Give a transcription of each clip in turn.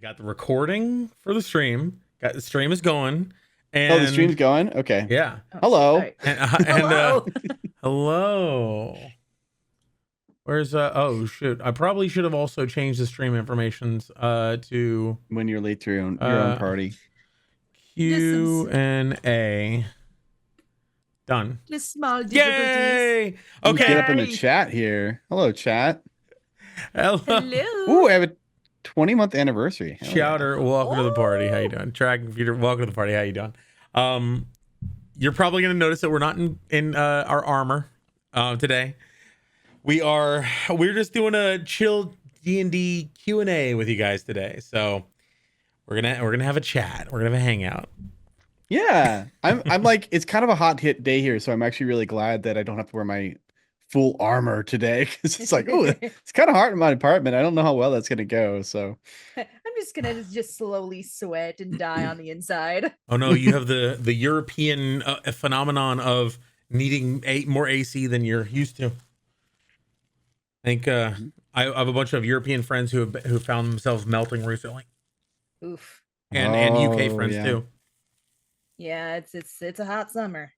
got the recording for the stream. Got the stream is going. And the stream's going? Okay. Yeah. Hello. Right. Hello. Hello. Where's oh shoot. I probably should have also changed the stream informations to when you're late to your own party. QnA. Done. Just small difficulties. Yay! Okay. Get up in the chat here. Hello, chat. Hello. Ooh, I have a 20-month anniversary. Chowder, welcome to the party. How you doing? Dragon Computer, welcome to the party. How you doing? You're probably gonna notice that we're not in our armor today. We're just doing a chill D&D Q&A with you guys today. So we're gonna have a chat. We're gonna have a hangout. Yeah, I'm like, it's kind of a hot hit day here, so I'm actually really glad that I don't have to wear my full armor today, because it's like, oh, it's kind of hot in my apartment. I don't know how well that's gonna go. So I'm just gonna just slowly sweat and die on the inside. Oh no, you have the European phenomenon of needing more AC than you're used to. I think I have a bunch of European friends who found themselves melting recently. Oof. And UK friends too. Yeah, it's a hot summer.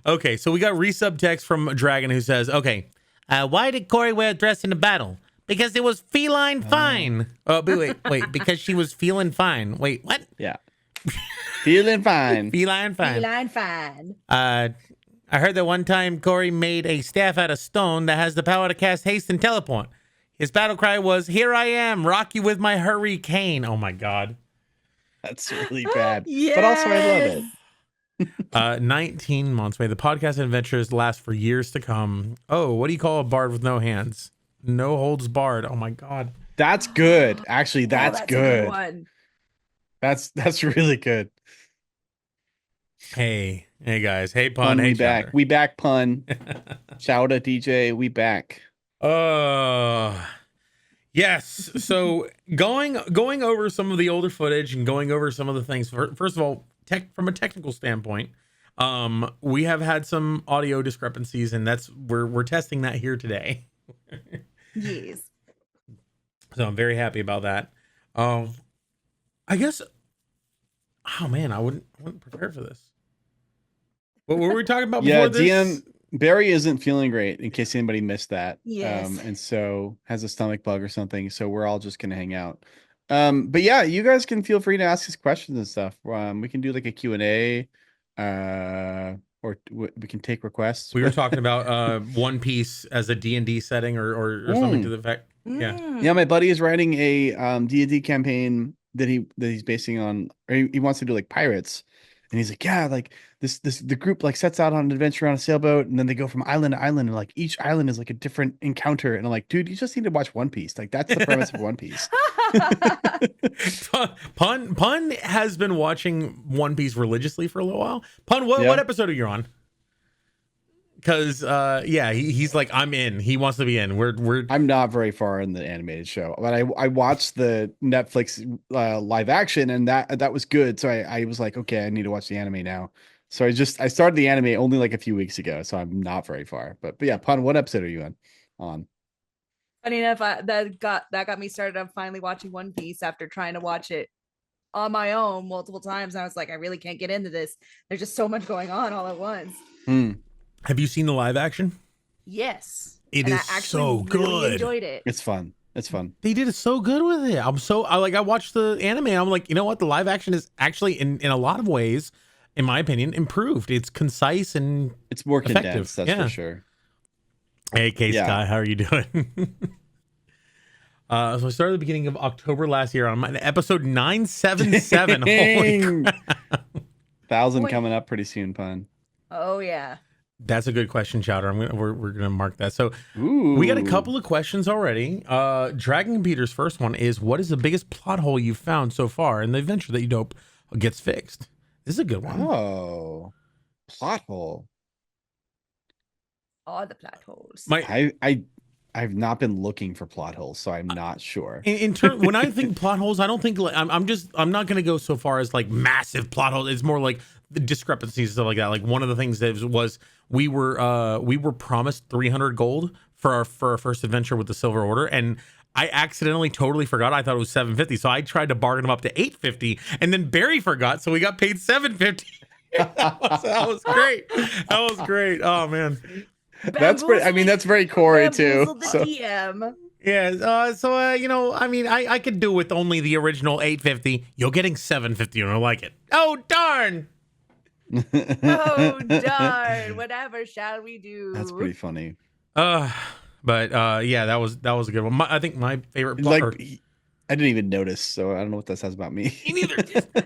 Okay, so we got resub text from Dragon who says, okay, why did Corey wear a dress in the battle? Because it was feline fine. Oh, wait, because she was feeling fine. Wait, what? Yeah. Feeling fine. Feline fine. Feline fine. I heard that one time Corey made a staff out of stone that has the power to cast haste and teleport. His battle cry was, "Here I am, rock you with my hurricane." Oh my god. That's really bad. Yes! But also I love it. 19 months. May the podcast adventures last for years to come. Oh, what do you call a bard with no hands? No holds barred. Oh my god. That's good. Actually, that's a good. one. That's really good. Hey guys. Hey Pun. Hey, we back. We back, Pun. Shout out DJ. We back. Yes. So going over some of the older footage and going over some of the things. First of all, from a technical standpoint, we have had some audio discrepancies, and we're testing that here today. Yes. So I'm very happy about that. I guess. Oh man, I wouldn't prepare for this. What were we talking about before this? DM Barry isn't feeling great, in case anybody missed that. Yes. And so has a stomach bug or something. So we're all just gonna hang out. But yeah, you guys can feel free to ask us questions and stuff. We can do like a Q&A, or we can take requests. We were talking about One Piece as a D&D setting or something to the effect. Yeah. Yeah, my buddy is writing a D&D campaign that he's basing on, or he wants to do like pirates. And he's like, yeah, like the group like sets out on an adventure on a sailboat, and then they go from island to island, and like each island is like a different encounter. And I'm like, dude, you just need to watch One Piece. Like that's the premise of One Piece. Pun has been watching One Piece religiously for a little while. Pun, what episode are you on? Because he's like, I'm in. He wants to be in. I'm not very far in the animated show, but I watched the Netflix live action, and that was good. So I was like, okay, I need to watch the anime now. So I started the anime only like a few weeks ago, so I'm not very far. But yeah, Pun, what episode are you on? Funny enough, that got me started on finally watching One Piece after trying to watch it on my own multiple times. And I was like, I really can't get into this. There's just so much going on all at once. Have you seen the live action? Yes. It is so good. Really enjoyed it. It's fun. They did it so good with it. I watched the anime and I'm like, you know what? The live action is actually in a lot of ways, in my opinion, improved. It's concise and it's more effective. Condensed, that's for sure. Hey, Scott, how are you doing? So I started at the beginning of October last year on episode 977. Holy crap. 1,000 coming up pretty soon, Pun. Oh yeah. That's a good question, Chowder. We're gonna mark that. So we got a couple of questions already. Dragon Computer's first one is, what is the biggest plot hole you've found so far in the adventure that you hope gets fixed? This is a good one. Oh, plot hole. All the plot holes. I've not been looking for plot holes, so I'm not sure. In turn, when I think plot holes, I don't think like I'm not gonna go so far as like massive plot holes. It's more like the discrepancies and stuff like that. Like one of the things that was we were promised 300 gold for our first adventure with the Silver Order, and I accidentally totally forgot. I thought it was 750, so I tried to bargain him up to 850, and then Barry forgot, so we got paid 750. that was great. That was great. Oh man. That's pretty. I mean, that's very Corey too. Bamboozled the So DM. Yeah. You know, I mean, I could do with only the original 850. You're getting 750, and I like it. Oh darn. Oh darn! Whatever shall we do? that's pretty funny. But yeah, that was a good one. I think my favorite plot. Like, I didn't even notice, so I don't know what that says about me. Me neither.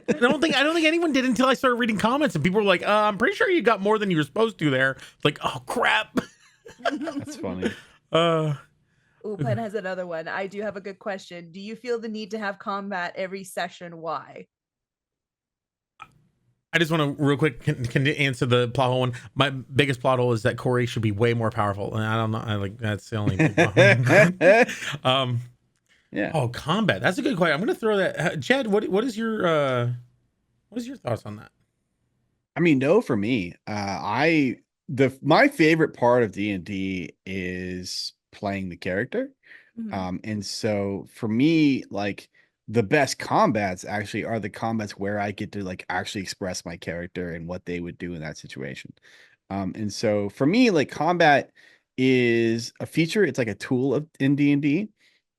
I don't think anyone did until I started reading comments, and people were like, "I'm pretty sure you got more than you were supposed to there." It's like, oh crap. That's funny. Pen has another one. I do have a good question. Do you feel the need to have combat every session? Why? I just want to real quick can answer the plot hole one. My biggest plot hole is that Corey should be way more powerful, and I don't know. I like that's the only. Yeah. Oh, combat. That's a good question. I'm gonna throw that. Jed, what is your thoughts on that? I mean, no, for me, my favorite part of D&D is playing the character. And so for me, like the best combats actually are the combats where I get to like actually express my character and what they would do in that situation. And so for me, like combat is a feature. It's like a tool in D&D.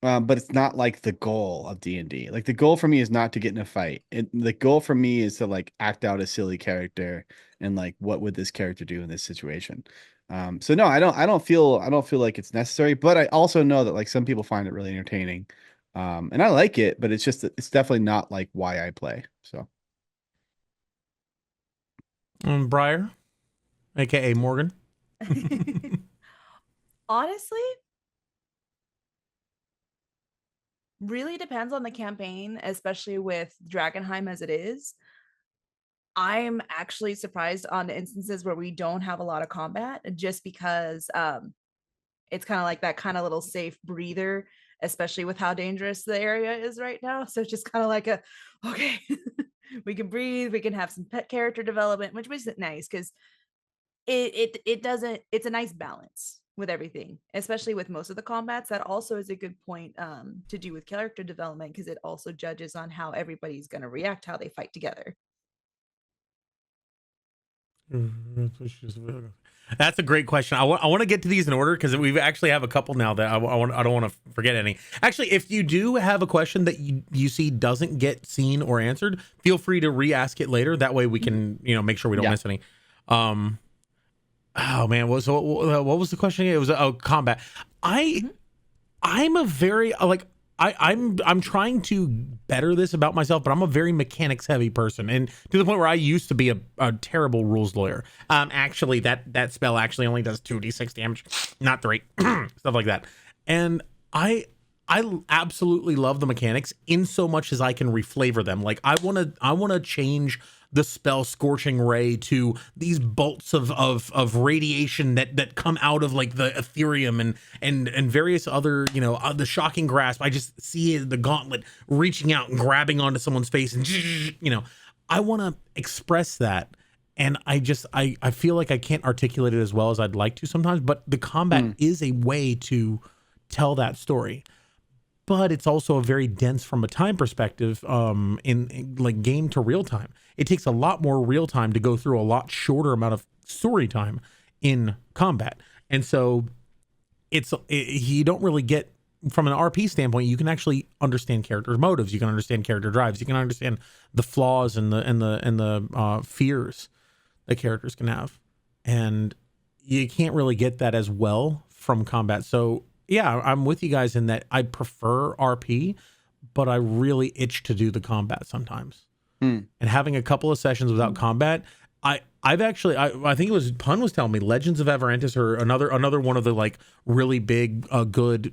But it's not like the goal of D&D. Like the goal for me is not to get in a fight. The goal for me is to like act out a silly character and like what would this character do in this situation. So no, I don't feel like it's necessary, but I also know that like some people find it really entertaining. And I like it, but it's definitely not like why I play. So Briar, aka Morgan. Honestly, really depends on the campaign, especially with Drakkenheim as it is. I'm actually surprised on the instances where we don't have a lot of combat, just because it's kind of like that kind of little safe breather, especially with how dangerous the area is right now. So it's just kind of like okay, we can breathe, we can have some pet character development, which is nice because it doesn't, it's a nice balance with everything, especially with most of the combats. That also is a good point to do with character development, because it also judges on how everybody's going to react, how they fight together. That's a great question. I want to get to these in order because we actually have a couple now that I don't want to forget any. Actually, if you do have a question that you see doesn't get seen or answered, feel free to re-ask it later. That way we can make sure we don't miss any. Oh man, what was the question? It was combat. I'm a very I'm trying to better this about myself, but I'm a very mechanics heavy person, and to the point where I used to be a terrible rules lawyer. Actually, that spell actually only does 2d6 damage, not 3, stuff like that. And I absolutely love the mechanics in so much as I can reflavor them. Like I want to change the spell Scorching Ray to these bolts of radiation that come out of like the Ethereum and various other, the Shocking Grasp. I just see the gauntlet reaching out and grabbing onto someone's face and, I want to express that. And I feel like I can't articulate it as well as I'd like to sometimes, but the combat is a way to tell that story. But it's also a very dense from a time perspective, in like game to real time. It takes a lot more real time to go through a lot shorter amount of story time in combat. And so you don't really get, from an RP standpoint, you can actually understand characters' motives. You can understand character drives. You can understand the flaws and the fears that characters can have. And you can't really get that as well from combat. So yeah, I'm with you guys in that I prefer RP, but I really itch to do the combat sometimes. And having a couple of sessions without combat, I think it was Pun was telling me Legends of Everentis, or another one of the like really big good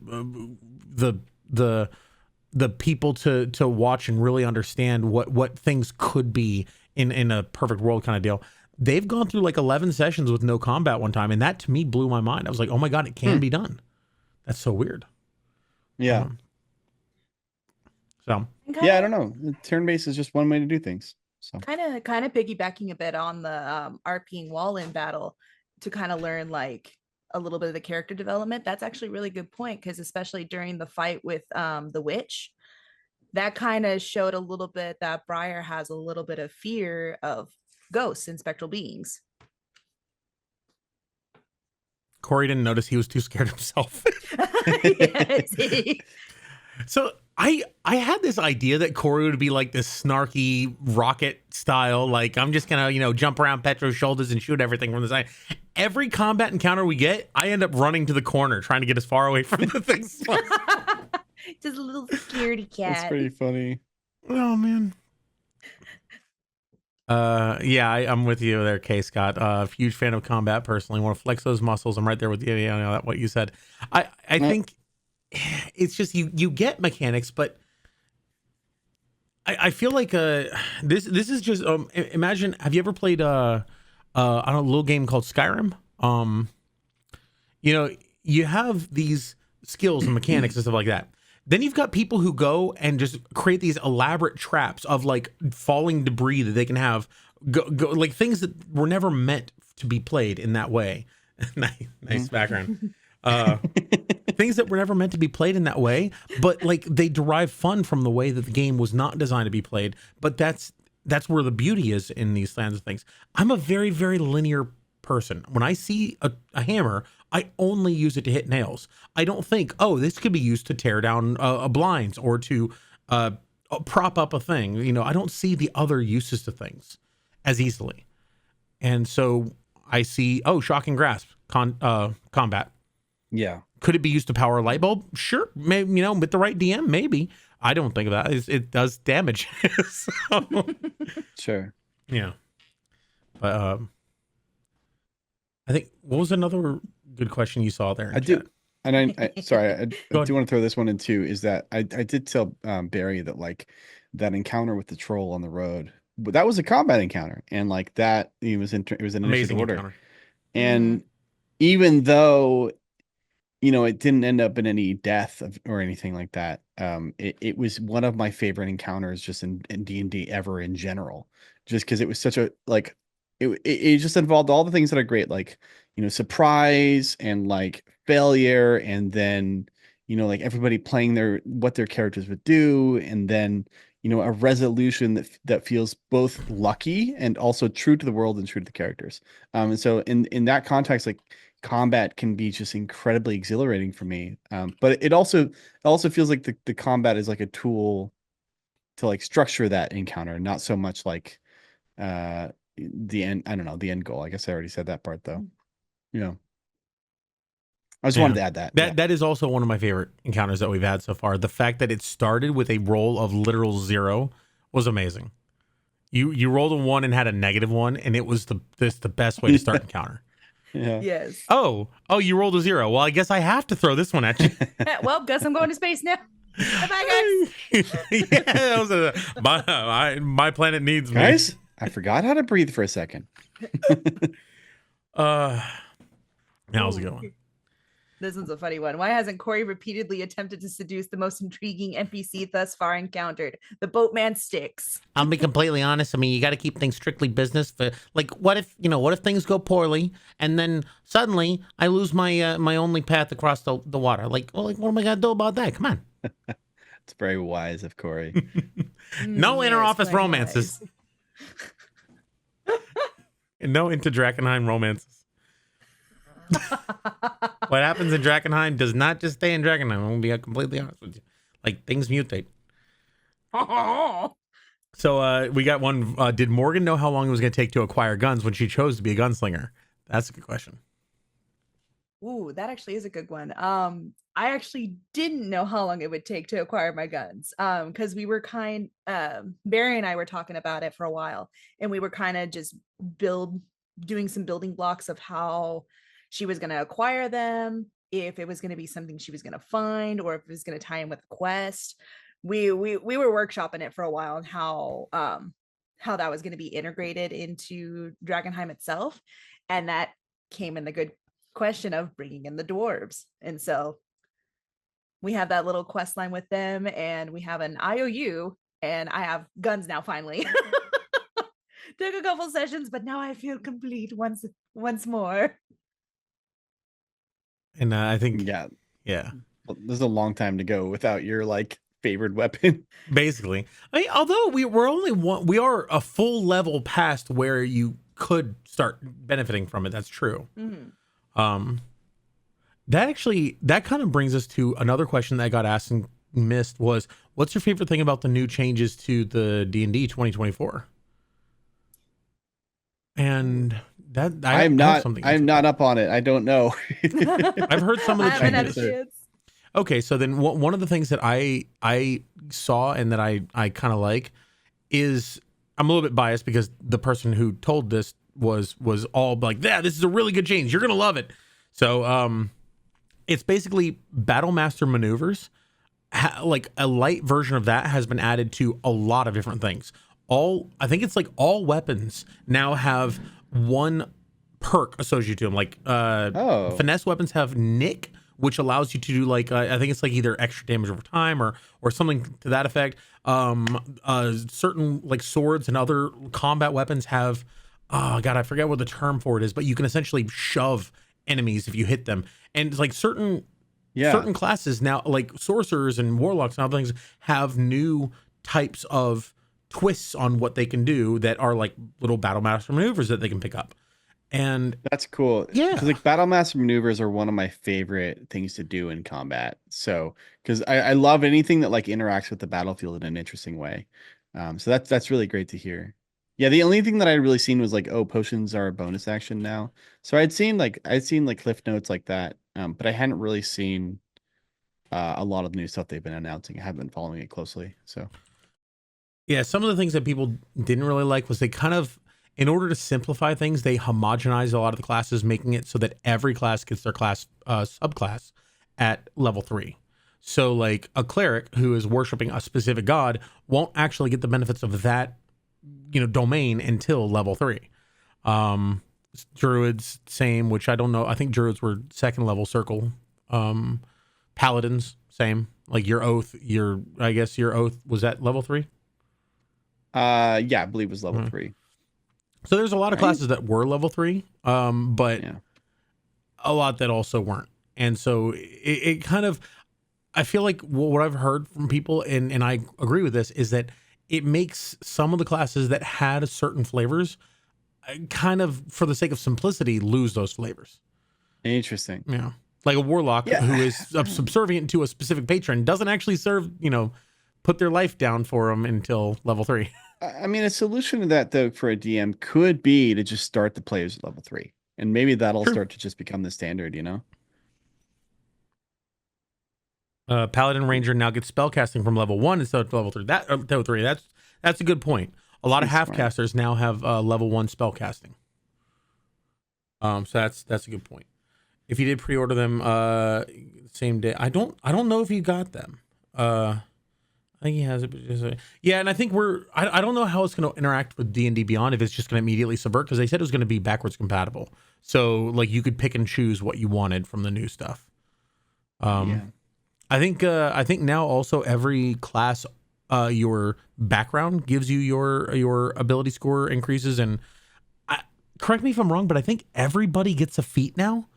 the people to watch and really understand what things could be in a perfect world kind of deal. They've gone through like 11 sessions with no combat one time, and that to me blew my mind. I was like, oh my god, it can be done. That's so weird. Yeah. Yeah, I don't know. Turn-based is just one way to do things. So kind of piggybacking a bit on the RPing wall in battle, to kind of learn like a little bit of the character development. That's actually a really good point, because especially during the fight with the witch, that kind of showed a little bit that Briar has a little bit of fear of ghosts and spectral beings. Corey didn't notice he was too scared himself. Yes. So I had this idea that Corey would be like this snarky rocket style, like I'm just gonna jump around Petro's shoulders and shoot everything from the side. Every combat encounter we get, I end up running to the corner trying to get as far away from the things. Just a little scaredy cat. That's pretty funny. Oh man. Yeah, I'm with you there, K Scott. Huge fan of combat personally. Want to flex those muscles. I'm right there with you. What you said. I think it's just you get mechanics, but I feel like this is just imagine. Have you ever played on a little game called Skyrim? You have these skills and mechanics and stuff like that. Then you've got people who go and just create these elaborate traps of like falling debris that they can have go like things that were never meant to be played in that way. Nice background. Things that were never meant to be played in that way, but like they derive fun from the way that the game was not designed to be played. But that's where the beauty is in these kinds of things. I'm a very, very linear person. When I see a hammer, I only use it to hit nails. I don't think, oh, this could be used to tear down a blinds or to prop up a thing. I don't see the other uses to things as easily. And so I see, oh, shock and grasp combat. Yeah. Could it be used to power a light bulb? Sure. Maybe, with the right DM, maybe. I don't think of that. It does damage. So, Sure. yeah. But I think, what was another good question you saw there? I do. And I sorry, I do ahead. want to throw this one in too, is that I did tell Barry that like that encounter with the troll on the road, but that was a combat encounter, and like that it was an Amazing initiative order. encounter. And even though it didn't end up in any death or anything like that, it was one of my favorite encounters just in D&D ever in general, just because it was such a like it just involved all the things that are great, like surprise and like failure, and then like everybody playing what their characters would do, and then a resolution that feels both lucky and also true to the world and true to the characters. And so in that context, like combat can be just incredibly exhilarating for me. But it also feels like the combat is like a tool to like structure that encounter, not so much like the end. I don't know, the end goal. I guess I already said that part though. I just wanted to add that. That is also one of my favorite encounters that we've had so far. The fact that it started with a roll of literal 0 was amazing. You rolled a 1 and had a -1, and it was the best way to start encounter. Yeah. Yes. Oh, you rolled a 0. Well, I guess I have to throw this one at you. Well, guess I'm going to space now. Bye, guys. Yeah, that was my planet needs me. Guys, I forgot how to breathe for a second. That was a good one. This one's a funny one. Why hasn't Corey repeatedly attempted to seduce the most intriguing NPC thus far encountered? The boatman Styx. I'll be completely honest. I mean, you got to keep things strictly business. For like, what if things go poorly, and then suddenly I lose my my only path across the water? Like, what am I gonna do about that? Come on. It's very wise of Corey. No inter-office romances. And no into Drakkenheim romances. What happens in Drakkenheim does not just stay in Drakkenheim. I'm gonna be completely honest with you. Like, things mutate. So we got one. Did Morgan know how long it was going to take to acquire guns when she chose to be a gunslinger? That's a good question. Ooh, that actually is a good one. I actually didn't know how long it would take to acquire my guns. Because we were Barry and I were talking about it for a while, and we were kind of just doing some building blocks of how she was going to acquire them, if it was going to be something she was going to find, or if it was going to tie in with the quest. We were workshopping it for a while, and how that was going to be integrated into Drakkenheim itself, and that came in the good question of bringing in the dwarves. And so we have that little quest line with them, and we have an IOU, and I have guns now finally. Took a couple sessions, but now I feel complete once more. And I think, Yeah, yeah, well, there's a long time to go without your like favored weapon. basically. I mean, although we're only one, we are a full level past where you could start benefiting from it. That's true. Mhm. That kind of brings us to another question that I got asked and missed was, what's your favorite thing about the new changes to the D&D 2024? And that I have something to answer I'm with not that. up on it. I don't know. I've heard some of I the haven't had a changes. chance. Okay, so then one of the things that I saw and that I kind of like is, I'm a little bit biased because the person who told this was all like, yeah, this is a really good change. You're gonna love it. So it's basically Battle Master maneuvers. Like a light version of that has been added to a lot of different things. I think it's like all weapons now have one perk associated to them. Like Oh, finesse weapons have Nick, which allows you to do like I think it's like either extra damage over time or something to that effect. Certain like swords and other combat weapons have, oh god, I forget what the term for it is, but you can essentially shove enemies if you hit them. And it's like yeah. certain classes now, like sorcerers and warlocks and other things, have new types of twists on what they can do that are like little battle master maneuvers that they can pick up. And That's cool. yeah, Because like battle master maneuvers are one of my favorite things to do in combat. So because I love anything that like interacts with the battlefield in an interesting way. So that's really great to hear. Yeah, the only thing that I'd really seen was like, oh, potions are a bonus action now. So I'd seen like cliff notes like that. But I hadn't really seen a lot of new stuff they've been announcing. I haven't been following it closely. So yeah, some of the things that people didn't really like was they kind of, in order to simplify things, they homogenized a lot of the classes, making it so that every class gets their class subclass at level 3. So like a cleric who is worshiping a specific god won't actually get the benefits of that, domain until level 3. Druids, same, which I don't know. I think druids were second level circle. Paladins, same. Like your oath, I guess your oath was at level 3. yeah, I believe it was level Mhm. 3. So there's a lot of Right? classes that were level 3, but Yeah. a lot that also weren't. And so it kind of, I feel like what I've heard from people, and I agree with this, is that it makes some of the classes that had certain flavors kind of, for the sake of simplicity, lose those flavors. Interesting. Yeah. Like a warlock Yeah. who is subservient to a specific patron doesn't actually put their life down for them until level 3. I mean, a solution to that, though, for a DM could be to just start the players at level 3. And maybe that'll True. start to just become the standard, Paladin Ranger now gets spellcasting from level 1 instead of level 3. Level 3. That's a good point. A lot of He's smart. half-casters now have level 1 spellcasting. So that's a good point. If you did pre-order them same day, I don't know if you got them. I think he has it, but yeah, and I think I don't know how it's going to interact with D&D Beyond, if it's just going to immediately subvert, because they said it was going to be backwards compatible. So like you could pick and choose what you wanted from the new stuff. Yeah. I think now also every class, your background gives you your ability score increases, and correct me if I'm wrong, but I think everybody gets a feat now,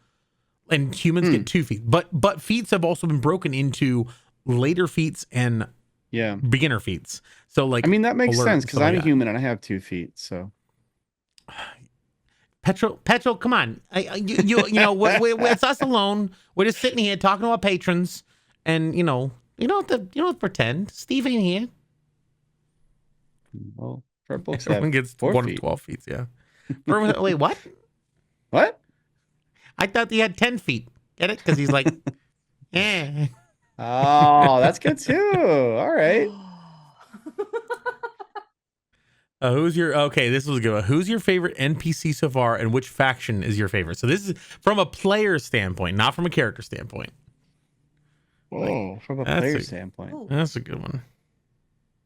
and humans get 2 feet. But feats have also been broken into later feats and Yeah. beginner feats. So like, I mean, that makes alert sense and because stuff like I'm a that. human and I have 2 feet. So Petrol, come on. It's us alone. We're just sitting here talking to our patrons, and you don't have to pretend. Steve ain't here. well, for books Everyone have gets 4 1 of feet. 12 feet. Yeah. Wait, what? What? I thought he had 10 feet. Get it? Because he's like, eh. Oh, that's good too. All right. This was a good one. Who's your favorite NPC so far, and which faction is your favorite? So this is from a player standpoint, not from a character standpoint. Whoa, from a that's player a- standpoint. Ooh. That's a good one.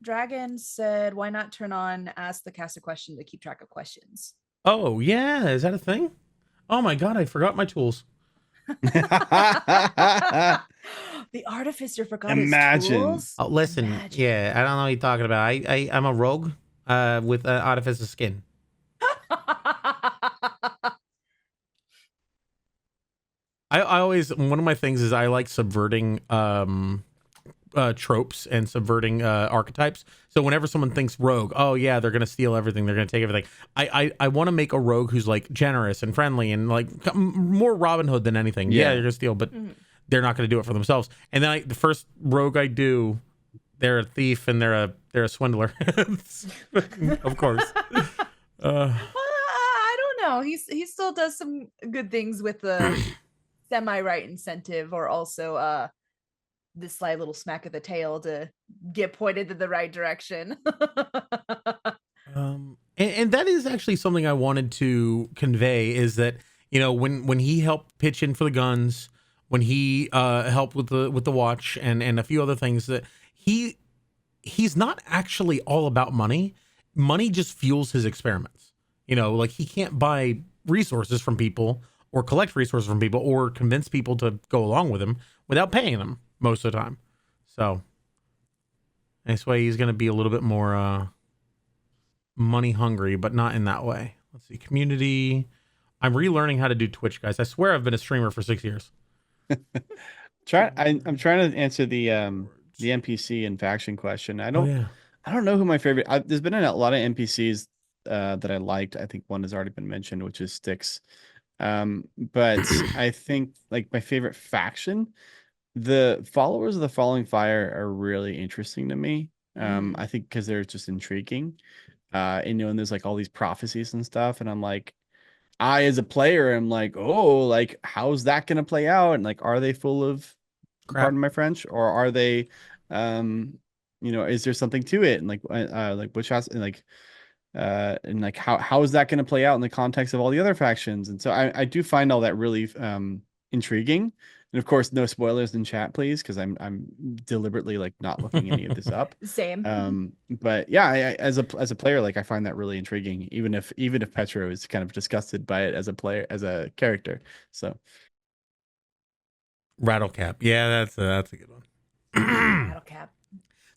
Dragon said, why not turn on ask the cast a question to keep track of questions? Oh, yeah. Is that a thing? Oh my God, I forgot my tools. The artificer forgot Imagine. his tools. Oh, listen, Imagine. yeah, I don't know what you're talking about. I'm a rogue with artificer skin. I always, one of my things is I like subverting tropes and subverting archetypes. So whenever someone thinks rogue, oh yeah, they're gonna steal everything, they're gonna take everything. I want to make a rogue who's like generous and friendly and like more Robin Hood than anything. Yeah, Yeah. they're gonna steal, but they're not gonna do it for themselves. And then the first rogue I do, they're a thief and they're a swindler. Of course. Well, I don't know. He still does some good things with the semi-right incentive, or also this sly little smack of the tail to get pointed in the right direction. And that is actually something I wanted to convey, is that, you know, when he helped pitch in for the guns, when he helped with the watch and a few other things, that he's not actually all about money. Money just fuels his experiments. You know, like he can't buy resources from people or collect resources from people or convince people to go along with him without paying them most of the time. So this way he's going to be a little bit more money hungry, but not in that way. Let's see. Community. I'm relearning how to do Twitch, guys. I swear I've been a streamer for 6 years. I'm trying to answer the NPC and faction question. I don't know who my favorite. There's been a lot of NPCs that I liked. I think one has already been mentioned, which is Styx. But I think like my favorite faction, the followers of the Falling Fire are really interesting to me. I think because they're just intriguing. And you know, and there's like all these prophecies and stuff, and I'm like, I as a player am like, oh, like how's that gonna play out? And like, are they full of Crap. pardon my French, or are they you know, is there something to it? And like which has and like how is that going to play out in the context of all the other factions? And so I do find all that really intriguing. And of course, no spoilers in chat, please, because I'm deliberately like not looking any of this up. Same. But yeah, as a player, like I find that really intriguing, even if Petro is kind of disgusted by it as a player, as a character. So Rattlecap. Yeah, that's a good one. Rattlecap.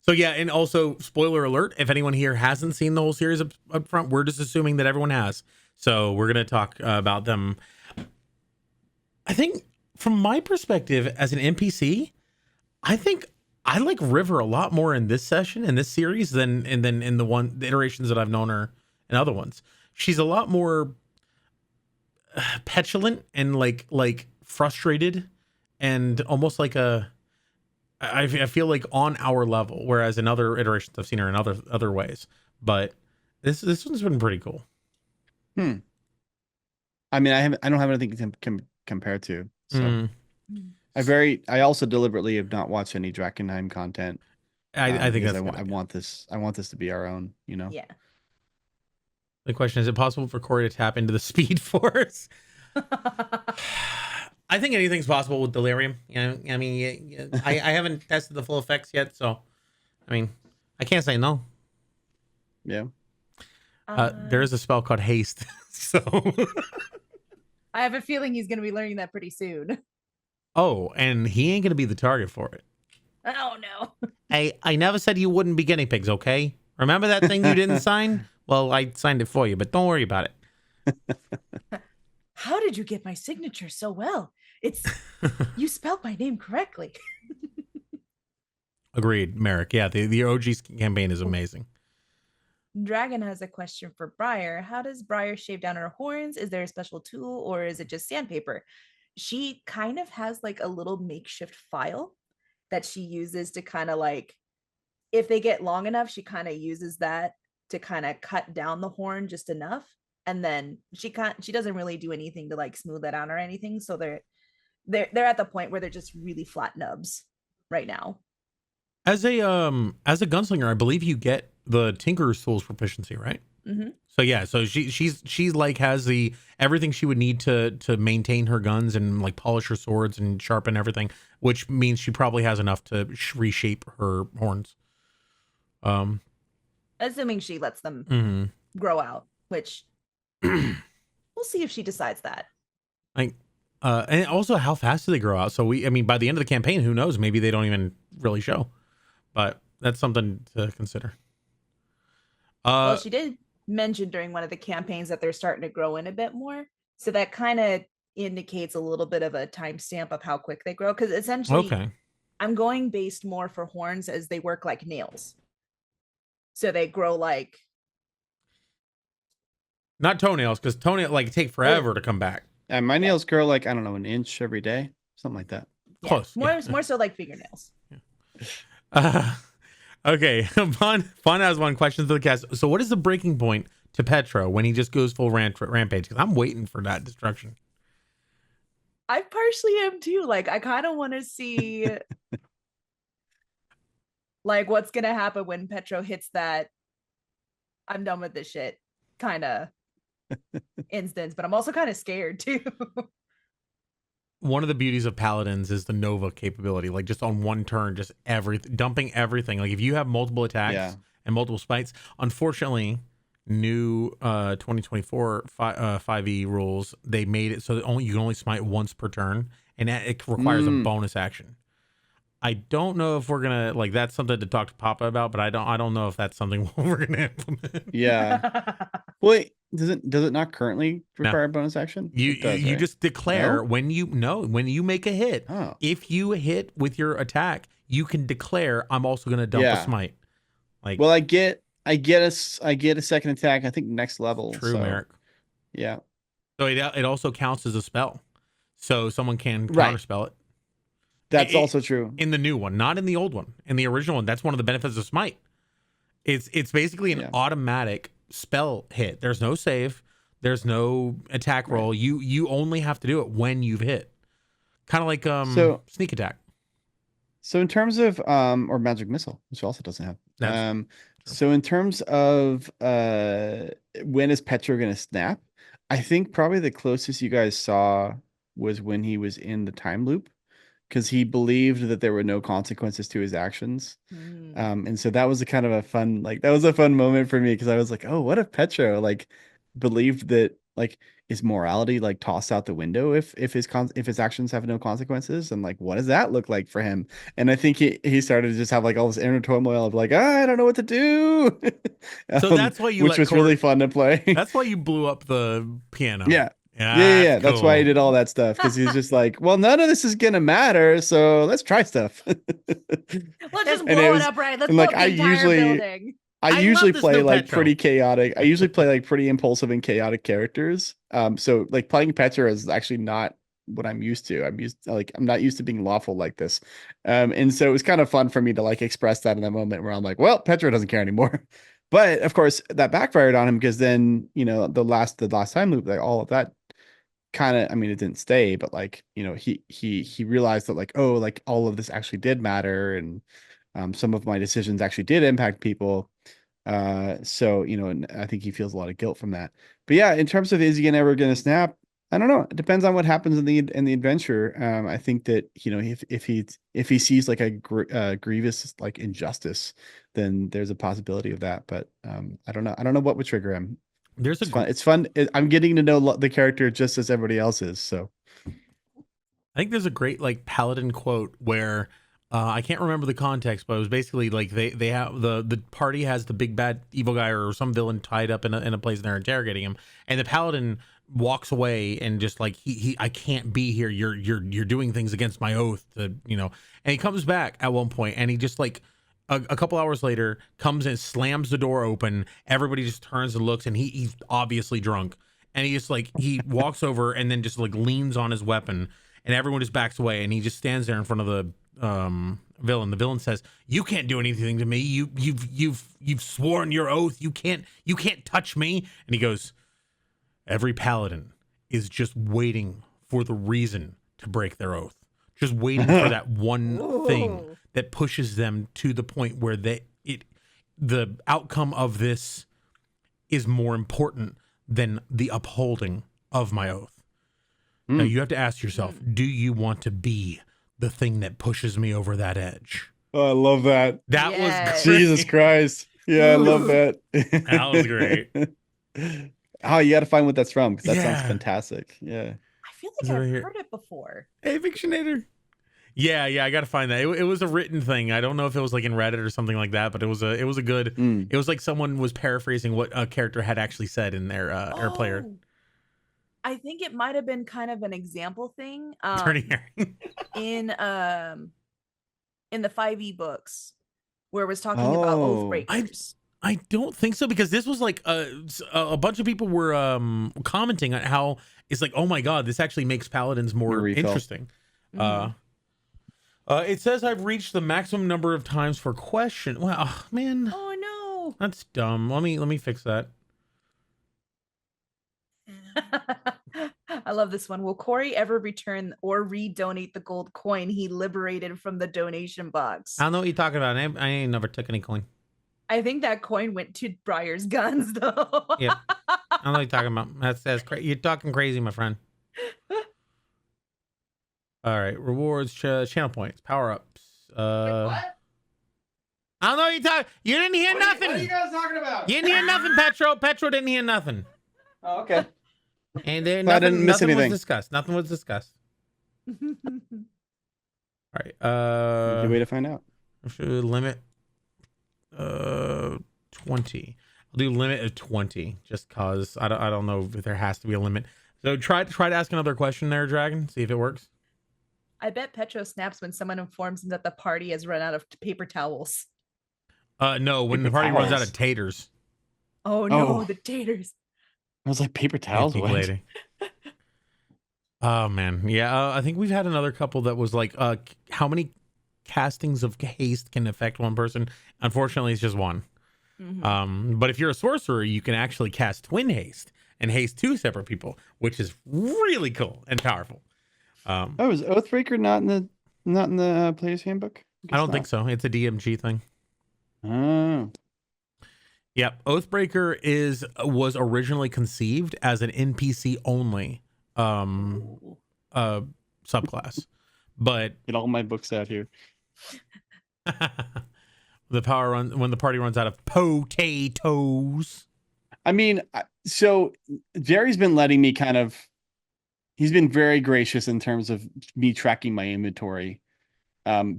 So yeah, and also spoiler alert, if anyone here hasn't seen the whole series up front, we're just assuming that everyone has. So we're going to talk about them. I think from my perspective as an NPC, I think I like River a lot more in this session, in this series, than in the iterations that I've known her in other ones. She's a lot more petulant and like frustrated and almost like I feel like on our level, whereas in other iterations I've seen her in other ways. But this one's been pretty cool. I mean, I don't have anything to compare to. So I also deliberately have not watched any Drakkenheim content. I think that's I want this to be our own, you know. Yeah. The question is it possible for Corey to tap into the Speed Force? I think anything's possible with delirium. You know, I mean, I haven't tested the full effects yet, so I mean, I can't say no. Yeah. There is a spell called haste, so I have a feeling he's going to be learning that pretty soon. Oh, and he ain't gonna be the target for it. Oh no. I never said you wouldn't be guinea pigs, okay? Remember that thing you didn't sign? Well, I signed it for you, but don't worry about it. How did you get my signature so well? You spelled my name correctly. Agreed, Merrick. Yeah, the OG campaign is amazing. Dragon has a question for Briar. How does Briar shave down her horns? Is there a special tool or is it just sandpaper? She kind of has like a little makeshift file that she uses to kind of like, if they get long enough, she kind of uses that to kind of cut down the horn just enough. And then she doesn't really do anything to like smooth that out or anything. So they're at the point where they're just really flat nubs right now. As a gunslinger, I believe you get the Tinkerer's tools proficiency, right? Mm-hmm. So yeah, so she's like has the everything she would need to maintain her guns and like polish her swords and sharpen everything, which means she probably has enough to reshape her horns. Assuming she lets them grow out, which we'll see if she decides that. Like, and also how fast do they grow out? So I mean, by the end of the campaign, who knows? Maybe they don't even really show, but that's something to consider. Well, she did mention during one of the campaigns that they're starting to grow in a bit more. So that kind of indicates a little bit of a timestamp of how quick they grow. Because essentially, Okay. I'm going based more for horns as they work like nails. So they grow like Not toenails, because toenail like take forever to come back. And my nails grow like, I don't know, an inch every day, something like that. Close. More so like fingernails. Okay. Fun has one question for the cast. So what is the breaking point to Petro when he just goes full rampage? Because I'm waiting for that destruction. I partially am too. Like, I kind of want to see like what's gonna happen when Petro hits that I'm done with this shit kind of instance, but I'm also kind of scared too. One of the beauties of paladins is the Nova capability. Like just on one turn, just dumping everything. Like if you have multiple attacks and multiple spites, unfortunately, new 2024 5e rules, they made it so that you can only smite once per turn, and it requires a bonus action. I don't know if we're gonna like that's something to talk to Papa about, but I don't know if that's something we're gonna implement. Yeah. Wait, does it not currently require a bonus action? You right? just declare No? when you make a hit. Oh. If you hit with your attack, you can declare I'm also gonna dump a smite. Like, well, I get a second attack. I think next level. True, Merrick. Yeah. So it also counts as a spell, so someone can Right. counterspell it. That's also true. In the new one, not in the old one. In the original one, that's one of the benefits of smite. It's basically an automatic spell hit. There's no save. There's no attack roll. You only have to do it when you've hit. Kind of like sneak attack. So in terms of or magic missile, which also doesn't have. So in terms of when is Petro gonna snap? I think probably the closest you guys saw was when he was in the time loop, because he believed that there were no consequences to his actions. And so that was a kind of a fun moment for me, because I was like, oh, what if Petro like believed that like is morality like tossed out the window if his actions have no consequences, and like what does that look like for him? And I think he started to just have like all this inner turmoil of like, I don't know what to do. So that's why which was really fun to play. That's why you blew up the piano. Yeah. Yeah, That's why I did all that stuff, because he's just like, well, none of this is gonna matter, so let's try stuff. Let's just blow it up, right? Let's blow up the entire building. I usually play like pretty chaotic. I usually play like pretty impulsive and chaotic characters. So like playing Petra is actually not what I'm used to. I'm not used to being lawful like this. And so it was kind of fun for me to like express that in that moment where I'm like, well, Petra doesn't care anymore. But of course that backfired on him, because then, the last time loop, like all of that kind of, I mean, it didn't stay, but like, he realized that like, oh, like all of this actually did matter, and some of my decisions actually did impact people. So, and I think he feels a lot of guilt from that. But yeah, in terms of is he ever going to snap? I don't know. It depends on what happens in the adventure. I think that, if he sees like a grievous like injustice, then there's a possibility of that. But I don't know. I don't know what would trigger him. It's fun. I'm getting to know the character just as everybody else is. So I think there's a great like paladin quote where I can't remember the context, but it was basically like they have the party has the big bad evil guy or some villain tied up in a place, and they're interrogating him, and the paladin walks away and just like I can't be here. You're doing things against my oath, and he comes back at one point, and he just like a couple hours later comes and slams the door open. Everybody just turns and looks, and he's obviously drunk, and he just like he walks over and then just like leans on his weapon, and everyone just backs away, and he just stands there in front of the villain. The villain says, "You can't do anything to me. You've sworn your oath. You can't touch me." And he goes, "Every paladin is just waiting for the reason to break their oath, just waiting for that one thing that pushes them to the point where the outcome of this is more important than the upholding of my oath." Now you have to ask yourself, do you want to be the thing that pushes me over that edge? Oh, I love that. That was great. Jesus Christ. Yeah, I love that. That was great. Oh, you got to find what that's from, because that sounds fantastic. Yeah. I feel like I've heard it before. Hey, Fictionator. Yeah, I got to find that. It was a written thing. I don't know if it was like in Reddit or something like that, but it was a good. It was like someone was paraphrasing what a character had actually said in their player. I think it might have been kind of an example thing. Dirty herring. In the 5e books where it was talking about oath Oh. breakers. I don't think so, because this was like a bunch of people were commenting on how it's like, oh my god, this actually makes paladins more interesting. It says I've reached the maximum number of times for question. Well, man, Oh no, that's dumb. Let me fix that. I love this one. Will Corey ever return or re-donate the gold coin he liberated from the donation box? I don't know what you're talking about. I ain't never took any coin. I think that coin went to Briar's guns, though. Yep. I don't know what you're talking about. That's crazy. You're talking crazy, my friend. All right. Rewards, channel points, power ups. Wait, what? I don't know what you're talking. You didn't hear nothing. What are you guys talking about? You didn't hear nothing, Petro. Petro didn't hear nothing. Oh, okay. And there, I didn't miss nothing was anything. discussed. Nothing was discussed. All right. Good way to find out. I should limit 20. I'll do limit of 20 just cause I don't know if there has to be a limit. So try to ask another question there, Dragon. See if it works. I bet Petro snaps when someone informs him that the party has run out of paper towels. No, when the party runs out of taters. Oh no, Oh. the taters. I was like, paper towels? Antique What? lady. Oh man, yeah. I think we've had another couple that was like, how many castings of haste can affect one person? Unfortunately, it's just one. But if you're a sorcerer, you can actually cast twin haste and haste 2 separate people, which is really cool and powerful. Oh, is Oathbreaker not in the player's handbook? I don't think so. It's a DMG thing. Oh. Yep. Oathbreaker was originally conceived as an NPC only subclass, but Get all my books out here. when the party runs out of potatoes. I mean, so Jerry's been letting me he's been very gracious in terms of me tracking my inventory.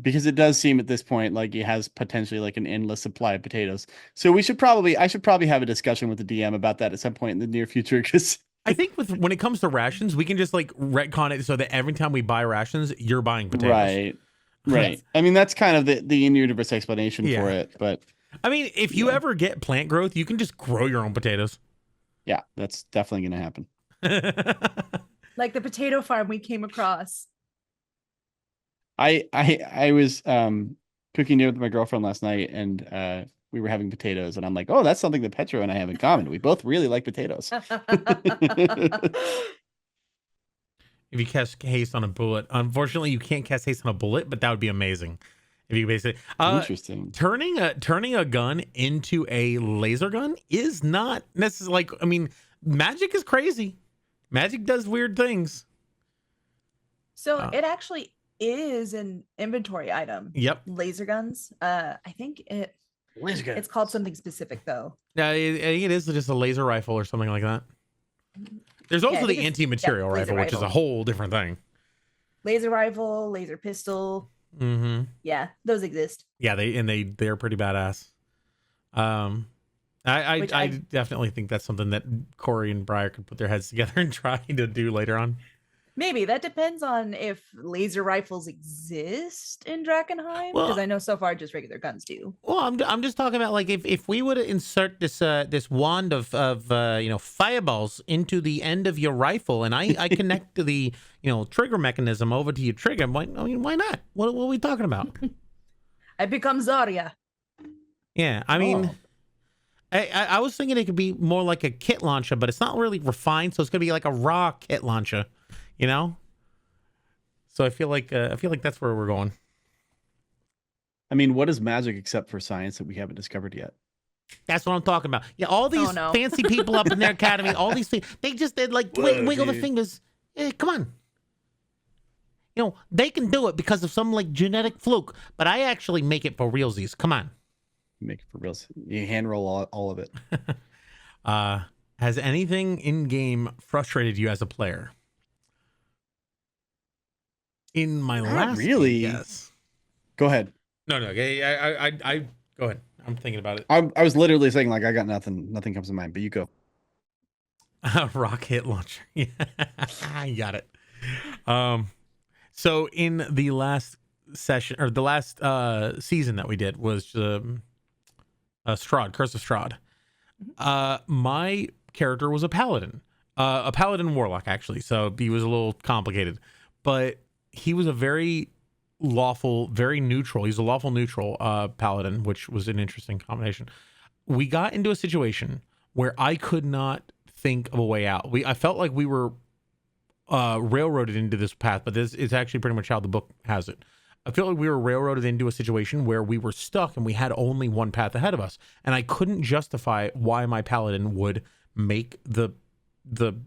Because it does seem at this point like he has potentially like an endless supply of potatoes. So I should probably have a discussion with the DM about that at some point in the near future. Because I think when it comes to rations, we can just like retcon it so that every time we buy rations, you're buying potatoes. Right. I mean, that's kind of the in-universe explanation for it. But I mean, if you ever get plant growth, you can just grow your own potatoes. Yeah, that's definitely going to happen. Like the potato farm we came across. I was cooking dinner with my girlfriend last night, and we were having potatoes, and I'm like, oh, that's something that Petro and I have in common. We both really like potatoes. If you cast haste on a bullet, unfortunately, you can't cast haste on a bullet, but that would be amazing. If you basically Interesting. turning a gun into a laser gun is not necessarily like, I mean, magic is crazy. Magic does weird things. So it actually is an inventory item. Yep. Laser guns. I think it's called something specific though. Yeah, I think it is just a laser rifle or something like that. There's also the anti-material rifle, which is a whole different thing. Laser rifle, laser pistol. Mm-hmm. Yeah, those exist. Yeah, they're pretty badass. I definitely think that's something that Corey and Briar could put their heads together and try to do later on. Maybe that depends on if laser rifles exist in Drakkenheim, because I know so far just regular guns do. Well, I'm just talking about like if we were to insert this wand of fireballs into the end of your rifle, and I connect to the trigger mechanism over to your trigger. Why not? What are we talking about? I become Zarya. Yeah, I mean. I was thinking it could be more like a kit launcher, but it's not really refined, so it's gonna be like a raw kit launcher, So I feel like that's where we're going. I mean, what is magic except for science that we haven't discovered yet? That's what I'm talking about. Yeah, all these fancy people up in their academy, all these things, they like wiggle the fingers. Come on, they can do it because of some like genetic fluke, but I actually make it for realsies. Come on. Make it for real. You hand roll all of it. Has anything in game frustrated you as a player? In my last really? game, yes. Go ahead. No. I go ahead. I'm thinking about it. I was literally saying like I got nothing. Nothing comes to mind. But you go. Rocket launcher. Yeah, I got it. So in the last session or the last season that we did was Strahd, Curse of Strahd. My character was a paladin warlock actually. So he was a little complicated, but he was a very lawful, very neutral. He's a lawful neutral paladin, which was an interesting combination. We got into a situation where I could not think of a way out. I felt like we were railroaded into this path, but this is actually pretty much how the book has it. I feel like we were railroaded into a situation where we were stuck and we had only one path ahead of us, and I couldn't justify why my paladin would make the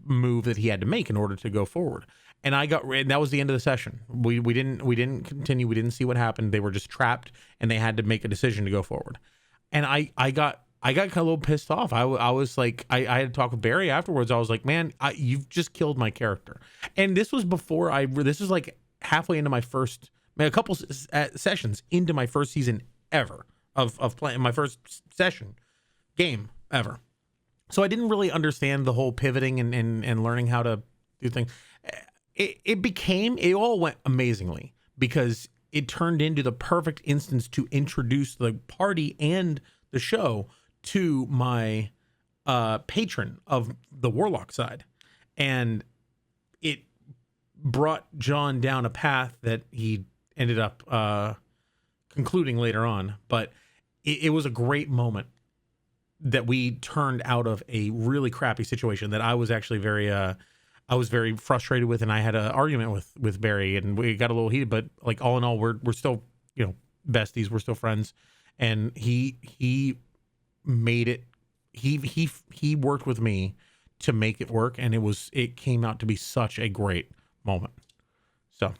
move that he had to make in order to go forward. And that was the end of the session. We didn't continue. We didn't see what happened. They were just trapped, and they had to make a decision to go forward. And I got kind of a little pissed off. I was like, I had to talk with Barry afterwards. I was like, man, you've just killed my character. And this was before this was like halfway into my first, a couple sessions into my first season ever of playing, my first session game ever. So I didn't really understand the whole pivoting and learning how to do things. It all went amazingly because it turned into the perfect instance to introduce the party and the show to my patron of the warlock side, and it brought John down a path that he ended up concluding later on. But it was a great moment that we turned out of a really crappy situation that I was actually very frustrated with, and I had an argument with Barry, and we got a little heated. But like all in all, we're still besties. We're still friends, and he made it. He worked with me to make it work, and it came out to be such a great moment. So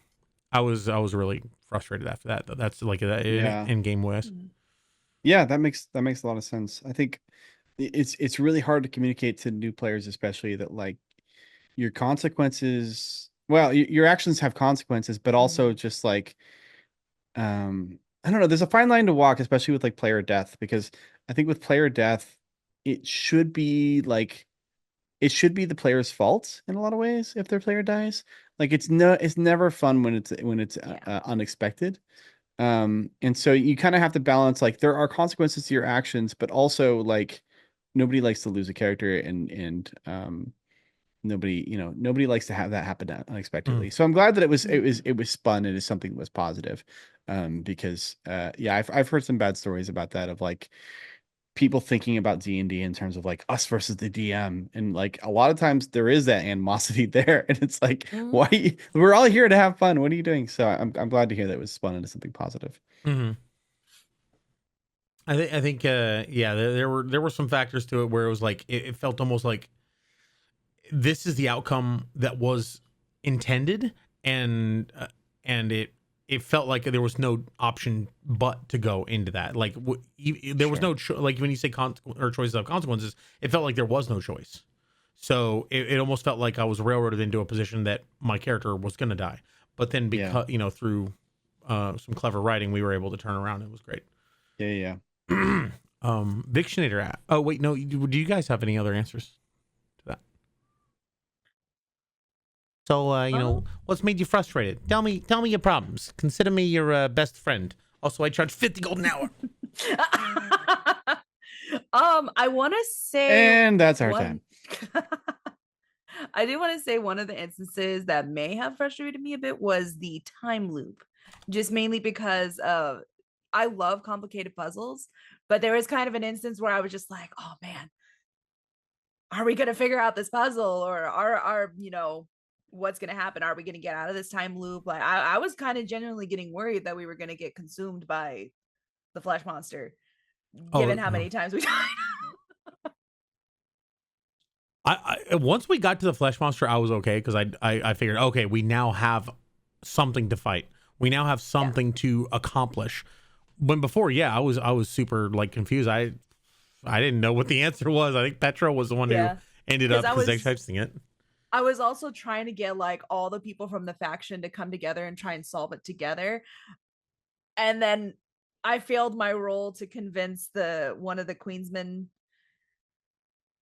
I was really frustrated after that. That's like that in game wise. Yeah, that makes a lot of sense. I think it's really hard to communicate to new players, especially that like your consequences. Well, your actions have consequences, but also just like I don't know. There's a fine line to walk, especially with like player death, because I think with player death, it should be the player's fault in a lot of ways if their player dies. Like it's never fun when it's unexpected. And so you kind of have to balance, like there are consequences to your actions, but also like nobody likes to lose a character, and nobody likes to have that happen unexpectedly. So I'm glad that it was spun into something that was positive. Because I've heard some bad stories about that, of like people thinking about D&D in terms of like us versus the DM, and like a lot of times there is that animosity there, and it's like, why we're all here to have fun, what are you doing? So I'm glad to hear that it was spun into something positive. I think there were some factors to it where it was like it felt almost like this is the outcome that was intended, and it felt like there was no option but to go into that. Like there was no like when you say choices of consequences, it felt like there was no choice. So it almost felt like I was railroaded into a position that my character was going to die. But then because through some clever writing, we were able to turn around. It was great. Yeah. Victionator. Oh wait, no. Do you guys have any other answers to that? So what's made you frustrated? Tell me your problems. Consider me your best friend. Also, I charge 50 gold an hour. I want to say, and that's our time. I do want to say one of the instances that may have frustrated me a bit was the time loop, just mainly because I love complicated puzzles, but there was kind of an instance where I was just like, oh man, are we gonna figure out this puzzle, or are what's gonna happen? Are we gonna get out of this time loop? Like I was kind of genuinely getting worried that we were gonna get consumed by the flesh monster, given how many times we died. I once we got to the flesh monster, I was okay, because I figured, okay, we now have something to fight. We now have something to accomplish. When before, I was super like confused. I didn't know what the answer was. I think Petra was the one who ended up suggesting it. I was also trying to get like all the people from the faction to come together and try and solve it together. And then I failed my role to convince one of the Queensmen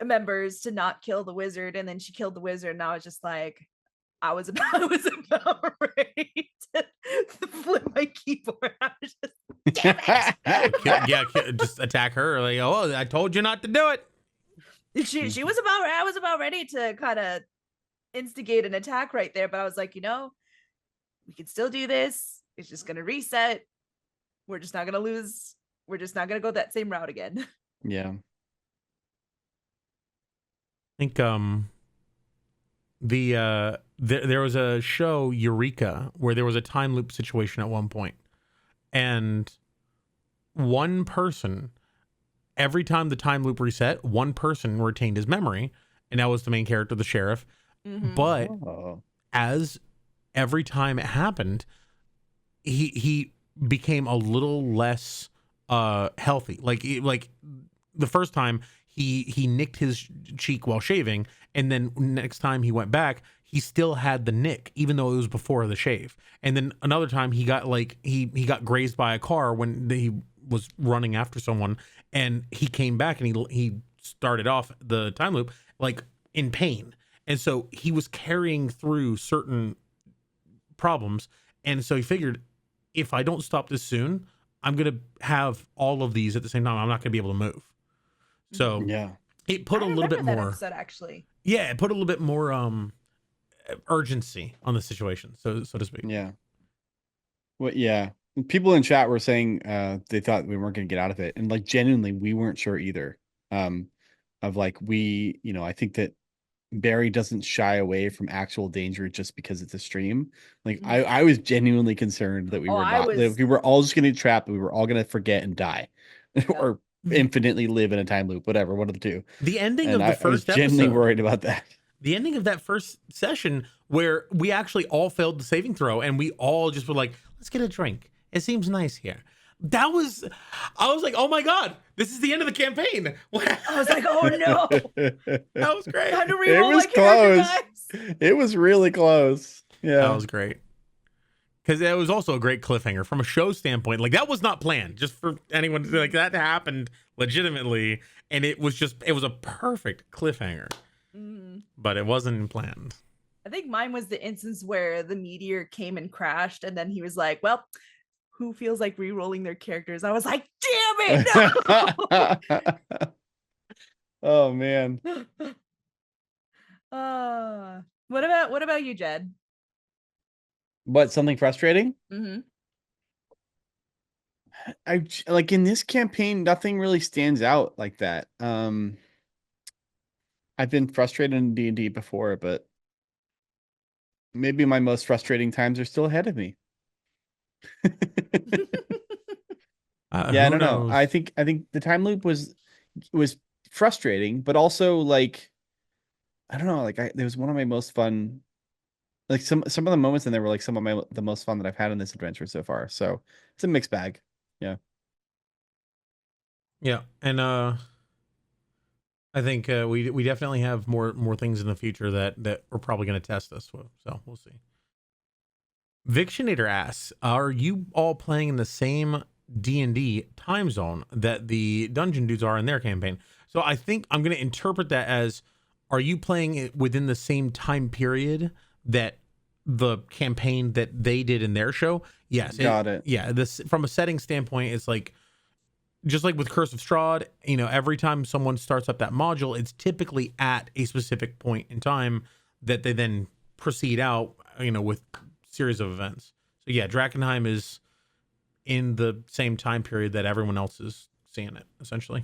members to not kill the wizard, and then she killed the wizard, and I was just like, I was about ready to flip my keyboard. I was just, damn it. Just attack her. Like, oh, I told you not to do it. She was about, I was about ready to kind of instigate an attack right there, but I was like, we can still do this. It's just gonna reset. We're just not gonna lose. We're just not gonna go that same route again. Yeah. I think there was a show, Eureka, where there was a time loop situation at one point, and one person, every time the time loop reset, one person retained his memory, and that was the main character, the sheriff. But as every time it happened, he became a little less healthy. Like the first time he nicked his cheek while shaving, and then next time he went back, he still had the nick, even though it was before the shave. And then another time he got he got grazed by a car when he was running after someone, and he came back and he started off the time loop like in pain. And so he was carrying through certain problems. And so he figured, if I don't stop this soon, I'm going to have all of these at the same time. I'm not going to be able to move. So yeah, it put a little bit more episode, actually. Yeah, it put a little bit more urgency on the situation, so to speak. Yeah. Well, yeah. People in chat were saying they thought we weren't going to get out of it, and like genuinely, we weren't sure either. Of like I think that Barry doesn't shy away from actual danger just because it's a stream. Like I was genuinely concerned that we were not, that we were all just going to get trapped. We were all going to forget and die, or infinitely live in a time loop, whatever, one of the two. The ending of the first I was genuinely episode, worried about that. The ending of that first session, where we actually all failed the saving throw, and we all just were like, let's get a drink. It seems nice here. I was like, oh my God, this is the end of the campaign. I was like, oh no. That was great. It was close. It was really close. Yeah. That was great. Because it was also a great cliffhanger from a show standpoint. Like, that was not planned, just for anyone to, like, that happened legitimately. And it was a perfect cliffhanger. But it wasn't planned. I think mine was the instance where the meteor came and crashed, and then he was like, well, who feels like re-rolling their characters? I was like, damn it, no! Oh man. What about you, Jed? What, something frustrating? I like, in this campaign, nothing really stands out like that. I've been frustrated in D&D before, but maybe my most frustrating times are still ahead of me. Yeah, I don't know. I think the time loop was frustrating, but also, like, I don't know, like, there was one of my most fun, like, some of the moments in there were like some of the most fun that I've had in this adventure so far. So it's a mixed bag. Yeah. Yeah, and I think we definitely have more things in the future that we're probably going to test this with. So we'll see. Victionator asks, are you all playing in the same D&D time zone that the dungeon dudes are in their campaign? So I think I'm going to interpret that as, are you playing it within the same time period that the campaign that they did in their show? Yes. Got it. Yeah. This, from a setting standpoint, it's like, just like with Curse of Strahd, every time someone starts up that module, it's typically at a specific point in time that they then proceed out, with series of events. So yeah, Drakkenheim is in the same time period that everyone else is seeing it, essentially.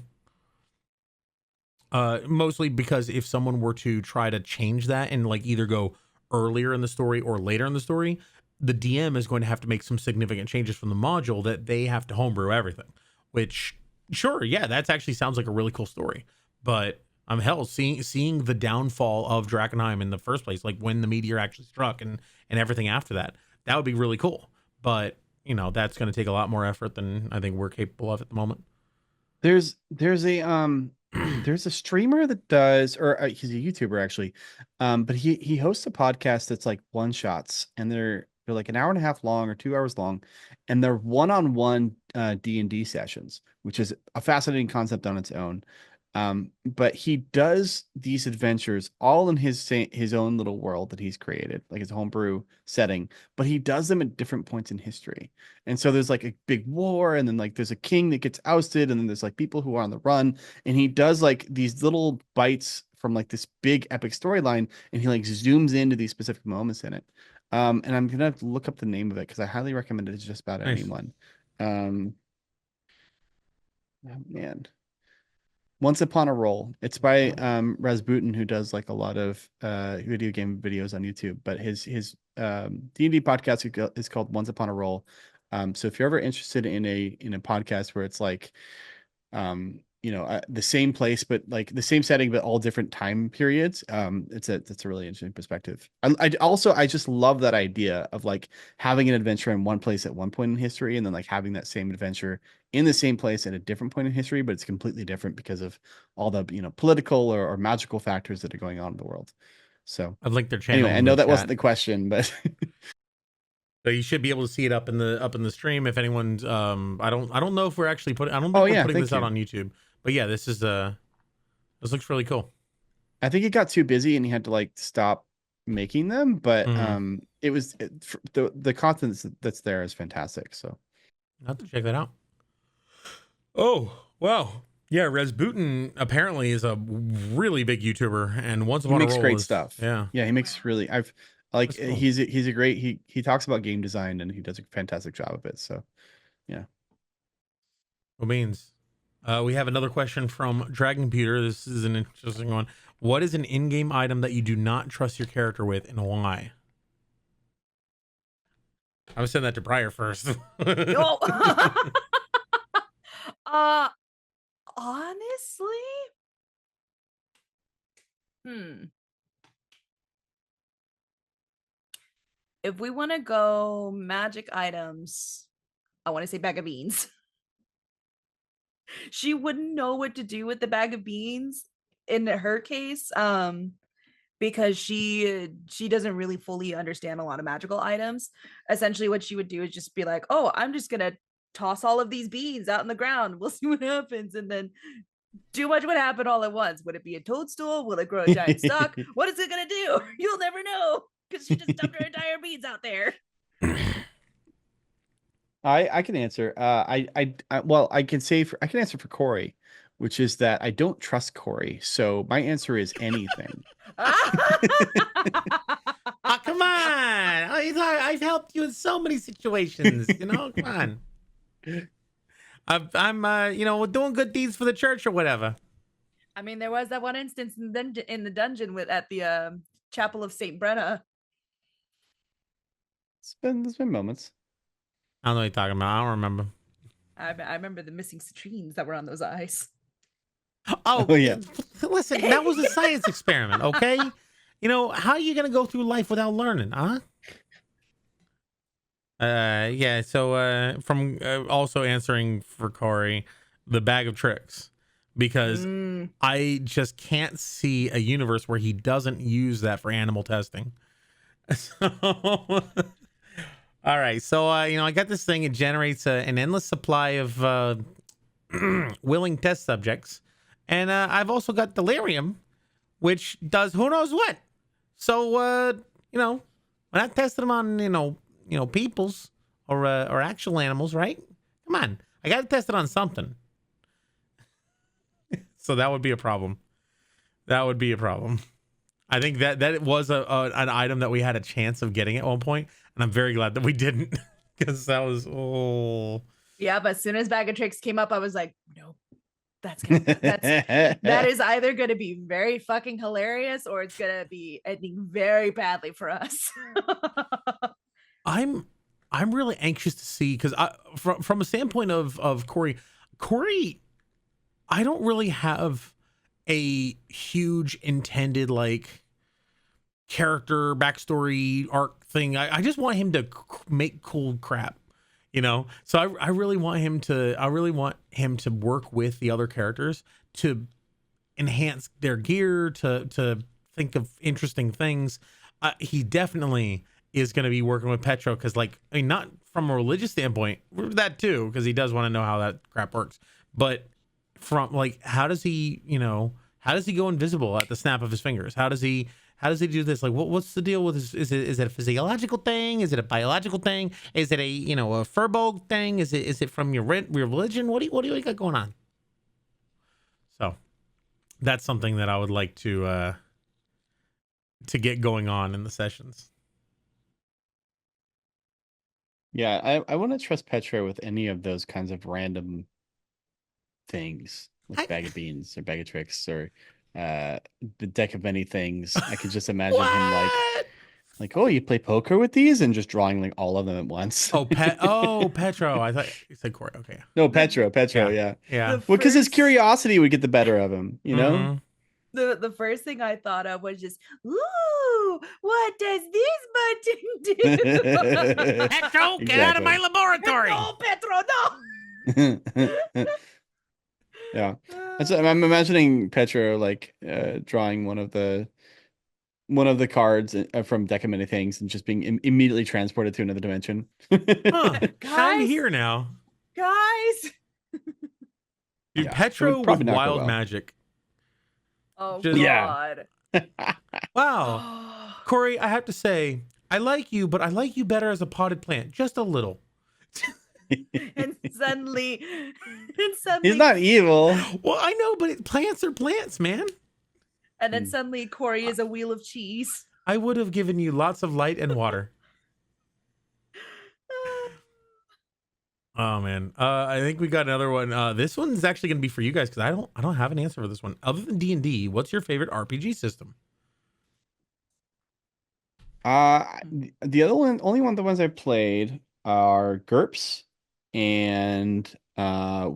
Mostly because if someone were to try to change that and like either go earlier in the story or later in the story, the DM is going to have to make some significant changes from the module that they have to homebrew everything. Which, sure, yeah, that actually sounds like a really cool story. But seeing the downfall of Drakkenheim in the first place, like when the meteor actually struck and everything after that would be really cool. But that's going to take a lot more effort than I think we're capable of at the moment. There's a there's a streamer that does, or he's a YouTuber actually, but he hosts a podcast that's like one shots, and they're like an hour and a half long or 2 hours long, and they're one-on-one D&D sessions, which is a fascinating concept on its own. But he does these adventures all in his own little world that he's created, like his homebrew setting, but he does them at different points in history. And so there's like a big war, and then like there's a king that gets ousted, and then there's like people who are on the run, and he does like these little bites from like this big epic storyline, and he like zooms into these specific moments in it. And I'm gonna have to look up the name of it because I highly recommend it to just about Nice. anyone. Oh, man. Once Upon a Roll. It's by Rasputin, who does like a lot of video game videos on YouTube. But his D&D podcast is called Once Upon a Roll. So if you're ever interested in a podcast where it's like the same place but like the same setting but all different time periods, it's a really interesting perspective. I just love that idea of like having an adventure in one place at one point in history, and then like having that same adventure in the same place at a different point in history, but it's completely different because of all the political or magical factors that are going on in the world. So I'd link their channel. anyway, I know that wasn't the question, but so you should be able to see it up in the stream if anyone's I don't know if we're actually putting, I don't think we're putting this out on YouTube. But yeah, this looks really cool. I think he got too busy and he had to like stop making them, but the content that's there is fantastic. So I'll have to check that out. Oh, wow. Yeah, Rasputin apparently is a really big YouTuber, and Once Upon a Roll makes great stuff. Yeah. Yeah, he makes really cool. He's a great he talks about game design and he does a fantastic job of it. So yeah. Well, means we have another question from Dragon Computer. This is an interesting one. What is an in-game item that you do not trust your character with, and why? I was sending that to Briar first. No. Honestly, if we want to go magic items, I want to say bag of beans. She wouldn't know what to do with the bag of beans in her case, because she doesn't really fully understand a lot of magical items. Essentially, what she would do is just be like, "Oh, I'm just gonna toss all of these beans out in the ground. We'll see what happens," and then too much would happen all at once. Would it be a toadstool? Will it grow a giant stalk? What is it gonna do? You'll never know because she just dumped her entire beans out there. I can answer. I can answer for Corey, which is that I don't trust Corey. So my answer is anything. Come on. I've helped you in so many situations, come on. I'm doing good deeds for the church or whatever. I mean, there was that one instance in the dungeon at the Chapel of Saint Brenna. There's been moments. I don't know what you're talking about. I don't remember. I remember the missing citrines that were on those eyes. Oh yeah. Listen, that was a science experiment, okay? How are you gonna go through life without learning, huh? Yeah. So from also answering for Corey, the bag of tricks, because I just can't see a universe where he doesn't use that for animal testing. So, all right. So I got this thing. It generates an endless supply of willing test subjects, and I've also got delirium, which does who knows what. So when I tested them on peoples or actual animals, right? Come on, I got to test it on something. So that would be a problem. I think that it was an item that we had a chance of getting at one point, and I'm very glad that we didn't, because that was Yeah, but as soon as Bag of Tricks came up, I was like, nope. That is either going to be very fucking hilarious or it's going to be ending very badly for us. I'm really anxious to see, because from a standpoint of Corey, I don't really have a huge intended like character backstory arc thing. I just want him to make cool crap. So I really want him to work with the other characters to enhance their gear, to think of interesting things. He definitely is going to be working with Petro, because not from a religious standpoint, that too, because he does want to know how that crap works, but from like how does he go invisible at the snap of his fingers? How does he do this? Like what's the deal with this? Is it a physiological thing? Is it a biological thing? Is it a a furbolg thing? Is it from your religion? What do you got going on? So that's something that I would like to get going on in the sessions. Yeah, I wouldn't trust Petra with any of those kinds of random things, like bag of beans or bag of tricks or the deck of many things. I could just imagine him like, oh, you play poker with these, and just drawing like all of them at once. Petro. I thought you said Corey. Okay. No, Petro, yeah. Yeah. Well, because his curiosity would get the better of him, you know? Mhm. The first thing I thought of was just, ooh, what does this button do? Petro, get out of my laboratory. No, Petro, no. Yeah. I'm imagining Petro like drawing one of the cards from Deck of Many Things and just being immediately transported to another dimension. Huh. I'm Guys. here now. Guys. Dude, Yeah, Petro it would with probably not go wild well. magic. Oh, Just- God. Wow. Corey, I have to say, I like you, but I like you better as a potted plant. Just a little. and suddenly He's not evil. Well, I know, but plants are plants, man. and then suddenly Corey is a wheel of cheese. I would have given you lots of light and water. Oh man, I think we got another one. This one's actually going to be for you guys because I don't have an answer for this one. Other than D&D, what's your favorite RPG system? The only one of the ones I played are GURPS, and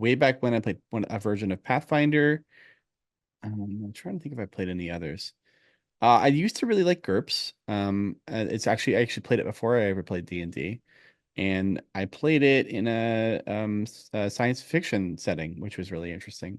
way back when I played a version of Pathfinder. I'm trying to think if I played any others. I used to really like GURPS. I actually played it before I ever played D&D. And I played it in a science fiction setting, which was really interesting.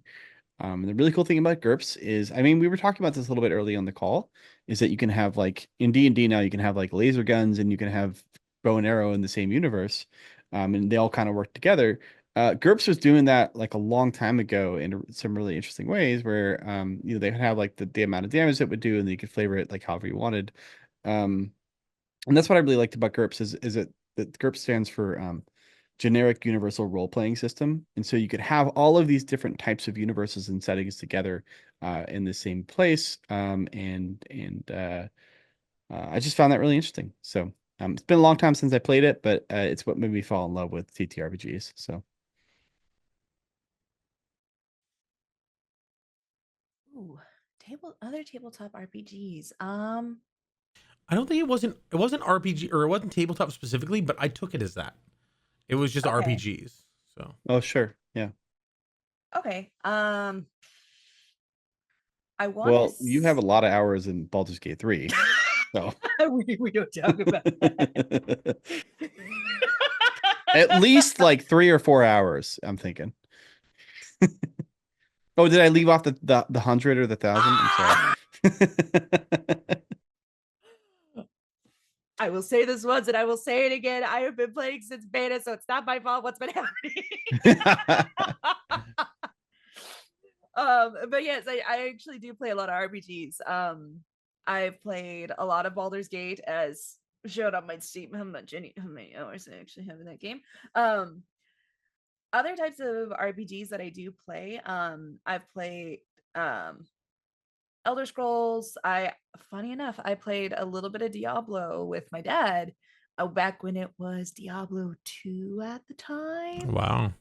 The really cool thing about GURPS is, I mean, we were talking about this a little bit early on the call, is that you can have like in D&D now, you can have like laser guns and you can have bow and arrow in the same universe, and they all kind of work together. GURPS was doing that like a long time ago in some really interesting ways, where they could have like the amount of damage it would do, and then you could flavor it like however you wanted. And that's what I really liked about GURPS is that GURPS stands for generic universal role-playing system. And so you could have all of these different types of universes and settings together in the same place. I just found that really interesting. So it's been a long time since I played it, but it's what made me fall in love with TTRPGs. So Ooh, other tabletop RPGs. I don't think it wasn't RPG or it wasn't tabletop specifically, but I took it as that. It was just Okay. RPGs. So. Oh, sure. Yeah. Okay. I want. Well, you have a lot of hours in Baldur's Gate 3. So we don't talk about that. at least like 3 or 4 hours, I'm thinking. Oh, did I leave off the 100 or the 1,000? I'm sorry. I will say this once and I will say it again. I have been playing since beta, so it's not my fault what's been happening. But yes, I actually do play a lot of RPGs. I've played a lot of Baldur's Gate, as showed on my Steam how many hours I actually have in that game. Other types of RPGs that I do play, I've played Elder Scrolls. Funny enough, I played a little bit of Diablo with my dad back when it was Diablo 2 at the time. Wow.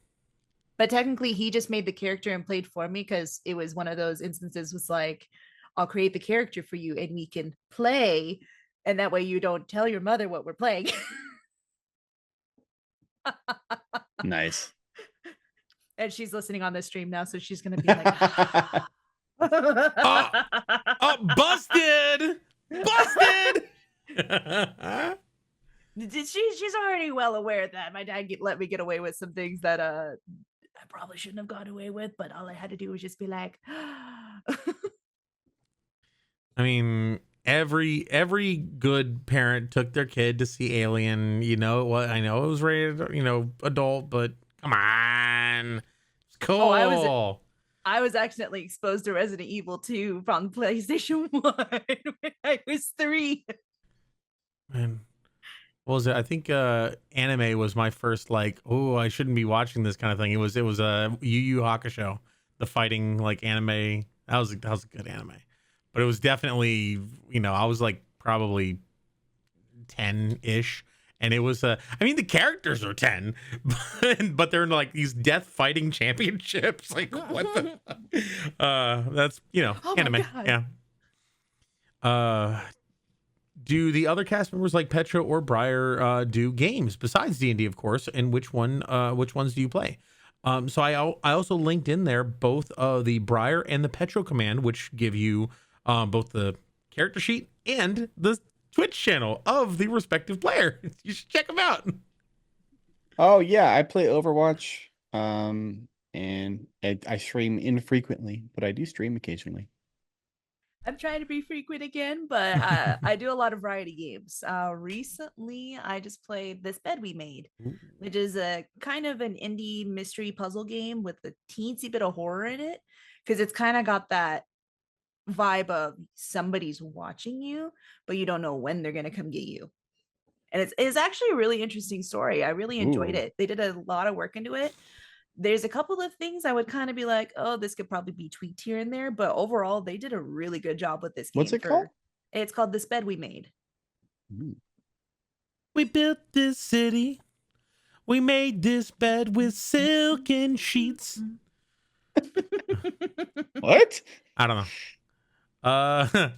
But technically he just made the character and played for me, because it was one of those instances was like, I'll create the character for you and we can play, and that way you don't tell your mother what we're playing. Nice. And she's listening on this stream now, so she's gonna be like, busted! She's already well aware that my dad let me get away with some things that I probably shouldn't have got away with, but all I had to do was just be like, I mean, every good parent took their kid to see Alien. You know what? I know it was rated, adult, but come on, it's cool. I was accidentally exposed to Resident Evil 2 from PlayStation 1 when I was 3. Man, what was it? I think anime was my first like, oh, I shouldn't be watching this kind of thing. It was Yu Yu Hakusho, the fighting like anime. That was a good anime, but it was definitely, I was like probably 10-ish, and it was I mean, the characters are 10, but they're in like these death fighting championships. Like, what the that's Oh my anime. God. Yeah. Do the other cast members like Petra or Briar do games besides D&D, of course, and which ones do you play? So I also linked in there both the Briar and the Petro command, which give you both the character sheet and the Twitch channel of the respective player. You should check them out. Oh yeah, I play Overwatch. And I stream infrequently, but I do stream occasionally. I'm trying to be frequent again, but I do a lot of variety games. Recently, I just played This Bed We Made, which is a kind of an indie mystery puzzle game with a teensy bit of horror in it, because it's kind of got that vibe of somebody's watching you, but you don't know when they're going to come get you. And it's actually a really interesting story. I really enjoyed Ooh. it. They did a lot of work into it. There's a couple of things I would kind of be like, oh, this could probably be tweaked here and there, but overall, they did a really good job with this game. What's it called? It's called This Bed We Made. We built this city. We made this bed with silken sheets. What? I don't know.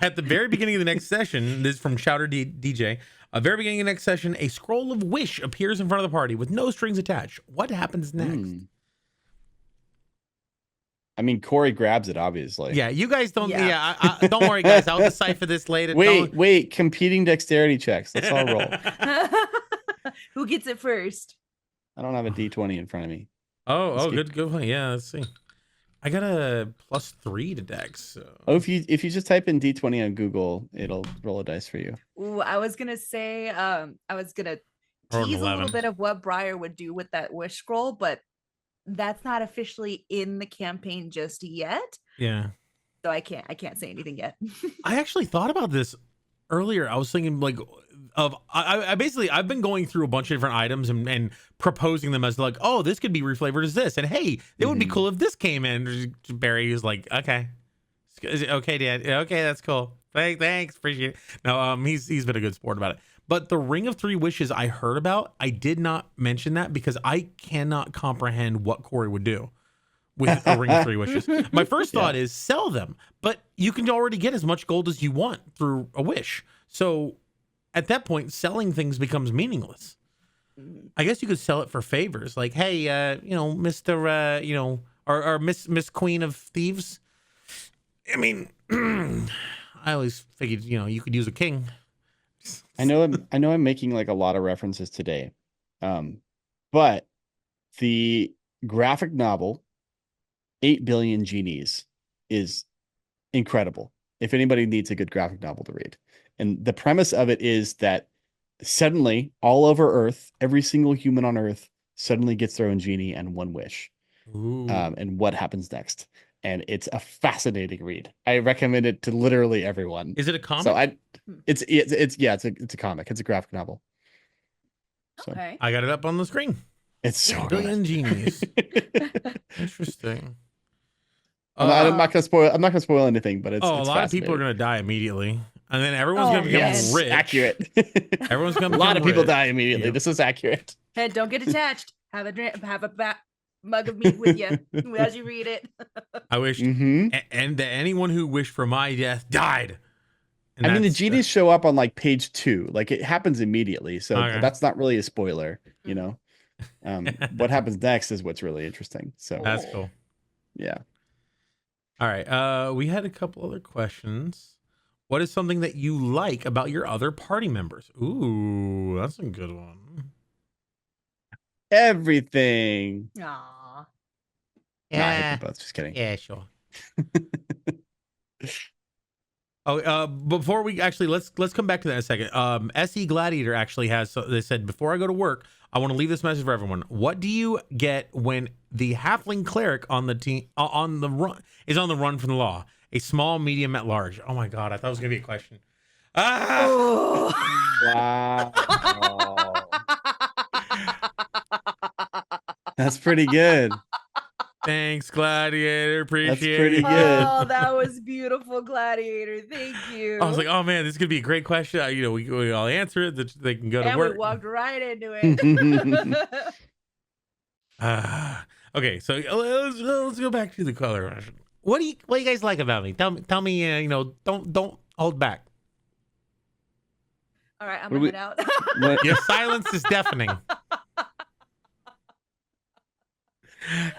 At the very beginning of the next session, this is from Chowder DJ. Very beginning of the next session, a scroll of wish appears in front of the party with no strings attached. What happens next? I mean, Corey grabs it, obviously. Yeah, you guys don't. Yeah. Yeah, don't worry, guys. I'll decipher this later. Wait, competing dexterity checks. Let's all roll. Who gets it first? I don't have a D20 in front of me. Good point. Yeah, let's see. I got a +3 to Dex. So. Oh, if you just type in D20 on Google, it'll roll a dice for you. Ooh, I was gonna say, I was gonna Or an tease a 11. little bit of what Briar would do with that wish scroll, but that's not officially in the campaign just yet. Yeah. So I can't say anything yet. I actually thought about this earlier. I was thinking like I basically I've been going through a bunch of different items and proposing them as like, oh, this could be reflavored as this, and hey, it would be cool if this came in. Barry is like, okay, okay, Dad, okay, that's cool. Thanks, appreciate it. No, he's been a good sport about it. But the Ring of Three Wishes I heard about, I did not mention that because I cannot comprehend what Corey would do with a Ring of Three Wishes. My first thought is sell them, but you can already get as much gold as you want through a wish. So at that point, selling things becomes meaningless. I guess you could sell it for favors, like, hey, Mr. Or Miss Queen of Thieves. I mean, I always figured, you could use a king. I know I'm making like a lot of references today. But the graphic novel 8 Billion Genies is incredible. If anybody needs a good graphic novel to read. And the premise of it is that suddenly all over Earth, every single human on Earth suddenly gets their own genie and one wish. And what happens next? And it's a fascinating read. I recommend it to literally everyone. Is it a comic? So it's a comic. It's a graphic novel. So Okay. I got it up on the screen. it's so Billion good. Genies. Interesting. I'm not gonna spoil anything, but it's a lot of people are gonna die immediately, and then everyone's gonna become rich. Accurate. Everyone's gonna. A lot of people rich. die immediately. Yep. This is accurate. Hey, don't get attached. Have a drink. Have a mug of meat with you as you read it. I wish, Mhm. and that anyone who wished for my death died. And I mean, the that's- genies show up on like page 2. Like it happens immediately, so Okay. that's not really a spoiler. What happens next is what's really interesting. So That's cool. yeah. All right. We had a couple other questions. What is something that you like about your other party members? Ooh, that's a good one. Everything. Aww. Nah, I hate them both. Just kidding. Yeah, sure. Before we actually let's come back to that in a second. SE Gladiator actually has. So they said, before I go to work, I want to leave this message for everyone. What do you get when the halfling cleric on the team on the run is on the run from the law? A small, medium, at large. Oh my god, I thought it was gonna be a question. Ah! Oh. Wow. That's pretty good. Thanks, Gladiator. Appreciate pretty it. good. Oh, that was beautiful, Gladiator. Thank you. I was like, oh man, this is gonna be a great question. You know, we all answer it. That they can go to and work. we walked right into it. Okay, so let's go back to the color. What do you guys like about me? Tell me. You know, don't hold back. All right, I'm What gonna do head out. What- Your silence is deafening.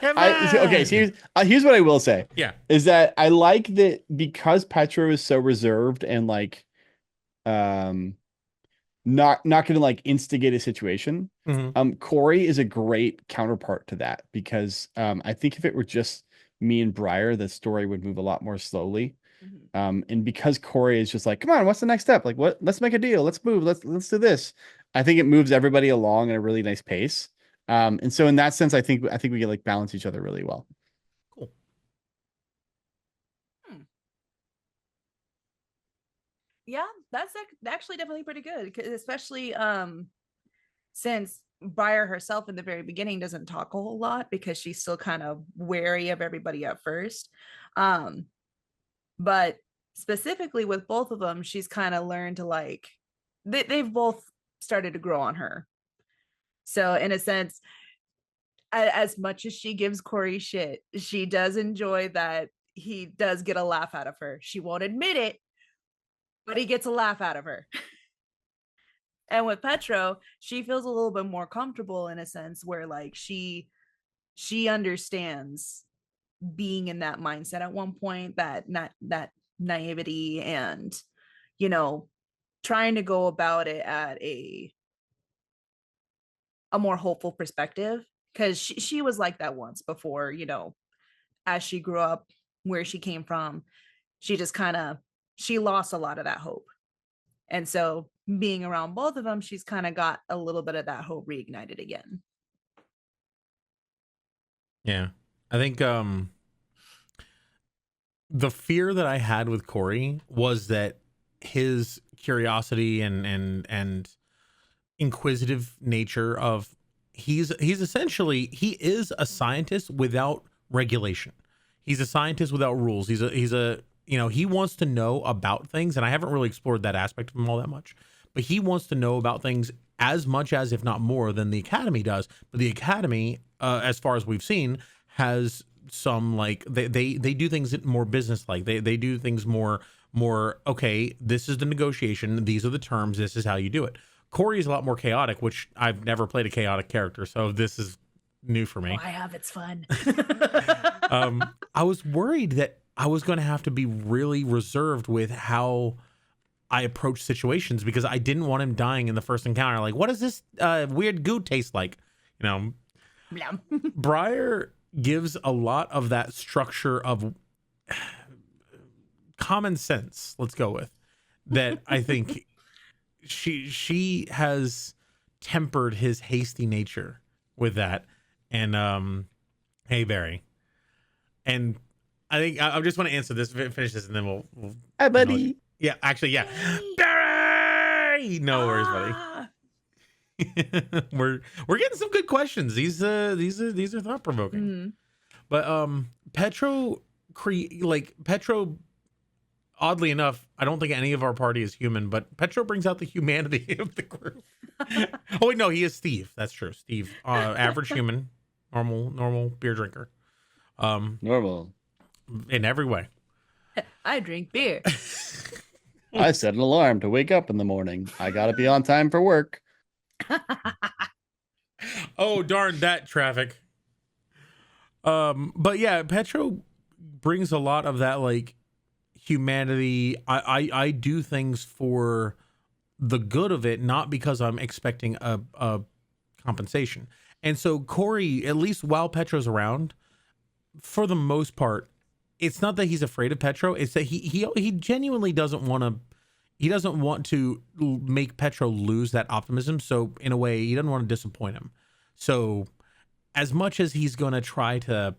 Come okay, on. so here's what I will say. Yeah. Is that I like that because Petro is so reserved and like not gonna like instigate a situation. Mhm. Corey is a great counterpart to that because I think if it were just me and Briar, the story would move a lot more slowly. Mhm. And because Corey is just like, come on, what's the next step? Like, what? Let's make a deal. Let's move. Let's do this. I think it moves everybody along at a really nice pace. And so in that sense, I think we can like balance each other really well. Cool. Yeah, that's actually definitely pretty good, 'cause especially since Briar herself in the very beginning doesn't talk a whole lot because she's still kind of wary of everybody at first. But specifically with both of them, she's kind of learned to like they've both started to grow on her. So in a sense, as much as she gives Corey shit, she does enjoy that he does get a laugh out of her. She won't admit it, but he gets a laugh out of her. And with Petro, she feels a little bit more comfortable in a sense where like she understands being in that mindset at one point, that naivety and, you know, trying to go about it at a more hopeful perspective, because she was like that once before, you know, as she grew up, where she came from, she just kind of she lost a lot of that hope. And so being around both of them, she's kind of got a little bit of that hope reignited again. Yeah. I think the fear that I had with Corey was that his curiosity and inquisitive nature of he's essentially he is a scientist without regulation. He's a scientist without rules. He's a you know, he wants to know about things, and I haven't really explored that aspect of him all that much, but he wants to know about things as much as, if not more, than the Academy does. But the Academy, as far as we've seen, has some like they do things more business like. They do things more okay, this is the negotiation, these are the terms, this is how you do it. Corey is a lot more chaotic, which I've never played a chaotic character, so this is new for me. Oh, I have, it's fun. I was worried that I was going to have to be really reserved with how I approach situations because I didn't want him dying in the first encounter. Like, what does this weird goo taste like? You know, Briar gives a lot of that structure of common sense. Let's go with that. I think she has tempered his hasty nature with that. And hey, Barry. And I think I just want to answer this, finish this, and then we'll Hi, buddy. yeah, actually, yeah. Barry! No worries, buddy. We're getting some good questions. These are thought provoking. Mm-hmm. But Petro, oddly enough, I don't think any of our party is human, but Petro brings out the humanity of the group. Oh wait, no, he is Steve. That's true. Steve, average human, normal beer drinker. Normal. In every way. I drink beer. I set an alarm to wake up in the morning. I gotta be on time for work. Oh darn that traffic. But yeah, Petro brings a lot of that like humanity. I do things for the good of it, not because I'm expecting a compensation. And so Corey, at least while Petro's around, for the most part, it's not that he's afraid of Petro, it's that he genuinely doesn't want to he doesn't want to make Petro lose that optimism. So in a way, he doesn't want to disappoint him. So as much as he's going to try to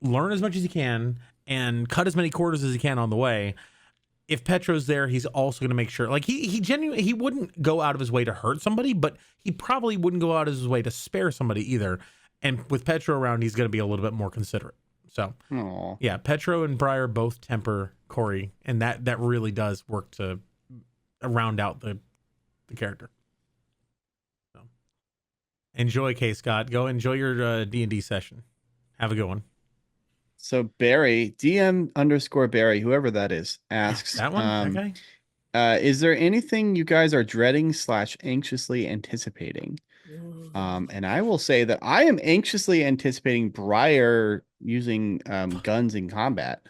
learn as much as he can and cut as many quarters as he can on the way, if Petro's there, he's also going to make sure, like he genuinely, he wouldn't go out of his way to hurt somebody, but he probably wouldn't go out of his way to spare somebody either. And with Petro around, he's going to be a little bit more considerate. So, yeah, Petro and Briar both temper Corey, and that really does work to round out the character. So, enjoy, K. Scott. Go enjoy your D&D session. Have a good one. So Barry, DM_Barry, whoever that is, asks That one? That guy? Is there anything you guys are dreading / anxiously anticipating? And I will say that I am anxiously anticipating Briar using guns in combat.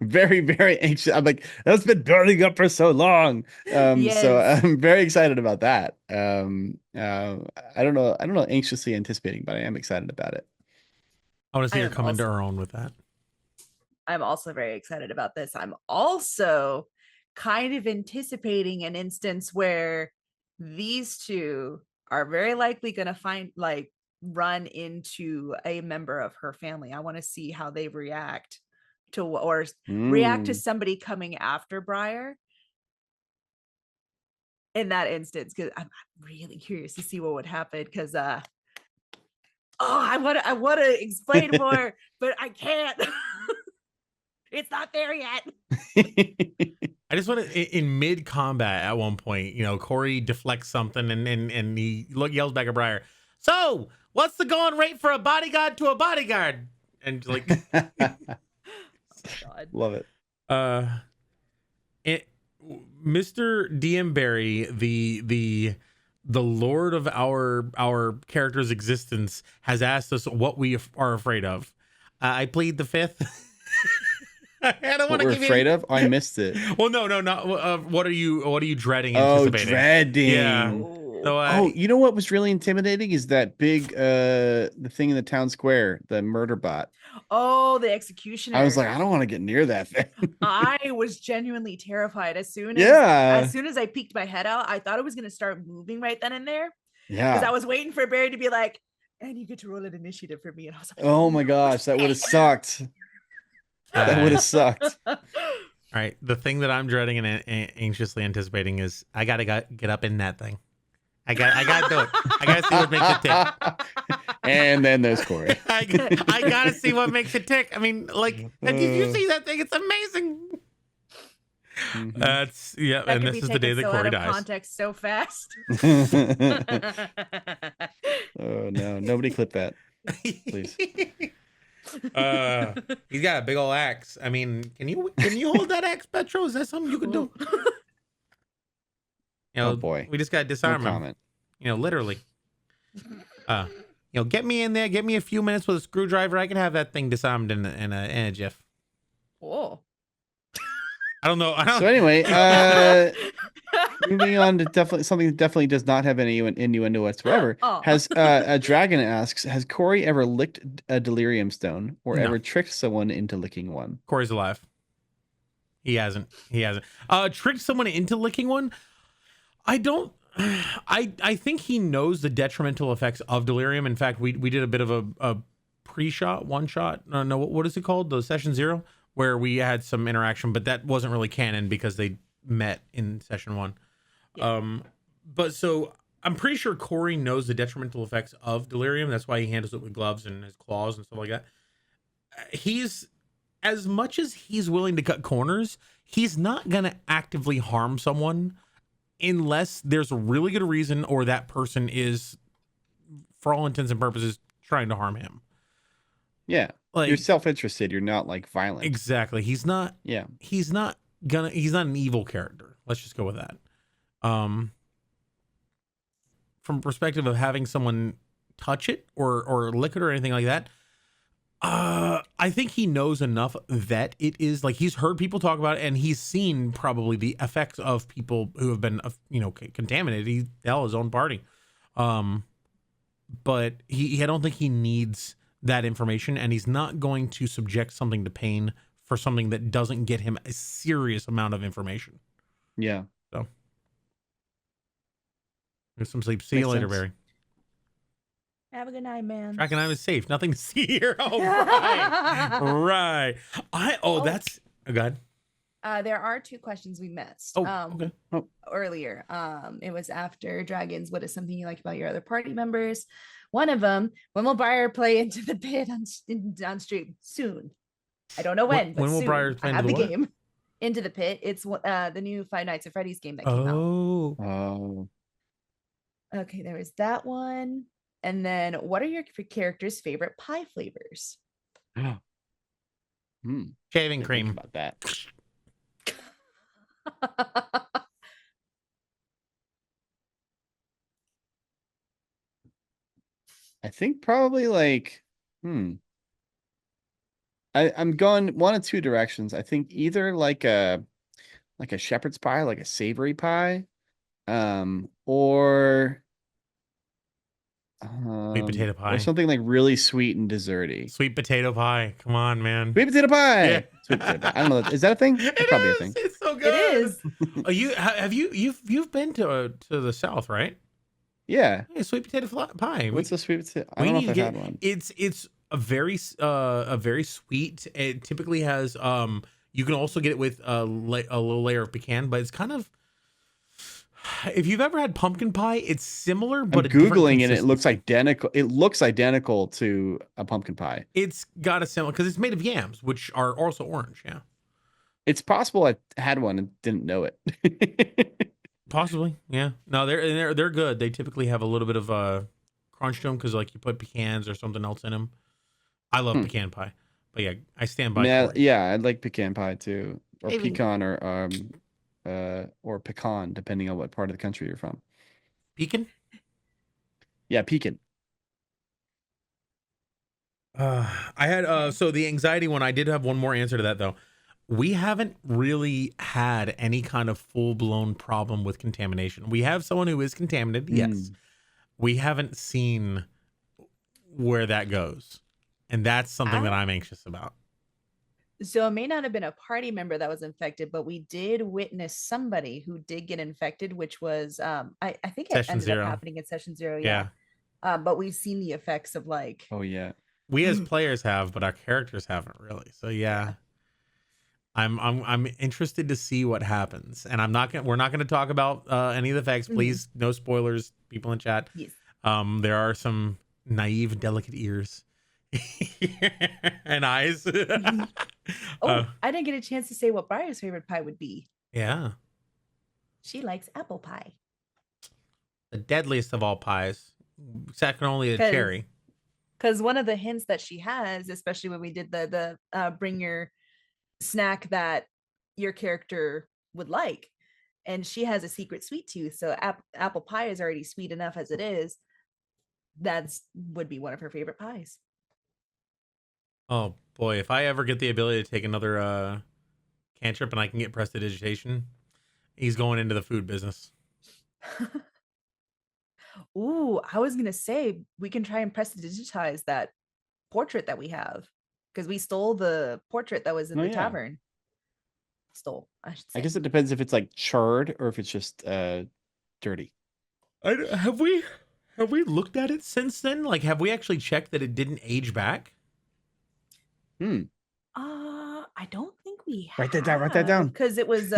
Very, very anxious. I'm like, that's been building up for so long. So I'm very excited about that. I don't know anxiously anticipating, but I am excited about it. I want to see her come into her own with that. I'm also very excited about this. I'm also kind of anticipating an instance where these two are very likely going to run into a member of her family. I want to see how they react to react to somebody coming after Briar in that instance, because I'm really curious to see what would happen, because I want to explain more, but I can't. It's not there yet. I just want to, in mid combat at one point, Corey deflects something and he yells back at Briar, "So what's the going rate for a bodyguard to a bodyguard?" And like, God. Love it. Mr. DM Barry, the lord of our character's existence, has asked us what we are afraid of. I plead the fifth. I don't want to give afraid of? I missed it. Well, no, not. What are you dreading? Oh, anticipating? dreading. Yeah. So, you know what was really intimidating is that big the thing in the town square, the murder bot. Oh, the executioner. I was like, I don't want to get near that thing. I was genuinely terrified as soon as I peeked my head out. I thought it was going to start moving right then and there. Yeah, because I was waiting for Barry to be like, "And you get to roll an initiative for me," and I was like, "Oh my gosh, that would have sucked." That would have sucked. All right, the thing that I'm dreading and anxiously anticipating is I gotta get up in that thing. I gotta do it. I gotta see what makes it tick. And then there's Corey. I gotta see what makes it tick. I mean, like, did you see that thing? It's amazing. Mm-hmm. That and this is the day that Corey dies. Context so fast. Oh no! Nobody clip that, please. He's got a big old axe. I mean, can you hold that axe, Petro? Is that something you can do? Oh boy, we just got to disarm him. Literally. Get me in there. Get me a few minutes with a screwdriver. I can have that thing disarmed in a jiff. Oh. I don't know. So anyway, moving on to something that definitely does not have any innuendo whatsoever. Has a dragon asks, has Corey ever licked a delirium stone or ever tricked someone into licking one? Corey's alive. He hasn't. Tricked someone into licking one? I don't. I think he knows the detrimental effects of delirium. In fact, we did a bit of a pre-shot, one shot. No, what is it called? The session 0, where we had some interaction, but that wasn't really canon because they met in session 1. Yeah. But so I'm pretty sure Corey knows the detrimental effects of delirium. That's why he handles it with gloves and his claws and stuff like that. He's, as much as he's willing to cut corners, he's not going to actively harm someone unless there's a really good reason or that person is, for all intents and purposes, trying to harm him. Yeah. Like, you're self-interested. You're not like violent. Exactly. He's not. Yeah. He's not an evil character. Let's just go with that. From perspective of having someone touch it or lick it or anything like that, I think he knows enough that it is like, he's heard people talk about it and he's seen probably the effects of people who have been, contaminated. He held his own party. But I don't think he needs that information, and he's not going to subject something to pain for something that doesn't get him a serious amount of information. Yeah. So get some sleep. See you Makes later, sense. Barry. Have a good night, man. Drakkenheim is safe. Nothing to see here. Oh, right. Right. That's good. There are 2 questions we missed. Oh, okay. Earlier. It was after dragons. What is something you like about your other party members? One of them, when will Briar play Into the Pit on stream? Soon. I don't know when, but when will soon. Briar play I have Into the the what? game. Into the Pit. It's the new Five Nights at Freddy's game that came out. Oh. Okay, there was that one. And then, what are your characters' favorite pie flavors? Shaving Think cream. about that. I think probably like, I'm going one of 2 directions. I think either like a shepherd's pie, like a savory pie, or Sweet potato pie. or something like really sweet and desserty. Sweet potato pie. Come on, man. Sweet potato pie. Yeah. Sweet potato pie. I don't know. Is that a thing? That's probably a thing. It's so good. It is. You've been to the South, right? Yeah. Yeah, sweet potato pie. What's the sweet potato? I don't know if I've had one. It's a very sweet. It typically has you can also get it with a little layer of pecan, but it's kind of, if you've ever had pumpkin pie, it's similar, but I'm Googling and it looks identical. It looks identical to a pumpkin pie. It's got a similar, because it's made of yams, which are also orange. Yeah, it's possible I had one and didn't know it. Possibly. Yeah. No, they're good. They typically have a little bit of crunch to them because like you put pecans or something else in them. I love pecan pie, but yeah, I stand by. Yeah, I like pecan pie too, or Maybe. pecan, or pecan, depending on what part of the country you're from. Pecan? Yeah, pecan. I had so the anxiety one. I did have one more answer to that though. We haven't really had any kind of full blown problem with contamination. We have someone who is contaminated. Yes, we haven't seen where that goes, and that's something that I'm anxious about. So it may not have been a party member that was infected, but we did witness somebody who did get infected, which was I think it Session ended 0. up happening in session 0. Yeah. But we've seen the effects of like. Oh yeah. We as players have, but our characters haven't really. So yeah. I'm interested to see what happens, and we're not gonna talk about any of the facts. Please, no spoilers, people in chat. Yes. There are some naive, delicate ears and eyes. I didn't get a chance to say what Briar's favorite pie would be. Yeah, she likes apple pie. The deadliest of all pies, second only to cherry. Because one of the hints that she has, especially when we did the bring your snack that your character would like, and she has a secret sweet tooth, so apple pie is already sweet enough as it is. Would be one of her favorite pies. Oh boy, if I ever get the ability to take another cantrip and I can get prestidigitation, he's going into the food business. Ooh, I was gonna say we can try and prestidigitize that portrait that we have, because we stole the portrait that was in the tavern. I should say. I guess it depends if it's like charred or if it's just dirty. Have we looked at it since then? Like, have we actually checked that it didn't age back? I don't think we have. Write that down. Because it was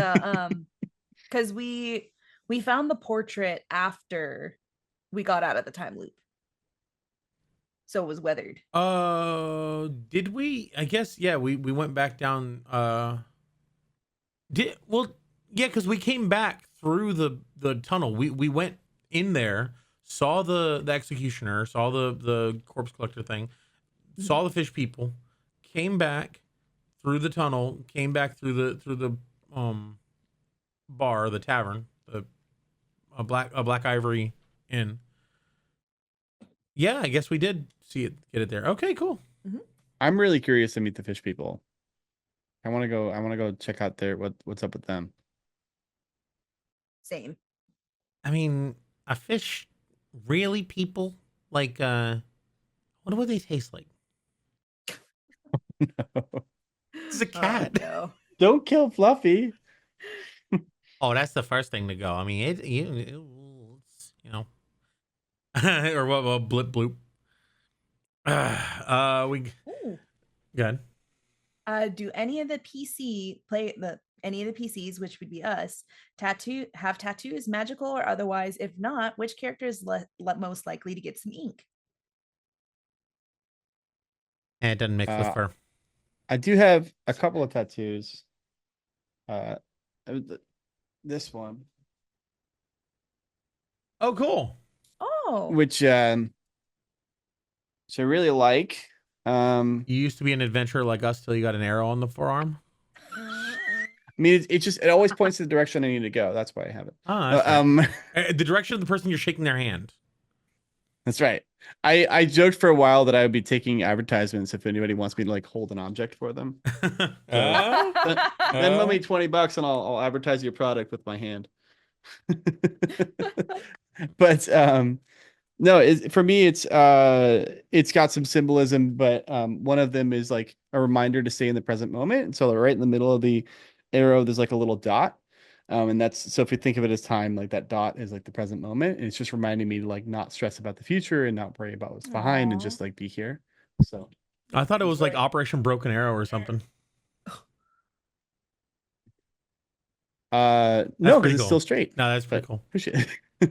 because we found the portrait after we got out of the time loop. So it was weathered. Did we? I guess, yeah, we went back down. Because we came back through the tunnel. We went in there, saw the executioner, saw the corpse collector thing, saw the fish people, came back through the tunnel, came back through the bar, the tavern, a Black Ivory Inn. Yeah, I guess we did get it there. Okay, cool. I'm really curious to meet the fish people. I want to go check out what's up with them. Same. I mean, a fish, really, people? Like, what do they taste like? No. It's a cat. no. Don't kill Fluffy. Oh, that's the first thing to go. I mean, it's, you know, or what? Blip bloop. We Ooh. good. Do any of the any of the PCs, which would be us, have tattoos, magical or otherwise? If not, which character is most likely to get some ink? And it doesn't mix with fur. I do have a couple of tattoos. This one, Oh, cool. Oh, which I really like. You used to be an adventurer like us till you got an arrow on the forearm. I mean, it always points to the direction I need to go. That's why I have it. Oh, that's the direction of the person you're shaking their hand. That's right. I joked for a while that I would be taking advertisements if anybody wants me to like hold an object for them. Then let me $20 and I'll advertise your product with my hand. But no, for me it's got some symbolism, but one of them is like a reminder to stay in the present moment. And so right in the middle of the arrow, there's like a little dot. And that's, so if you think of it as time, like that dot is like the present moment. And it's just reminding me to like not stress about the future and not worry about what's behind and just like be here. So I thought it was like Operation Broken Arrow or something. no, because it's still straight. No, that's pretty cool. Appreciate it.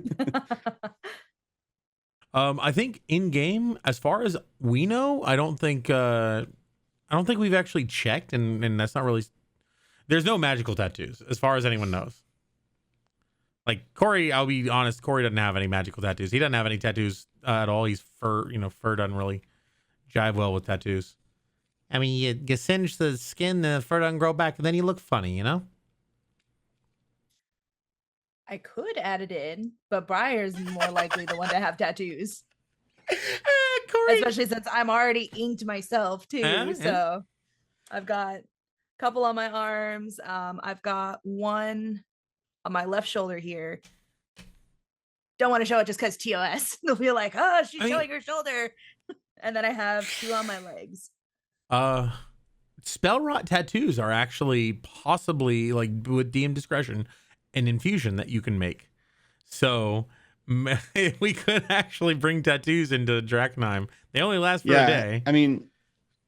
I think in game, as far as we know, I don't think we've actually checked, and that's not really. There's no magical tattoos as far as anyone knows. Like Corey, I'll be honest, Corey doesn't have any magical tattoos. He doesn't have any tattoos at all. He's fur, fur doesn't really jive well with tattoos. I mean, you singe the skin, the fur doesn't grow back, and then you look funny, I could add it in, but Briar's more likely the one to have tattoos. Corey. Especially since I'm already inked myself too. So I've got a couple on my arms. I've got one on my left shoulder here. Don't want to show it just because TOS. They'll be like, oh, she's showing her shoulder. And then I have two on my legs. Spell rot tattoos are actually possibly, like with DM discretion, an infusion that you can make. So we could actually bring tattoos into Drakkenheim. They only last for a day. I mean,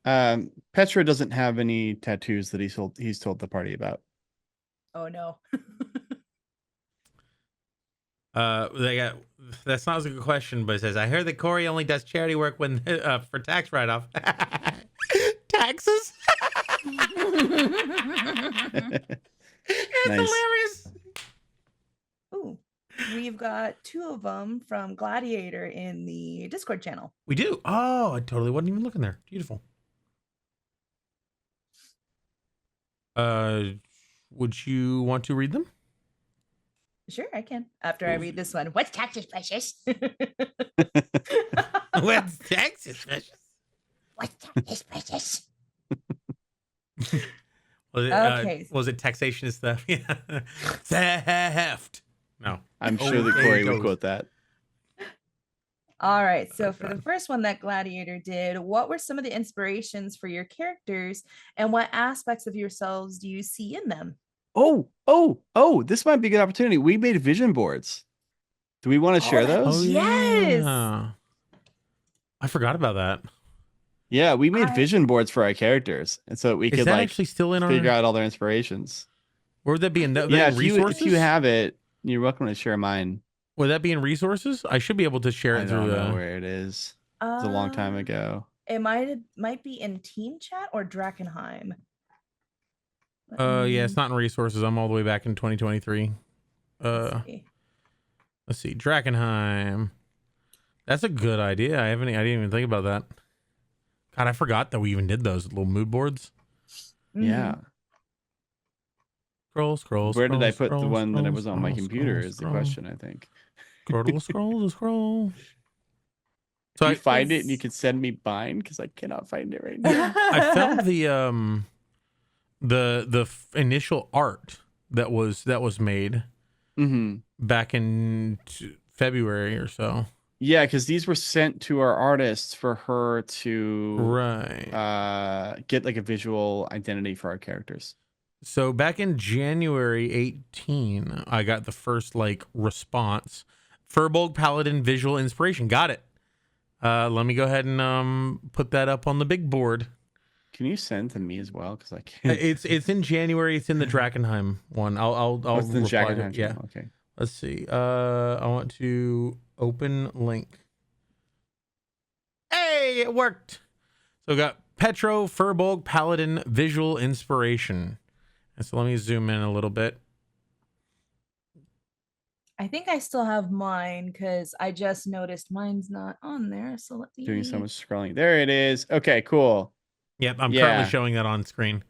Petra doesn't have any tattoos that he's told the party about. Oh no. That's not a good question, but it says, I heard that Corey only does charity work when for tax write-off. Taxes? It's Nice. hilarious. Ooh, we've got two of them from Gladiator in the Discord channel. We do. Oh, I totally wasn't even looking there. Beautiful. Would you want to read them? Sure, I can. After I read this one. What's taxes, precious? What's taxes, precious? What's taxes, precious? Was it taxation is theft? Yeah. Theft. No. I'm sure that Corey would quote that. All right. So for the first one that Gladiator did, what were some of the inspirations for your characters and what aspects of yourselves do you see in them? Oh, this might be a good opportunity. We made vision boards. Do we want to share those? Oh, yes. Yeah. I forgot about that. Yeah, we made vision boards for our characters. And so we could like actually still in figure out all their inspirations. Where would that be in resources? If you have it, you're welcome to share mine. Would that be in resources? I should be able to share it through. I don't know where it is. It's a long time ago. It might be in team chat or Drakkenheim. Yeah, it's not in resources. I'm all the way back in 2023. Let's see. Drakkenheim. That's a good idea. I didn't even think about that. God, I forgot that we even did those little mood boards. Yeah. Scroll. Where did I put the one that was on my computer is the question, I think. Scroll. So you find it and you can send me bind because I cannot find it right now. I found the initial art that was made back in February or so. Yeah, because these were sent to our artists for her to Right. get like a visual identity for our characters. So back in January 18, I got the first like response. Furbolg Paladin visual inspiration. Got it. Let me go ahead and put that up on the big board. Can you send to me as well? Because I can't. It's in January. It's in the Drakkenheim one. I'll What's the reply to Drakkenheim it. Yeah. channel? Okay. Let's see. I want to open link. Hey, it worked. So we got Petro Furbolg Paladin visual inspiration. And so let me zoom in a little bit. I think I still have mine because I just noticed mine's not on there. So let me Doing so much scrolling. There it is. Okay, cool. Yep, I'm Yeah. currently showing that on screen.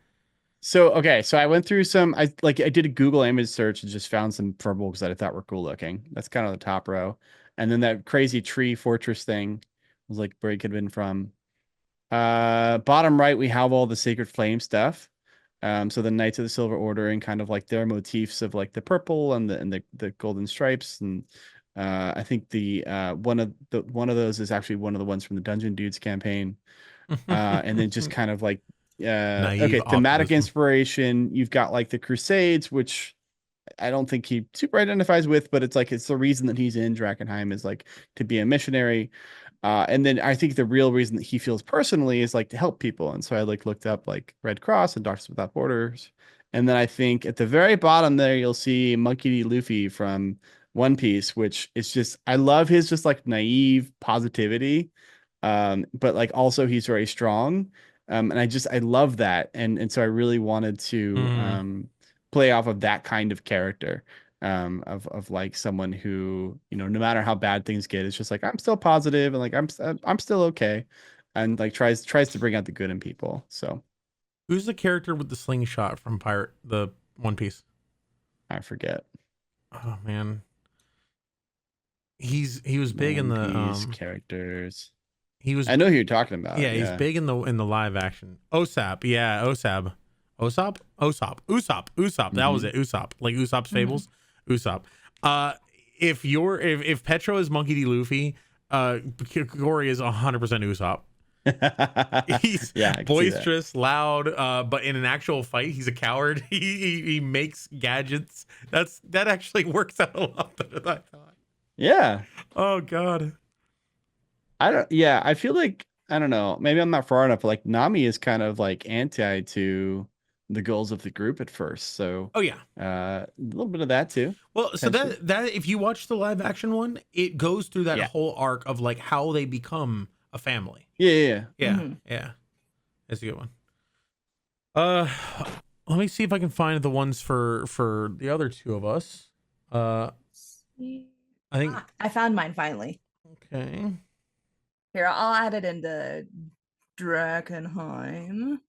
So so I went through some. I did a Google image search and just found some Furbolgs that I thought were cool looking. That's kind of the top row, and then that crazy tree fortress thing was like where it could have been from. Bottom right, we have all the Sacred Flame stuff. So the Knights of the Silver Order and kind of like their motifs of like the purple and the golden stripes, and I think the one of those is actually one of the ones from the Dungeon Dudes campaign. And then just kind of like Naive thematic optimism. inspiration. You've got like the Crusades, which I don't think he super identifies with, but it's like it's the reason that he's in Drakkenheim is like to be a missionary. And then I think the real reason that he feels personally is like to help people. And so I like looked up like Red Cross and Doctors Without Borders. And then I think at the very bottom there, you'll see Monkey D. Luffy from One Piece, which is just, I love his just like naive positivity. But like also he's very strong. And I love that. And so I really wanted to play off of that kind of character. Of like someone who, you know, no matter how bad things get, it's just like I'm still positive and like I'm still okay, and like tries to bring out the good in people. So Who's the character with the slingshot from the One Piece? I forget. Oh man, he was big in the One Piece characters. He was. I know who you're talking about. Yeah, he's big in the live action. Osap, yeah, Osap. Usopp. That was it. Usopp, like Usopp's Fables. Usopp. If Petro is Monkey D. Luffy, Gory is 100% Usopp. He's boisterous, loud, but in an actual fight, he's a coward. He makes gadgets. That actually works out a lot better than I thought. Yeah. Oh God. I feel like I don't know. Maybe I'm not far enough, but like Nami is kind of like anti to the goals of the group at first. So a little bit of that too. Well, so that if you watch the live action one, it goes through that whole arc of like how they become a family. Yeah. That's a good one. Let me see if I can find the ones for the other two of us. I think I found mine finally. Okay. Here, I'll add it into Drakkenheim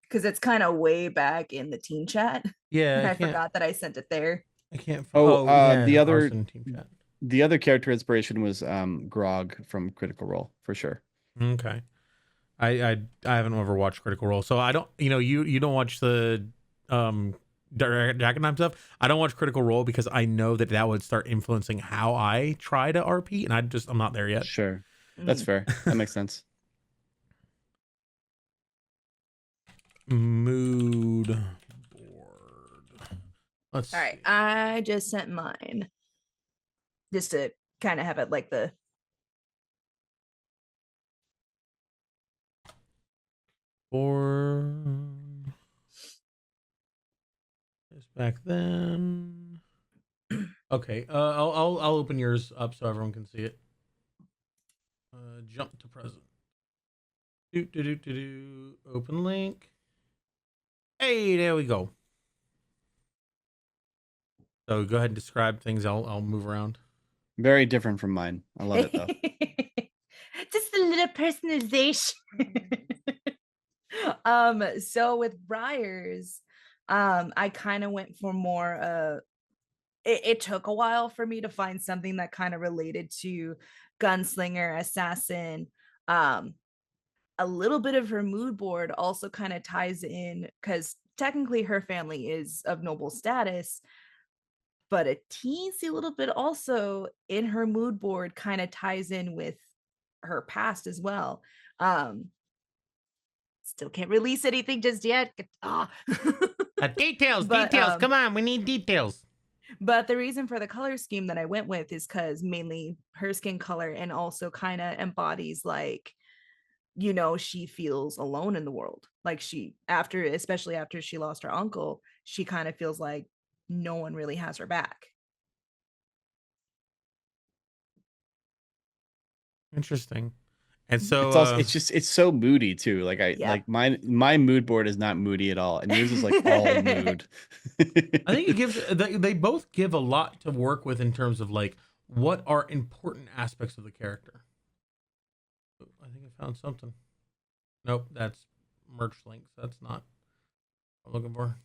because it's kind of way back in the team chat. Yeah, I forgot that I sent it there. I can't. The other character inspiration was Grog from Critical Role for sure. Okay. I haven't ever watched Critical Role, so I don't. You know, you don't watch the Drakkenheim stuff. I don't watch Critical Role because I know that would start influencing how I try to RP, and I'm not there yet. Sure. That's fair. That makes sense. Mood board. All right. I just sent mine just to kind of have it like the. Just back then. Okay. I'll open yours up so everyone can see it. Jump to present. Open link. Hey, there we go. So go ahead and describe things. I'll move around. Very different from mine. I love it though. Just a little personalization. So with Briars, I kind of went for more it took a while for me to find something that kind of related to gunslinger, assassin. A little bit of her mood board also kind of ties in because technically her family is of noble status, but a teensy little bit also in her mood board kind of ties in with her past as well. Still can't release anything just yet. Details, But details. Come on, we need details. But the reason for the color scheme that I went with is because mainly her skin color, and also kind of embodies like, she feels alone in the world. Like especially after she lost her uncle, she kind of feels like no one really has her back. Interesting. And so It's also it's so moody too. Like like my mood board is not moody at all, and yours is like all mood. I think it gives they both give a lot to work with in terms of like what are important aspects of the character. I think I found something. Nope, that's merch links. That's not what I'm looking for.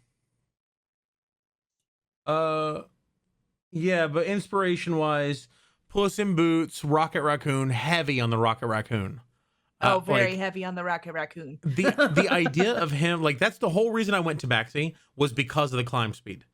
Yeah, but inspiration wise, Puss in Boots, Rocket Raccoon, heavy on the Rocket Raccoon. Very heavy on the Rocket Raccoon. the idea of him, like, that's the whole reason I went to Tabaxi, was because of the climb speed.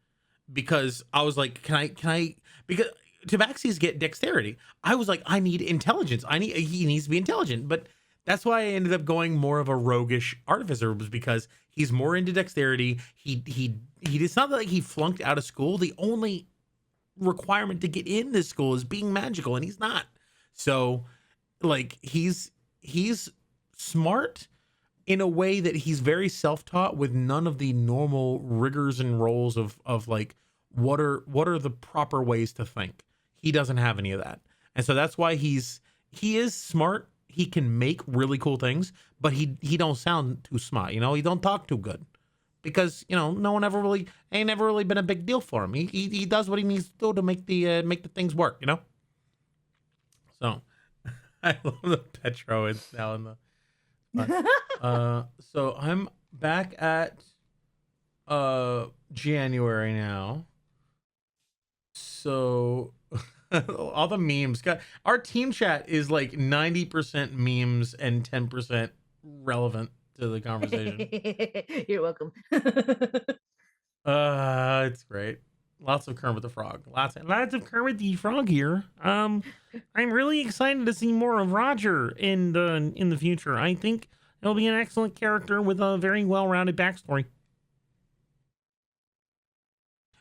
Because I was like, can I because Tabaxis get dexterity. I was like, I need intelligence. He needs to be intelligent. But that's why I ended up going more of a roguish artificer, was because he's more into dexterity. It's not like he flunked out of school. The only requirement to get in this school is being magical, and he's not. So like he's smart in a way that he's very self-taught, with none of the normal rigors and roles of like what are the proper ways to think. He doesn't have any of that. And so that's why he is smart. He can make really cool things, but he don't sound too smart, he don't talk too good. Because no one ain't ever really been a big deal for him. He does what he needs to do to make the things work, So I love the Petro. It's now in the so I'm back at January now. So all the memes our team chat is like 90% memes and 10% relevant to the conversation. You're welcome. It's great. Lots of Kermit the Frog. Lots of Kermit the Frog here. I'm really excited to see more of Roger in the future. I think he'll be an excellent character with a very well-rounded backstory.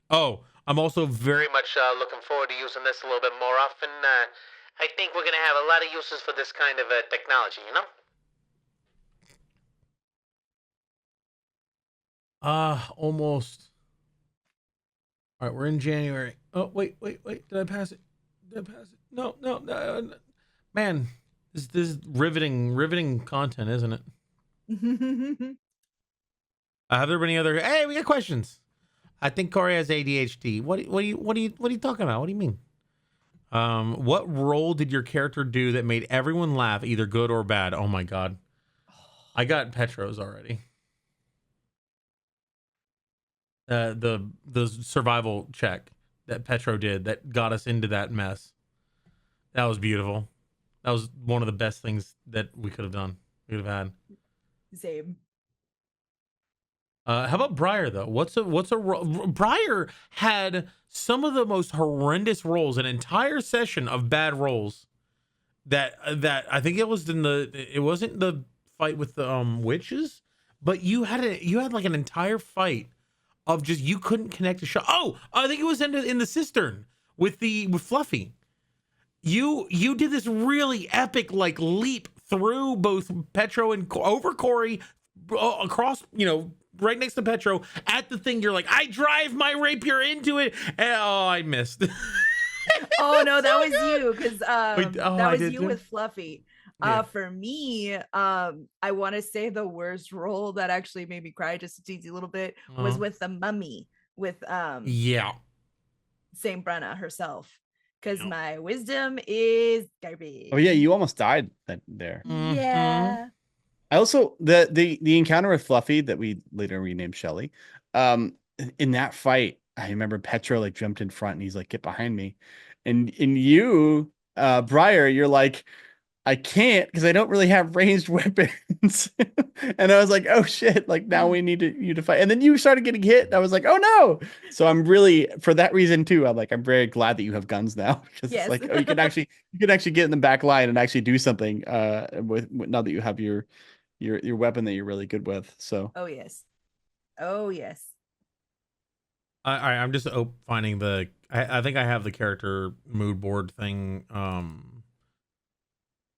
Oh, I'm also very much looking forward to using this a little bit more often. I think we're gonna have a lot of uses for this kind of technology, almost. All right, we're in January. Oh, wait. Did I pass it? No. Man, this is riveting content, isn't it? Have there been any other? Hey, we got questions. I think Corey has ADHD. What are you talking about? What do you mean? What role did your character do that made everyone laugh, either good or bad? Oh my god, I got Petro's already. The survival check that Petro did that got us into that mess. That was beautiful. That was one of the best things that we could have done. We could have had. Same. How about Briar though? What's a Briar had some of the most horrendous rolls, an entire session of bad rolls. That I think it wasn't the fight with the witches, but you had like an entire fight of just, you couldn't connect a shot. Oh, I think it was in the cistern with Fluffy. You did this really epic like leap through both Petro and over Corey, across, right next to Petro at the thing. You're like, I drive my rapier into it. And, I missed. Oh no, that was you, because that was you with Fluffy. Yeah. For me, I want to say the worst role that actually made me cry just a teensy little bit was with the mummy, with Saint Brenna herself, because my wisdom is garbage. Oh yeah, you almost died there. Yeah. I also the encounter with Fluffy that we later renamed Shelly. In that fight, I remember Petro like jumped in front and he's like, "Get behind me," and you, Briar, you're like, I can't because I don't really have ranged weapons. And I was like, oh shit, like now we need you to fight. And then you started getting hit. And I was like, oh no. So I'm really, for that reason too, I'm very glad that you have guns now because it's Yes. like, oh, you can actually get in the back line and actually do something with now that you have your weapon that you're really good with. So Oh yes. Oh yes. I'm just finding the. I think I have the character mood board thing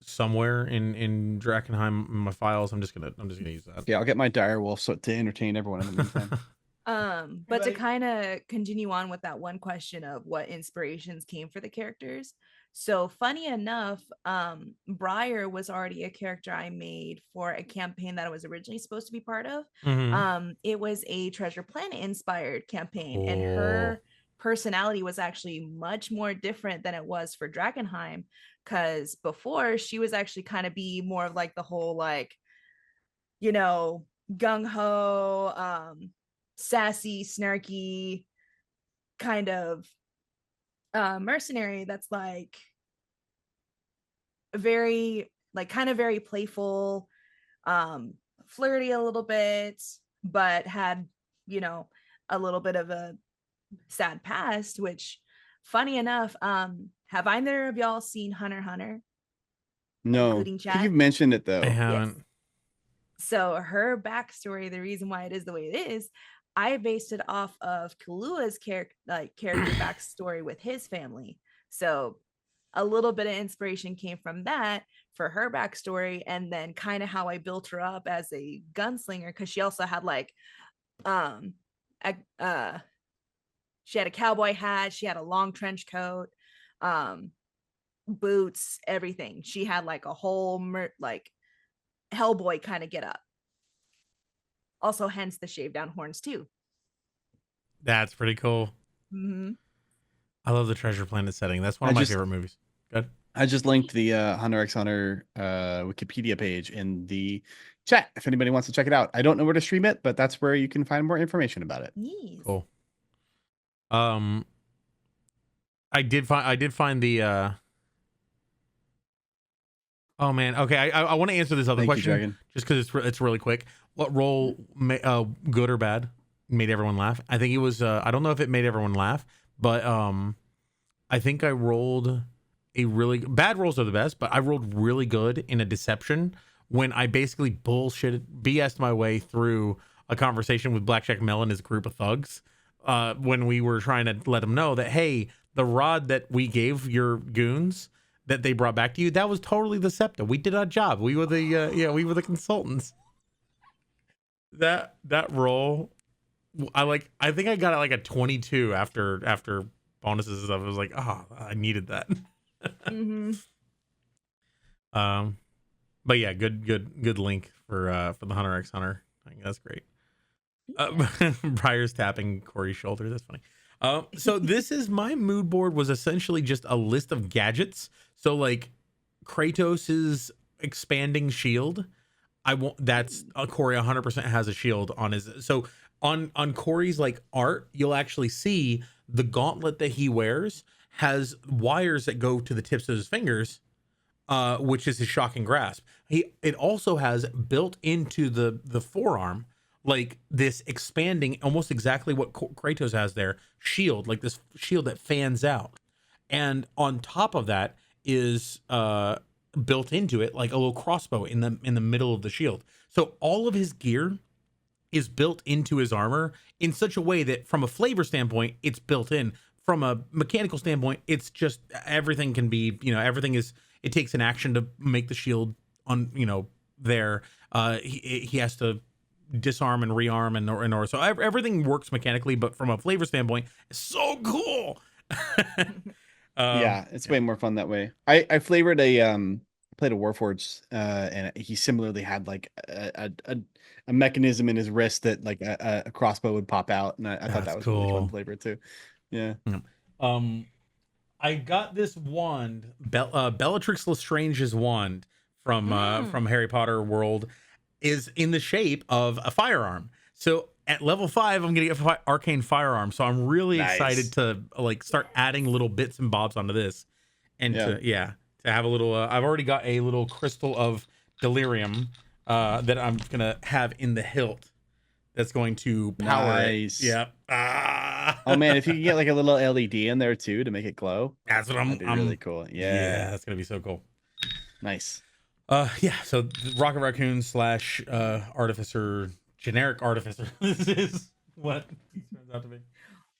somewhere in Drakkenheim in my files. I'm just gonna use that. yeah, I'll get my dire wolf so to entertain everyone in the meantime. But to kind of continue on with that one question of what inspirations came for the characters. So funny enough, Briar was already a character I made for a campaign that I was originally supposed to be part of. Mhm. It was a Treasure Planet inspired campaign, and Cool. her personality was actually much more different than it was for Drakkenheim. Because before she was actually kind of be more of like the whole like, you know, gung ho, sassy, snarky kind of mercenary that's like very like kind of very playful, flirty a little bit, but had, you know, a little bit of a sad past, which funny enough, have either of y'all seen Hunter x Hunter, No, including I think you've chat? mentioned it I though. Yes. haven't. So her backstory, the reason why it is the way it is, I based it off of Kalua's character backstory with his family. So a little bit of inspiration came from that for her backstory, and then kind of how I built her up as a gunslinger, because she also had like um a, she had a cowboy hat, she had a long trench coat, um boots, everything. She had like a whole like Hellboy kind of get up. Also, hence the shaved down horns too. That's pretty cool. Mm-hmm. I love the Treasure Planet setting. That's one I of my just favorite movies. Good. I just linked the Hunter x Hunter Wikipedia page in the chat if anybody wants to check it out. I don't know where to stream it, but that's where you can find more information about it. Yes. Cool. I did find the oh man. Okay, I want to answer this other Thank you, question Dragon. just because it's really quick. What role, good or bad, made everyone laugh? I think it was. I don't know if it made everyone laugh, but I think I rolled a really bad rolls are the best, but I rolled really good in a deception when I basically BS'd my way through a conversation with Blackjack Mel and his group of thugs. When we were trying to let them know that, hey, the rod that we gave your goons that they brought back to you, that was totally the SEPTA. We did our job. We were the we were the consultants. That role, I think I got like a 22 after bonuses and stuff. I was like, oh, I needed that. Mm-hmm. But yeah, good link for the Hunter x Hunter. I think that's great. Briar's tapping Corey's shoulder. That's funny. So this is my mood board was essentially just a list of gadgets. So like Kratos's expanding shield. I won't. That's Corey 100% has a shield on his. So on Corey's like art, you'll actually see the gauntlet that he wears has wires that go to the tips of his fingers, which is his shocking grasp. It also has built into the forearm like this expanding, almost exactly what Kratos has there, shield, like this shield that fans out, and on top of that is built into it like a little crossbow in the middle of the shield. So all of his gear is built into his armor in such a way that from a flavor standpoint, it's built in. From a mechanical standpoint, it's just everything can be, everything is, it takes an action to make the shield on, there. He has to disarm and rearm and in order. So everything works mechanically, but from a flavor standpoint, it's so cool. Yeah, it's way more fun that way. I flavored played a Warforged, and he similarly had like a mechanism in his wrist that like a crossbow would pop out, and I thought that was really fun flavor too. Yeah. I got this wand, Bellatrix Lestrange's wand from Harry Potter world, is in the shape of a firearm. So at level 5, I'm gonna get arcane firearm. So I'm really excited to like start adding little bits and bobs onto this, and to I have a little. I've already got a little crystal of delirium that I'm gonna have in the hilt. That's going to power Nice. it. Yep. Ah. Oh man, if you can get like a little LED in there too to make it glow, That's what that'd be really cool. Yeah, that's gonna be so cool. Nice. Yeah. So Rocket Raccoon slash artificer, generic artificer. This is what he turns out to be.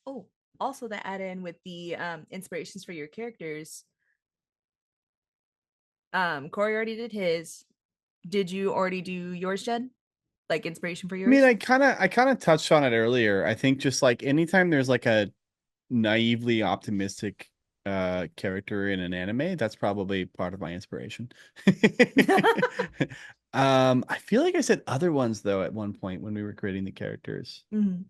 Oh, also to add in with the inspirations for your characters. Corey already did his. Did you already do yours, Jed? Like inspiration for I yours? mean, I kind of touched on it earlier. I think just like anytime there's like a naively optimistic character in an anime, that's probably part of my inspiration. I feel like I said other ones though at one point when we were creating the characters. Mhm.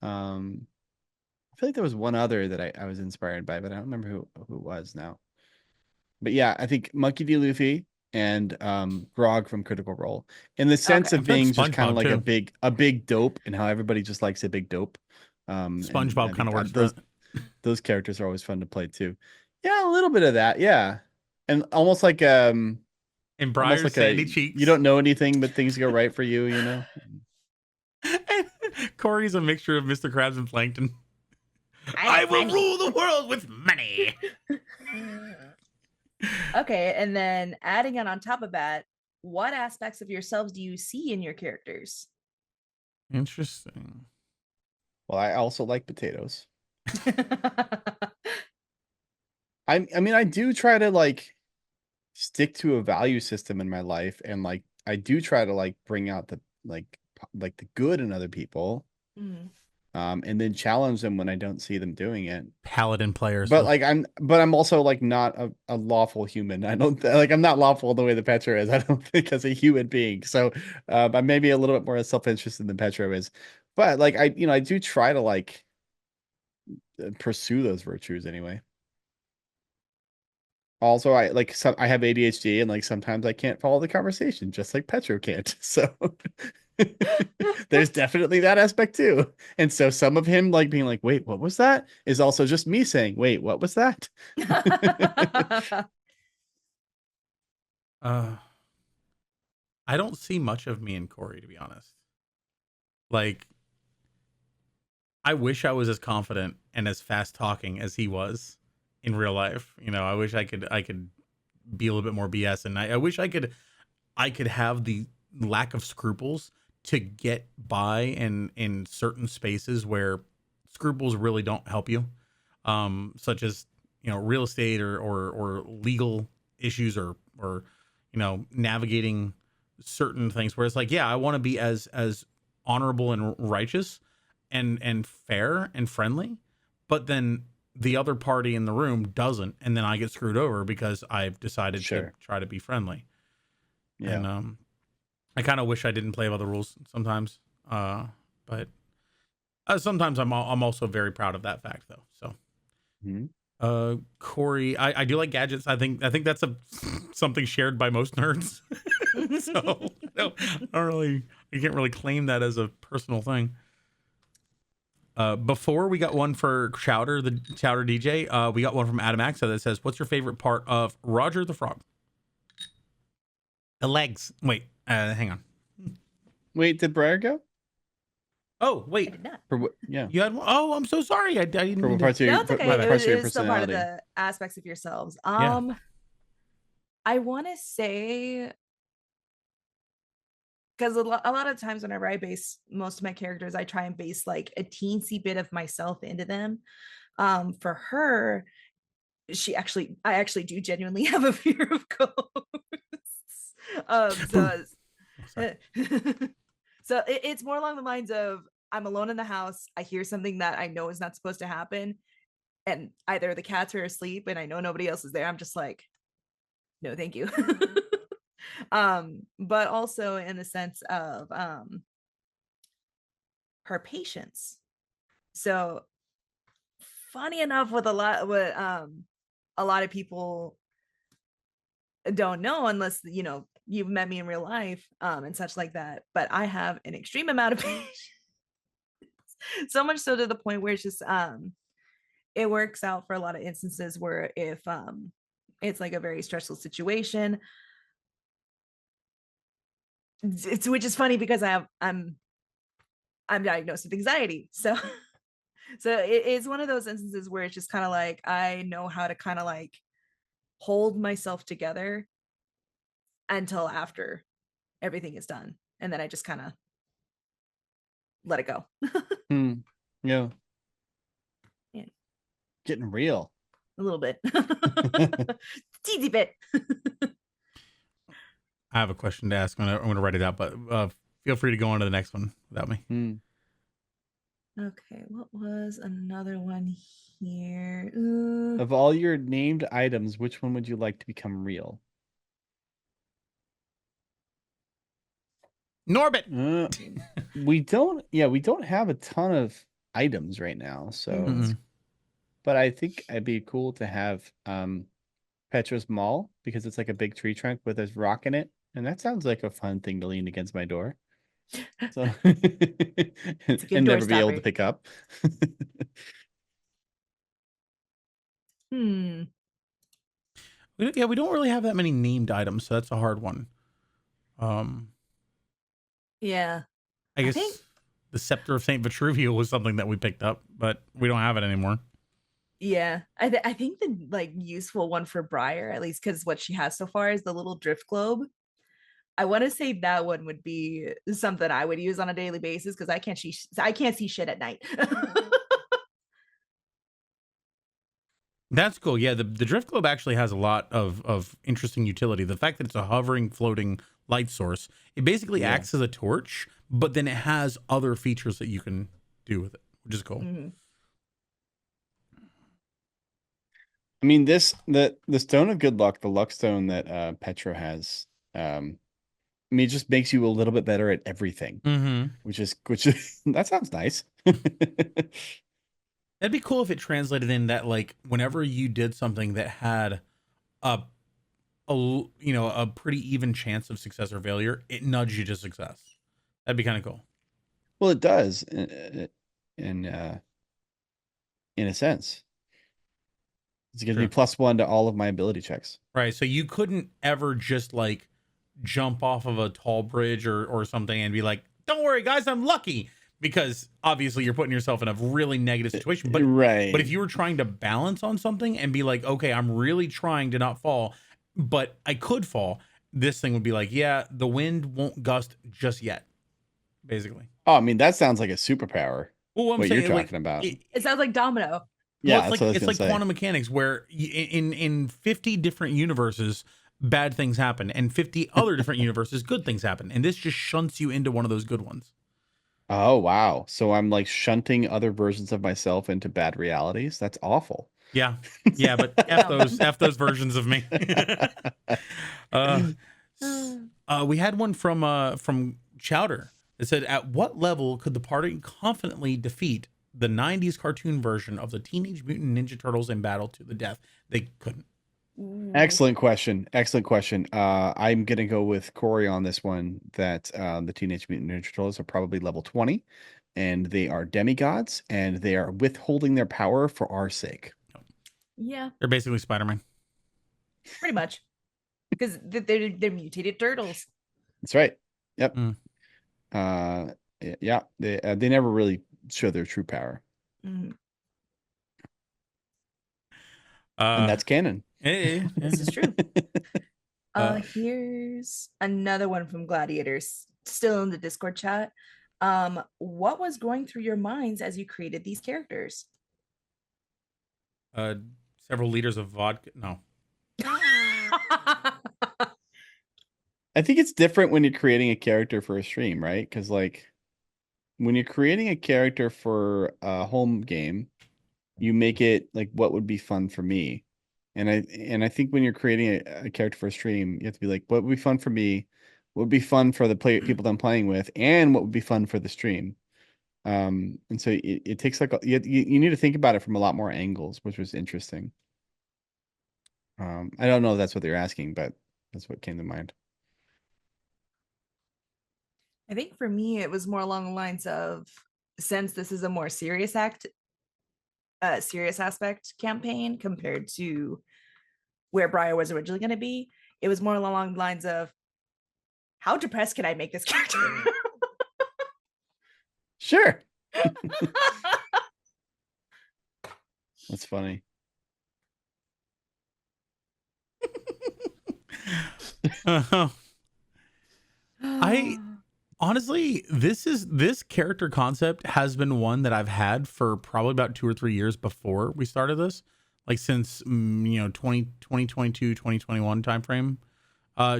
I feel like there was one other that I was inspired by, but I don't remember who it was now. But yeah, I think Monkey D. Luffy and Grog from Critical Role, in the sense Okay. of being just kind SpongeBob, of like too. a big dope, and how everybody just likes a big dope. And I SpongeBob kind think of works for those it. those characters are always fun to play too. Yeah, a little bit of that, yeah, and almost like And almost Briar's like sandy you cheeks. don't know anything, but things go right for you, you know. And Corey's a mixture of Mr. Krabs and Plankton. I I will rule the world with money. Okay, and then adding it on top of that, what aspects of yourselves do you see in your characters? Interesting. Well, I also like potatoes. I mean, I do try to like stick to a value system in my life, and like I do try to like bring out the like the good in other people, Mhm. and then challenge them when I don't see them doing it. Paladin players. But like I'm also like not a lawful human. I don't like I'm not lawful the way the Petro is. I don't think as a human being. So I'm maybe a little bit more self-interested than Petro is. But like I do try to like pursue those virtues anyway. Also, I have ADHD, and like sometimes I can't follow the conversation, just like Petro can't. So there's definitely that aspect too. And so some of him like being like, "Wait, what was that?" is also just me saying, "Wait, what was that?" I don't see much of me in Corey, to be honest. Like, I wish I was as confident and as fast talking as he was in real life. You know, I wish I could be a little bit more BS, and I wish I could have the lack of scruples to get by in certain spaces where scruples really don't help you, such as, you know, real estate or legal issues, or you know, navigating certain things where it's like, yeah, I want to be as honorable and righteous and fair and friendly, but then the other party in the room doesn't, and then I get screwed over because I've decided to Sure. try to be friendly. Yeah. And I kind of wish I didn't play by the rules sometimes, but sometimes I'm also very proud of that fact, though. So Mhm. Corey, I do like gadgets. I think that's something shared by most nerds. So I can't really claim that as a personal thing. Before we got one for Chowder, the Chowder DJ. We got one from Adam Axa that says, "What's your favorite part of Roger the Frog?" The legs. Wait, hang on. Wait, did Briar go? Oh, I wait. did not. For what? Yeah. You had one? Oh, I'm so sorry. I didn't For mean what to. parts of No, your it's okay. My bad. parts of your It is still part of personality? the aspects of yourselves. Yeah. I want to say, because a lot of times whenever I base most of my characters, I try and base like a teensy bit of myself into them. For her, I actually do genuinely have a fear of ghosts. Boom. Oh, So sorry. so it's more along the lines of, I'm alone in the house, I hear something that I know is not supposed to happen, and either the cats are asleep and I know nobody else is there. I'm just like, no, thank you. But also in the sense of her patience. So funny enough, with a lot of people don't know unless you've met me in real life, and such like that, but I have an extreme amount of patience. So much so to the point where it's just it works out for a lot of instances where if It's like a very stressful situation. It's which is funny because I'm diagnosed with anxiety. So so it is one of those instances where it's just kind of like I know how to kind of like hold myself together until after everything is done. And then I just kind of let it go. Yeah. Yeah. Getting real. A little bit. Teensy bit. I have a question to ask. I'm going to write it out, but feel free to go on to the next one without me. Okay, what was another one here? Of all your named items, which one would you like to become real? Norbit. We don't have a ton of items right now, so but I think it'd be cool to have Petra's Mall because it's like a big tree trunk with a rock in it, and that sounds like a fun thing to lean against my door. So It's a good and door never be able to stopper. pick up. Yeah, we don't really have that many named items, so that's a hard one. Yeah. I guess think the Scepter of Saint Vitruvio was something that we picked up, but we don't have it anymore. Yeah, I think the like useful one for Briar, at least because what she has so far is the little drift globe. I want to say that one would be something I would use on a daily basis because I can't see shit at night. That's cool. Yeah, the drift globe actually has a lot of interesting utility. The fact that it's a hovering, floating light source, it basically acts as a torch, but then it has other features that you can do with it, which is cool. I mean, the Stone of Good Luck, the luck stone that Petra has, I mean, it just makes you a little bit better at everything, which is that sounds nice. That'd be cool if it translated in that, like, whenever you did something that had a pretty even chance of success or failure, it nudged you to success. That'd be kind of cool. Well, it does in a sense. It's going to be +1 to all of my ability checks. Right. So you couldn't ever just like jump off of a tall bridge or something and be like, don't worry, guys, I'm lucky. Because obviously you're putting yourself in a really negative situation. But if you were trying to balance on something and be like, okay, I'm really trying to not fall, but I could fall, this thing would be like, yeah, the wind won't gust just yet, basically. Oh, I mean, that sounds like a superpower. Well, what you're talking about. It sounds like Domino. Yeah, well, it's like quantum mechanics, where in 50 different universes, bad things happen, and 50 other different universes, good things happen, and this just shunts you into one of those good ones. Oh wow! So I'm like shunting other versions of myself into bad realities. That's awful. Yeah, but f those versions of me. We had one from Chowder that said, "At what level could the party confidently defeat the 90s cartoon version of the Teenage Mutant Ninja Turtles in battle to the death?" They couldn't. Excellent question. I'm gonna go with Corey on this one. That the Teenage Mutant Ninja Turtles are probably level 20, and they are demigods, and they are withholding their power for our sake. Yeah, they're basically Spider-Man. Pretty much, because they're mutated turtles. That's right. Yep. Yeah. They never really show their true power. And that's canon. This is true. Here's another one from Gladiators, still in the Discord chat. What was going through your minds as you created these characters? Several liters of vodka. No. I think it's different when you're creating a character for a stream, right? Because like when you're creating a character for a home game, you make it like what would be fun for me. And I think when you're creating a character for a stream, you have to be like, what would be fun for me? What would be fun for the people that I'm playing with, and what would be fun for the stream? And so it takes like you need to think about it from a lot more angles, which was interesting. I don't know if that's what they're asking, but that's what came to mind. I think for me, it was more along the lines of, since this is a more serious aspect campaign compared to where Briar was originally going to be. It was more along the lines of, how depressed can I make this character? Sure. That's funny. I honestly, this character concept has been one that I've had for probably about 2 or 3 years before we started this, like since 2022 2021 timeframe.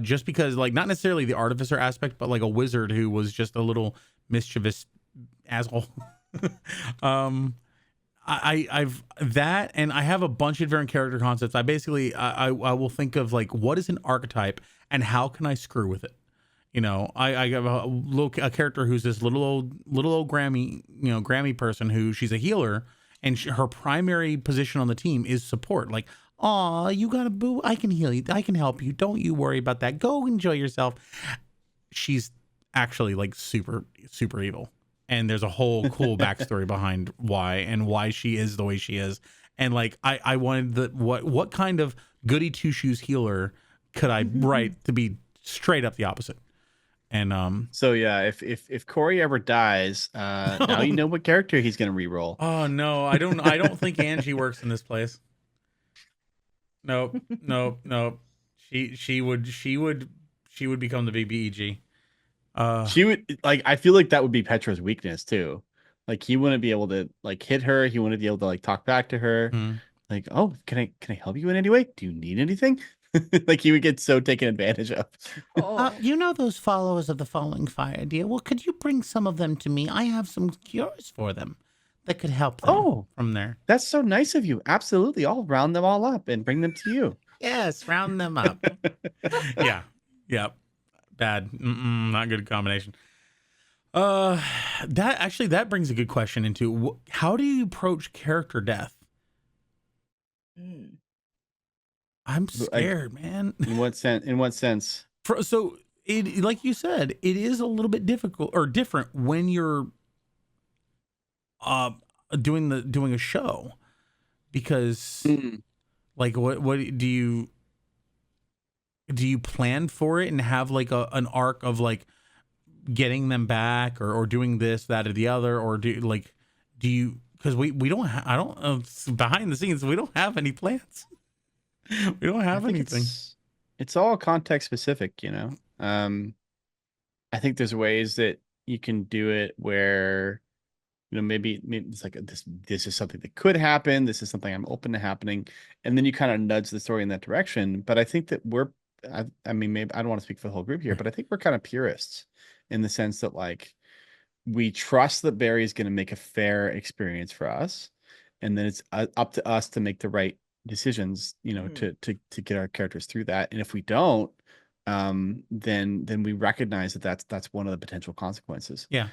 Just because, like, not necessarily the artificer aspect, but like a wizard who was just a little mischievous asshole. I've that, and I have a bunch of different character concepts. I basically I will think of like, what is an archetype and how can I screw with it. I have a character who's this little old Grammy, Grammy person who she's a healer, and her primary position on the team is support. Like, "Aw, you got a boo. I can heal you. I can help you. Don't you worry about that. Go enjoy yourself." She's actually like super, super evil. And there's a whole cool backstory behind why she is the way she is. And like, I wanted what kind of goody two shoes healer could I write to be straight up the opposite? And so yeah, if Corey ever dies, now you know what character he's gonna re-roll. Oh no, I don't think Angie works in this place. Nope. She would become the BBEG. She would, like, I feel like that would be Petra's weakness too. Like, he wouldn't be able to like hit her. He wouldn't be able to like talk back to her. Like, "Oh, can I help you in any way? Do you need anything?" Like, he would get so taken advantage of. Those followers of the Falling Fire, dear. Well, could you bring some of them to me? I have some cures for them that could help them from there. That's so nice of you. Absolutely. I'll round them all up and bring them to you. Yes, round them up. Yeah. Bad. Not good combination. That brings a good question into how do you approach character death? I'm scared, man. In what sense? So it, like you said, it is a little bit difficult or different when you're doing a show, because like what do you plan for it and have like an arc of like getting them back or doing this, that, or the other, or do you, because we don't I don't behind the scenes we don't have any plans. We don't have anything. It's all context specific, I think there's ways that you can do it where, maybe it's like this is something that could happen. This is something I'm open to happening. And then you kind of nudge the story in that direction. But I think that I mean, maybe I don't want to speak for the whole group here, but I think we're kind of purists in the sense that, like, we trust that Barry is going to make a fair experience for us. And then it's up to us to make the right decisions, to get our characters through that. And if we don't, then we recognize that that's one of the potential consequences. Yeah.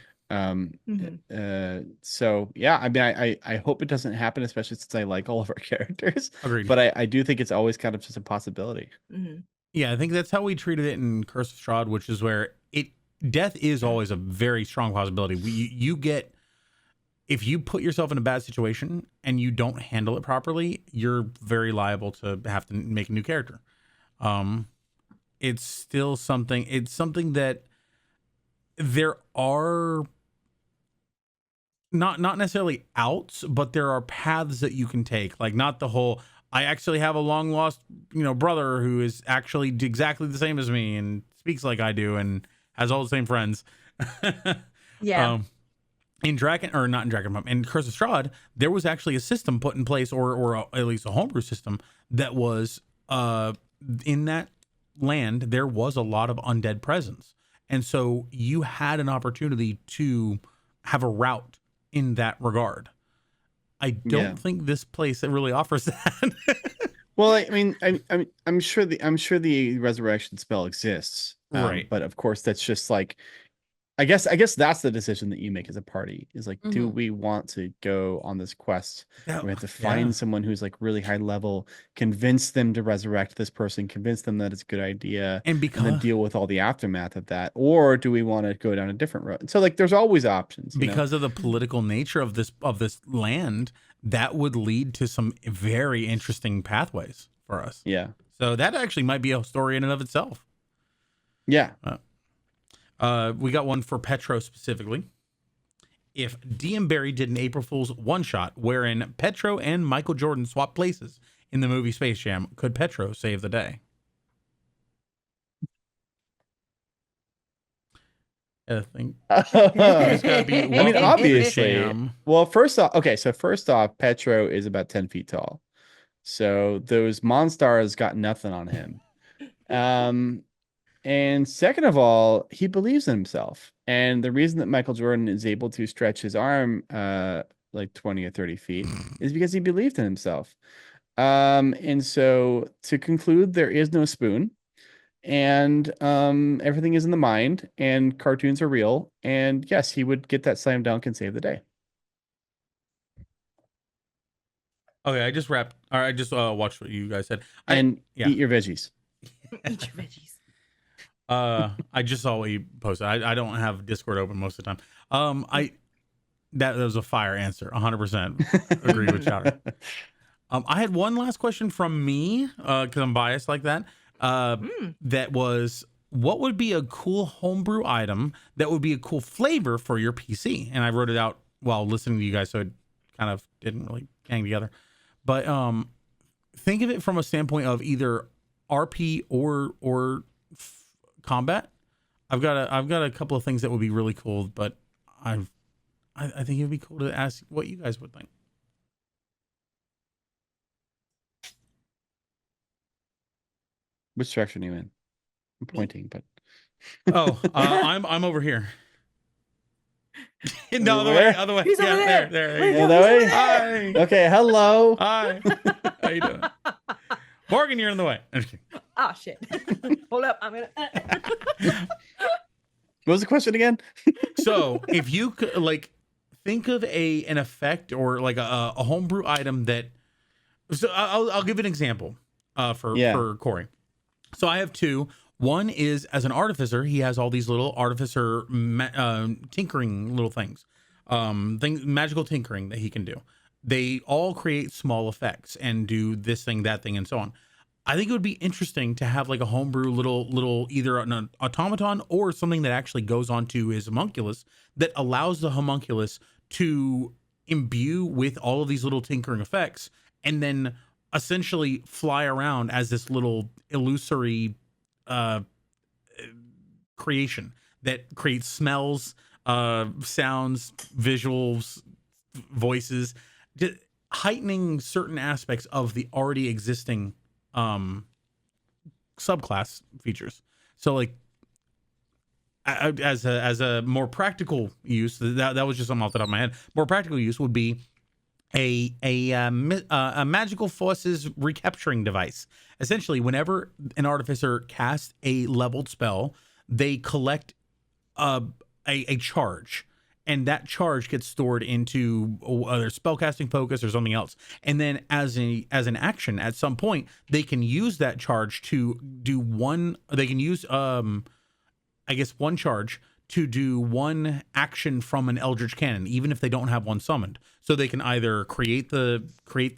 So yeah, I mean, I hope it doesn't happen, especially since I like all of our characters. Agreed. But I do think it's always kind of just a possibility. Yeah, I think that's how we treated it in Curse of Strahd, which is where death is always a very strong possibility. You get, if you put yourself in a bad situation and you don't handle it properly, you're very liable to have to make a new character. It's still something. It's something that there are not necessarily outs, but there are paths that you can take. Like, not the whole, I actually have a long lost, brother who is actually exactly the same as me and speaks like I do and has all the same friends. Yeah. In in Curse of Strahd, there was actually a system put in place, or at least a homebrew system that was in that land. There was a lot of undead presence, and so you had an opportunity to have a route in that regard. I don't think this place really offers that. Well, I mean, I'm sure the resurrection spell exists, right? But of course, that's just like, I guess that's the decision that you make as a party, is like, do we want to go on this quest? We have to find someone who's like really high level, convince them to resurrect this person, convince them that it's a good idea, and then deal with all the aftermath of that. Or do we want to go down a different road? So like, there's always options. Because of the political nature of this land, that would lead to some very interesting pathways for us. Yeah. So that actually might be a story in and of itself. Yeah. We got one for Petro specifically. If DM Barry did an April Fool's one-shot wherein Petro and Michael Jordan swap places in the movie Space Jam, could Petro save the day? I think it's gotta be. I mean, Welcome to the obviously. Jam. Well, first off, Petro is about 10 feet tall. So those Monstars got nothing on him. And second of all, he believes in himself. And the reason that Michael Jordan is able to stretch his arm like 20 or 30 feet is because he believed in himself. And so to conclude, there is no spoon. And everything is in the mind, and cartoons are real. And yes, he would get that slam dunk and save the day. Okay, I just watched what you guys said. And eat your veggies. Eat your veggies. I just saw what you posted. I don't have Discord open most of the time. That was a fire answer. 100% agree with Chowder. I had one last question from me because I'm biased like that. That was, what would be a cool homebrew item that would be a cool flavor for your PC? And I wrote it out while listening to you guys, so it kind of didn't really hang together. But think of it from a standpoint of either RP or combat. I've got a couple of things that would be really cool, but I think it'd be cool to ask what you guys would think. Which direction are you in? I'm pointing, but I'm over here. No, other way. He's over there. There. Yeah, that way? Hi. Okay, hello. Hi. How you doing? Morgan, you're in the way. I'm just kidding. Oh shit. Hold up. I'm gonna What was the question again? So if you could think of an effect or like a homebrew item that, so I'll give an example for Corey. So I have two. One is, as an artificer, he has all these little artificer tinkering little things, magical tinkering that he can do. They all create small effects and do this thing, that thing, and so on. I think it would be interesting to have like a homebrew little either an automaton or something that actually goes onto his homunculus that allows the homunculus to imbue with all of these little tinkering effects and then essentially fly around as this little illusory creation that creates smells, sounds, visuals, voices, heightening certain aspects of the already existing subclass features. So like as a more practical use, that was just something off the top of my head. More practical use would be a magical forces recapturing device. Essentially, whenever an artificer casts a leveled spell, they collect a charge, and that charge gets stored into either spellcasting focus or something else. And then as an action, at some point, they can use that charge to do one. They can use one charge to do one action from an Eldritch Cannon, even if they don't have one summoned. So they can either create the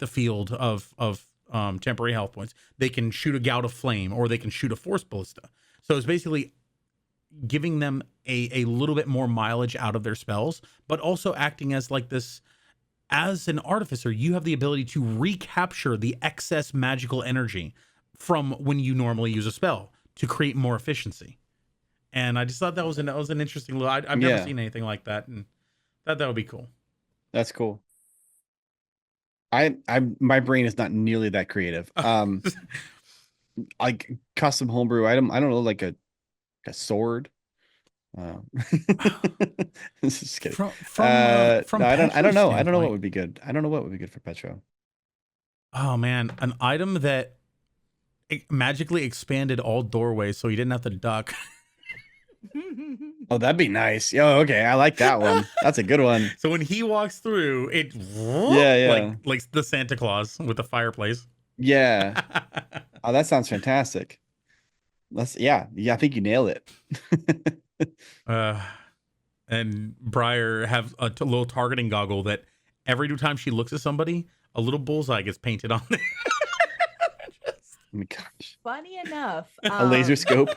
field of temporary health points. They can shoot a Gout of Flame, or they can shoot a Force Ballista. So it's basically giving them a little bit more mileage out of their spells, but also acting as like this. As an artificer, you have the ability to recapture the excess magical energy from when you normally use a spell to create more efficiency. And I just thought that was an interesting little. I've never seen anything like that, and thought that would be cool. That's cool. My brain is not nearly that creative. Like custom homebrew item. I don't know, like a sword. Just kidding. From no, I don't know. I don't know what standpoint. would be good. I don't know what would be good for Petro. Oh man, an item that magically expanded all doorways, so you didn't have to duck. Oh, that'd be nice. Oh, okay. I like that one. That's a good one. So when he walks through, it like the Santa Claus with the fireplace. Yeah. Oh, that sounds fantastic. Yeah, I think you nailed it. And Briar have a little targeting goggle that every time she looks at somebody, a little bullseye gets painted on there. Oh my gosh. Funny enough, A laser scope.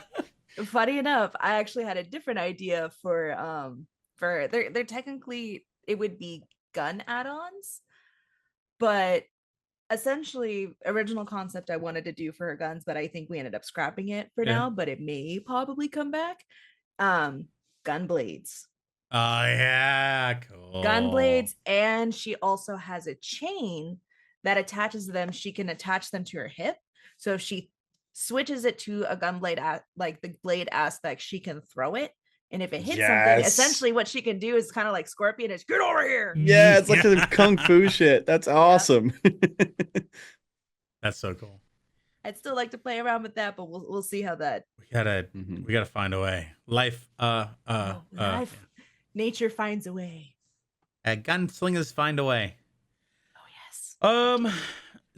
funny enough, I actually had a different idea for they're technically it would be gun add-ons, but essentially original concept I wanted to do for her guns, but I think we ended up scrapping it for Yeah. now, but it may probably come back. Gun blades. Oh yeah, cool. Gun blades, and she also has a chain that attaches them. She can attach them to her hip. So if she switches it to a gun blade like the blade aspect, she can throw it. And if it hits something, Yes. essentially what she can do is kind of like Scorpion is get over here. Yeah, it's like some kung fu shit. That's awesome. That's so cool. I'd still like to play around with that, but we'll see how that We gotta find a way. Life, nature finds a way. gunslingers find a way. Oh yes.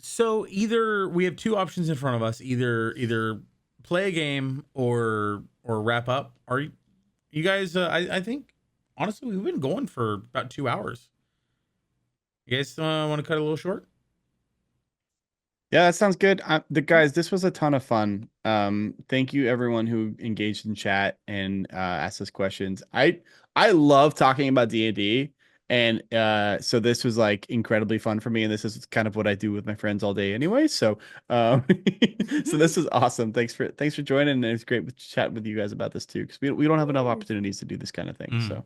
So either we have two options in front of us: either play a game or wrap up. Are you guys? I think honestly we've been going for about 2 hours. You guys want to cut it a little short? Yeah, that sounds good. Guys, this was a ton of fun. Thank you everyone who engaged in chat and asked us questions. I love talking about D&D, and so this was like incredibly fun for me, and this is kind of what I do with my friends all day anyway. So so this is awesome. Thanks for joining, and it's great to chat with you guys about this too, because we don't have enough opportunities to do this kind of thing. So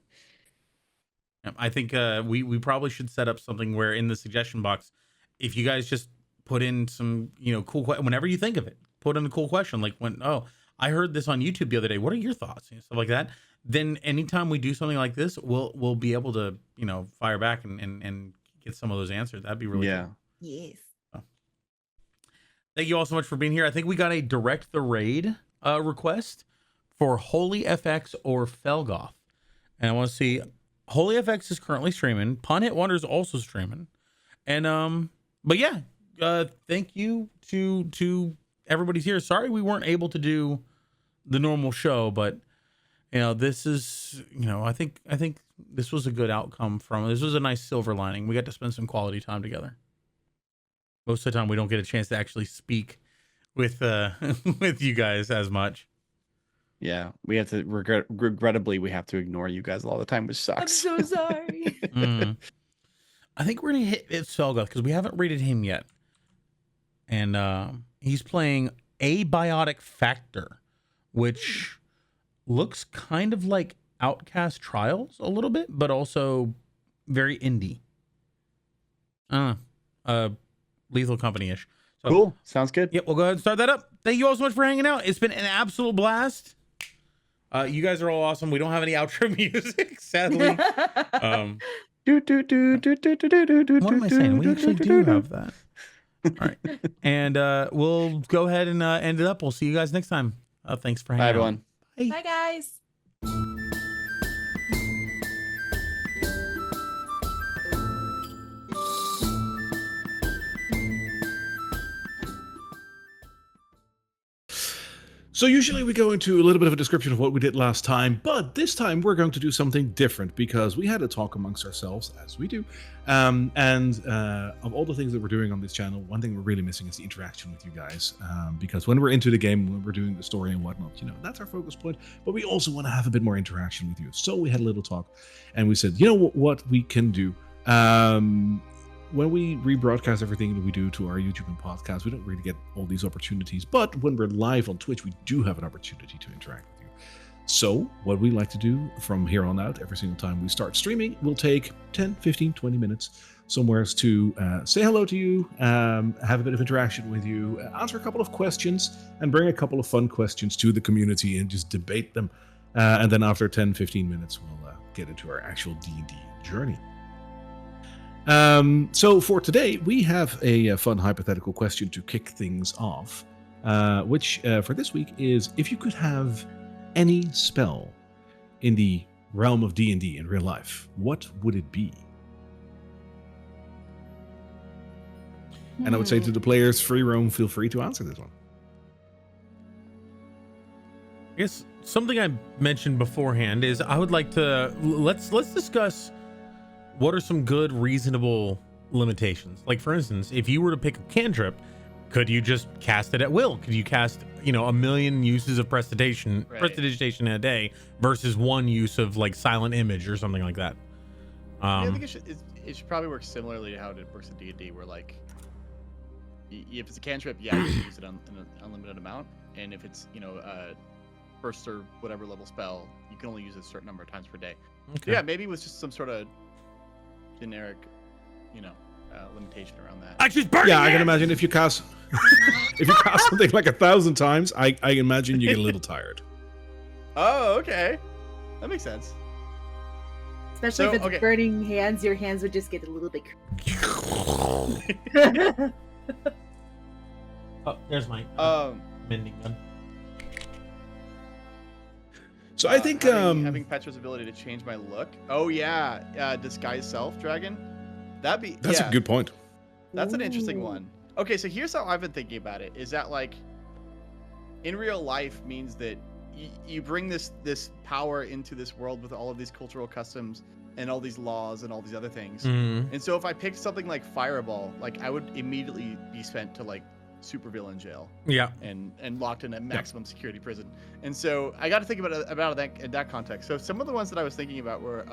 I think we probably should set up something where in the suggestion box, if you guys just put in some, cool whenever you think of it, put in a cool question like I heard this on YouTube the other day. What are your thoughts? Stuff like that. Then anytime we do something like this, we'll be able to fire back and get some of those answers. That'd be really cool. Yes. So, thank you all so much for being here. I think we got a direct the raid request for Holy FX or Felgoth, and I want to see Holy FX is currently streaming. Pun Hit Wonder is also streaming, and but yeah. Thank you to everybody's here. Sorry we weren't able to do the normal show, but this is I think this was a good outcome from this. Was a nice silver lining. We got to spend some quality time together. Most of the time we don't get a chance to actually speak with with you guys as much. yeah, we have to regrettably we have to ignore you guys all the time, which sucks. I'm so sorry. I think we're gonna hit Felgoth because we haven't rated him yet. And he's playing Abiotic Factor, which looks kind of like Outcast Trials a little bit, but also very indie. Lethal Company-ish. So, cool. Sounds good. Yep, we'll go ahead and start that up. Thank you all so much for hanging out. It's been an absolute blast. You guys are all awesome. We don't have any outro music, sadly. What am I saying? We actually do have that. All right. And we'll go ahead and end it up. We'll see you guys next time. Thanks for hanging out. Everyone. Bye. Bye guys. So usually we go into a little bit of a description of what we did last time, but this time we're going to do something different because we had a talk amongst ourselves, as we do. Of all the things that we're doing on this channel, one thing we're really missing is the interaction with you guys. Because when we're into the game, when we're doing the story and whatnot, that's our focus point. But we also want to have a bit more interaction with you. So we had a little talk and we said, what we can do? When we rebroadcast everything that we do to our YouTube and podcast, we don't really get all these opportunities. But when we're live on Twitch, we do have an opportunity to interact with you. So what we like to do from here on out, every single time we start streaming, we'll take 10, 15, 20 minutes somewhere to say hello to you, have a bit of interaction with you, answer a couple of questions, and bring a couple of fun questions to the community and just debate them. And then after 10, 15 minutes, we'll get into our actual D&D journey. So for today, we have a fun hypothetical question to kick things off, which for this week is, if you could have any spell in the realm of D&D in real life, what would it be? And I would say to the players, free roam, feel free to answer this one. I guess something I mentioned beforehand is I would like to let's discuss what are some good reasonable limitations. Like for instance, if you were to pick a cantrip, Could you just cast it at will? Could you cast, a million uses of prestidigitation in a day versus one use of like silent image or something like that? I think it should probably work similarly to how it works in D&D, where like if it's a cantrip, you can use it on an unlimited amount, and if it's first or whatever level spell, you can only use it a certain number of times per day. Okay. So yeah, maybe it was just some sort of generic, limitation around that. I just burned. Yeah, I can imagine if you cast something like 1,000 times, I imagine you get a little tired. Oh, okay, that makes sense. Especially if it's burning hands, your hands would just get a little bit. Oh, there's my mending gun. So I think having Petra's ability to change my look. Oh yeah, disguise self, dragon. That's a good point. That's an interesting one. Okay, so here's how I've been thinking about it. Is that like in real life means that you bring this power into this world with all of these cultural customs and all these laws and all these other things. Mm-hmm. And so if I picked something like Fireball, like I would immediately be sent to like supervillain jail. Yeah. And locked in a maximum security prison. And so I got to think about that in that context. So some of the ones that I was thinking about were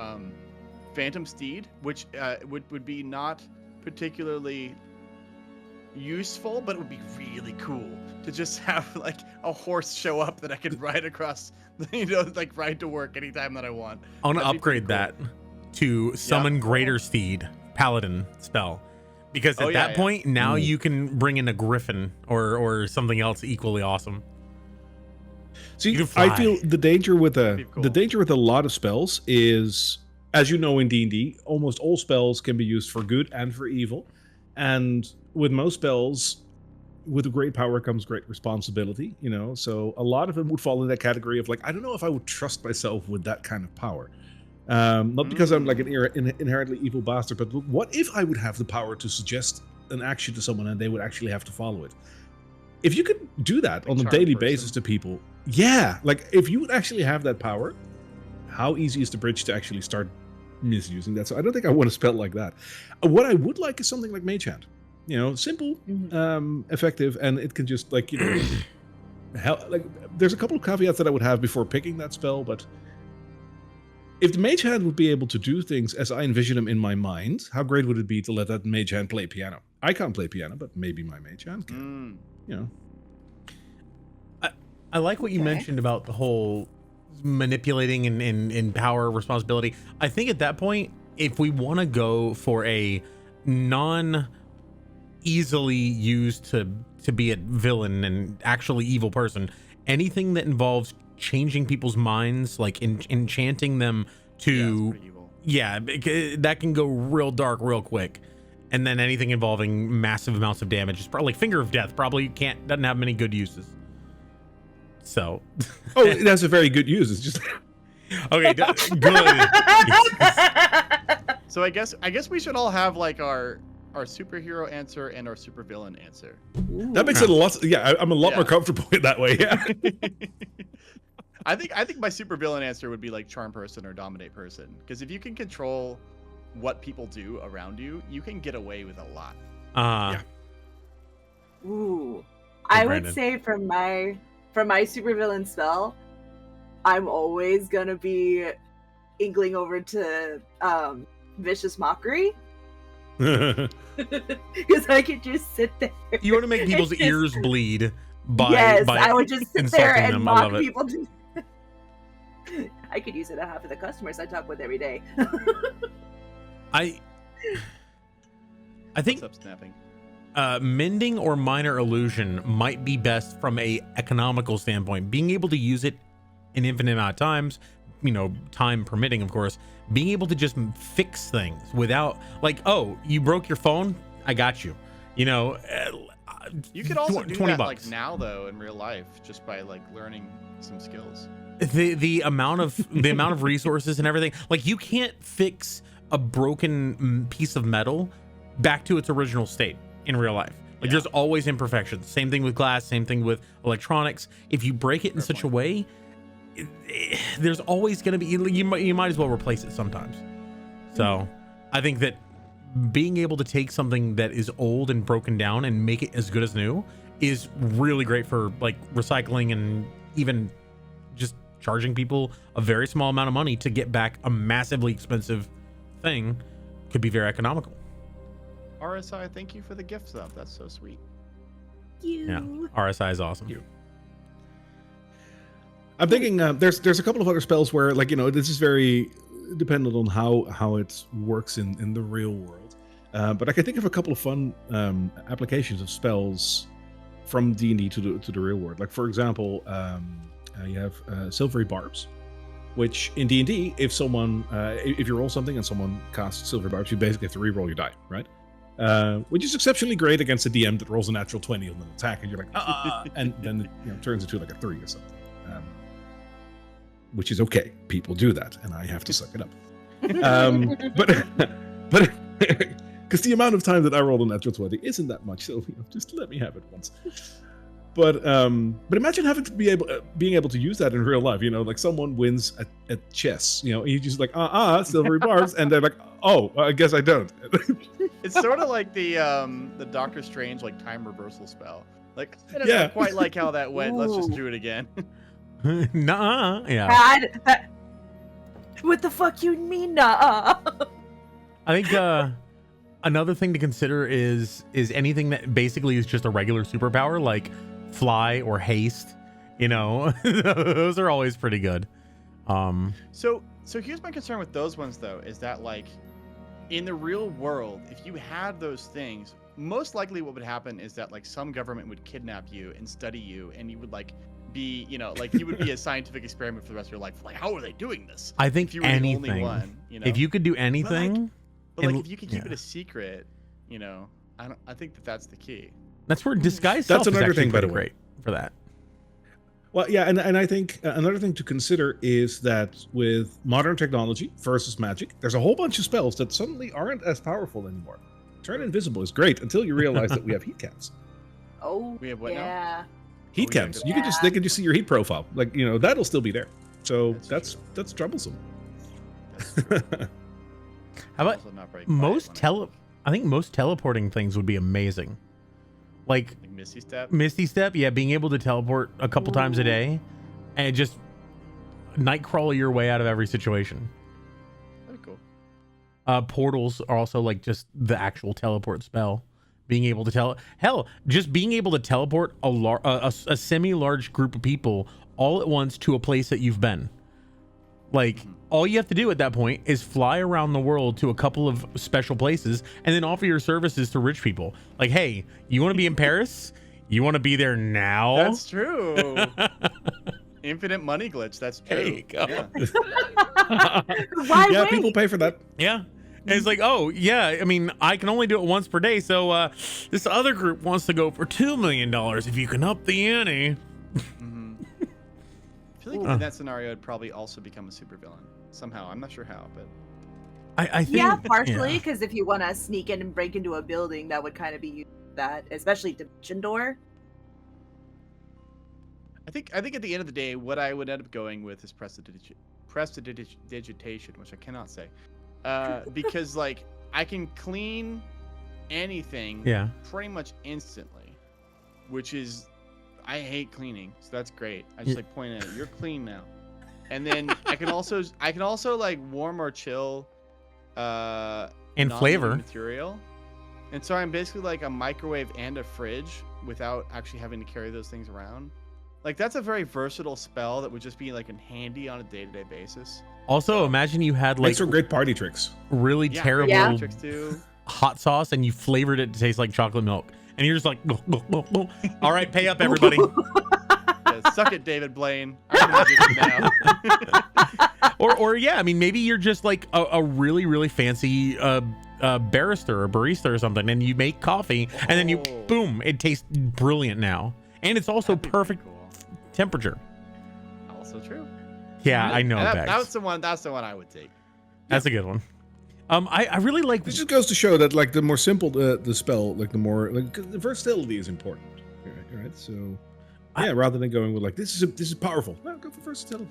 Phantom Steed, which would be not particularly useful, but it would be really cool to just have like a horse show up that I could ride across, like ride to work anytime that I want. I want to upgrade that to summon Greater Steed Paladin spell, because at that point now you can bring in a griffin or something else equally awesome. See, I feel the danger with a lot of spells is, as you know, in D&D, almost all spells can be used for good and for evil. And with most spells, with great power comes great responsibility, so a lot of them would fall in that category of like, I don't know if I would trust myself with that kind of power. Not because I'm like an inherently evil bastard, but what if I would have the power to suggest an action to someone and they would actually have to follow it? If you could do that on a daily basis to people, like if you would actually have that power, how easy is the bridge to actually start misusing that? So I don't think I want a spell like that. What I would like is something like Mage Hand. Simple, effective, and it can just like help. Like, there's a couple of caveats that I would have before picking that spell, but if the Mage Hand would be able to do things as I envision them in my mind, how great would it be to let that Mage Hand play piano? I can't play piano, but maybe my Mage Hand can. I like what you mentioned about the whole manipulating and power responsibility. I think at that point, if we want to go for a non easily used to be a villain and actually evil person, anything that involves changing people's minds, like enchanting them to that can go real dark real quick. And then anything involving massive amounts of damage is probably like Finger of Death doesn't have many good uses. So that's a very good use. It's just okay, good. So I guess we should all have like our superhero answer and our supervillain answer. Ooh. That makes it a lot. Yeah, I'm a lot more comfortable with that way. Yeah. I think my supervillain answer would be like Charm Person or Dominate Person, because if you can control what people do around you, you can get away with a lot. Ooh, I would say for my supervillain spell, I'm always gonna be ingling over to Vicious Mockery. Because I could just sit there. You want to make people's ears bleed by I would just sit there and them. mock people. I could use it on half of the customers I talk with every day. I think What's up, snapping? Mending or Minor Illusion might be best from a economical standpoint. Being able to use it an infinite amount of times, time permitting, of course. Being able to just fix things without like, oh, you broke your phone, I got you. You could also do that $20. like now though in real life, just by like learning some skills. The amount of resources and everything, like you can't fix a broken piece of metal back to its original state in real life. Like there's always imperfections. Same thing with glass, same thing with electronics. If you break it in such a way, there's always going to be, you might as well replace it sometimes. So I think that being able to take something that is old and broken down and make it as good as new is really great for like recycling, and even just charging people a very small amount of money to get back a massively expensive thing could be very economical. RSI, thank you for the gift sub. That's so sweet. Yeah, RSI is awesome. I'm thinking there's a couple of other spells where, like, this is very dependent on how it works in the real world. But I can think of a couple of fun applications of spells from D&D to the real world. Like, for example, you have silvery barbs, which in D&D, if you roll something and someone casts silvery barbs, you basically have to re-roll your die, right? Which is exceptionally great against a DM that rolls a natural 20 on an attack, and you're like, and then it turns into like a 3 or something. Which is okay. People do that, and I have to suck it up. But because the amount of time that I rolled a natural 20 isn't that much, so just let me have it once. But imagine having to being able to use that in real life. Like someone wins at chess. You just like silvery barbs, and they're like, oh, I guess I don't. It's sort of like the Doctor Strange like time reversal spell. Like I don't know quite like how that went. Let's just do it again. Nuh-uh. Yeah. What the fuck you mean, nuh-uh? I think another thing to consider is anything that basically is just a regular superpower, like fly or haste. Those are always pretty good. So here's my concern with those ones though, is that like in the real world, if you had those things, most likely what would happen is that like some government would kidnap you and study you, and you would like be, like you would be a scientific experiment for the rest of your life. Like, how are they doing this? I think if you were anything. The only one, If you could do anything, but if you could keep it a secret, I think that's the key. That's where disguise. That's self another is thing, by the pretty way. great for that. Well, yeah, and I think another thing to consider is that with modern technology versus magic, there's a whole bunch of spells that suddenly aren't as powerful anymore. Turn invisible is great until you realize that we have heat cams. Oh, we have what now? Heat cams. You can they can just see your heat profile. Like, that'll still be there. So that's troublesome. How about I think most teleporting things would be amazing. Like Misty Step? Misty Step, yeah, being able to teleport a couple times a day and just nightcrawl your way out of every situation. Very cool. Portals are also like just the actual teleport spell. Being able to just being able to teleport a semi-large group of people all at once to a place that you've been. Like, all you have to do at that point is fly around the world to a couple of special places and then offer your services to rich people. Like, hey, you want to be in Paris? You want to be there now? That's true. Infinite money glitch. That's true. There you go. Yeah, people pay for that. Yeah. And it's like, oh, yeah, I mean, I can only do it once per day. So this other group wants to go for $2 million if you can up the ante. I feel like in that scenario, I'd probably also become a supervillain somehow. I'm not sure how, but I think, yeah, partially because if you want to sneak in and break into a building, that would kind of be that, especially Dimension Door. I think at the end of the day, what I would end up going with is prestidigitation, which I cannot say, because like I can clean anything, pretty much instantly, which is. I hate cleaning, so that's great. I just like point at it. You're clean now, and then I can also like warm or chill, and flavor material, and so I'm basically like a microwave and a fridge without actually having to carry those things around. Like that's a very versatile spell that would just be like handy on a day-to-day basis. Also, imagine you had like some great party tricks, really terrible tricks too. Hot sauce, and you flavored it to taste like chocolate milk. And you're just like, all right, pay up, everybody. Yeah, suck it, David Blaine. I'm gonna do this now. or yeah, I mean, maybe you're just like a really, really fancy barrister or barista or something, and you make coffee, and then you, boom, it tastes brilliant now. And it's also perfect temperature. Also true. Yeah, I know. That's the one I would take. That's a good one. I really like. This just goes to show that like the more simple the spell, like the more like the versatility is important, right? So, yeah, rather than going with like this is powerful, well, go for versatility.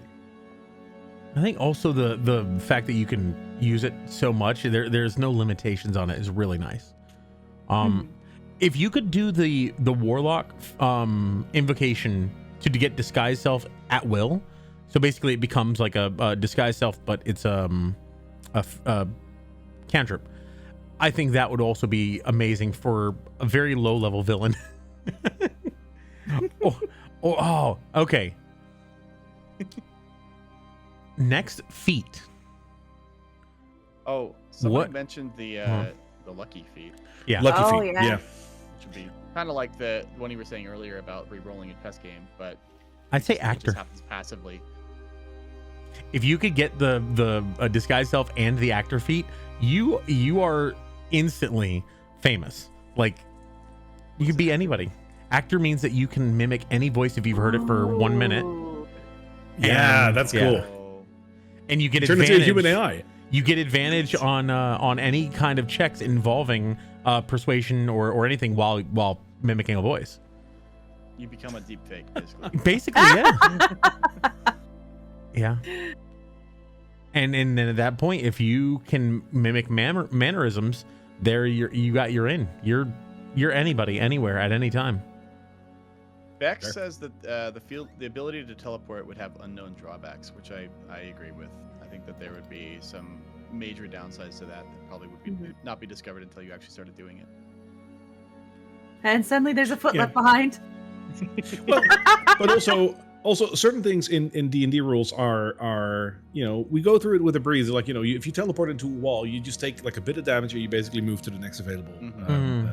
I think also the fact that you can use it so much, there's no limitations on it, is really nice. If you could do the warlock invocation to get disguise self at will, so basically it becomes like a disguise self, but it's a cantrip. I think that would also be amazing for a very low level villain. Okay. Next, feat. Oh, someone What? mentioned the lucky feat, Yeah. Lucky Oh, feet. yeah. Yeah. which would be kind of like the one you were saying earlier about re-rolling a chess game, but I'd say it actor. just happens passively. If you could get the disguise self and the actor feat, you are instantly famous. Like, you could be anybody. Actor means that you can mimic any voice if you've heard it for 1 minute. Ooh. Yeah, And- that's yeah. cool. Oh, And you get Turn advantage. into a human AI. You get advantage on any kind of checks involving persuasion or anything while mimicking a voice. you become a deep fake, basically. Basically, yeah. Yeah. And then at that point, if you can mimic mannerisms, you're in. You're anybody, anywhere, at any time. Beck Sure. says that the ability to teleport would have unknown drawbacks, which I agree with. I think that there would be some major downsides to that probably would be not be discovered until you actually started doing it. And suddenly there's a foot Yeah. left behind. Well, but also certain things in D&D rules are we go through it with a breeze. Like if you teleport into a wall, you just take like a bit of damage and you basically move to the next available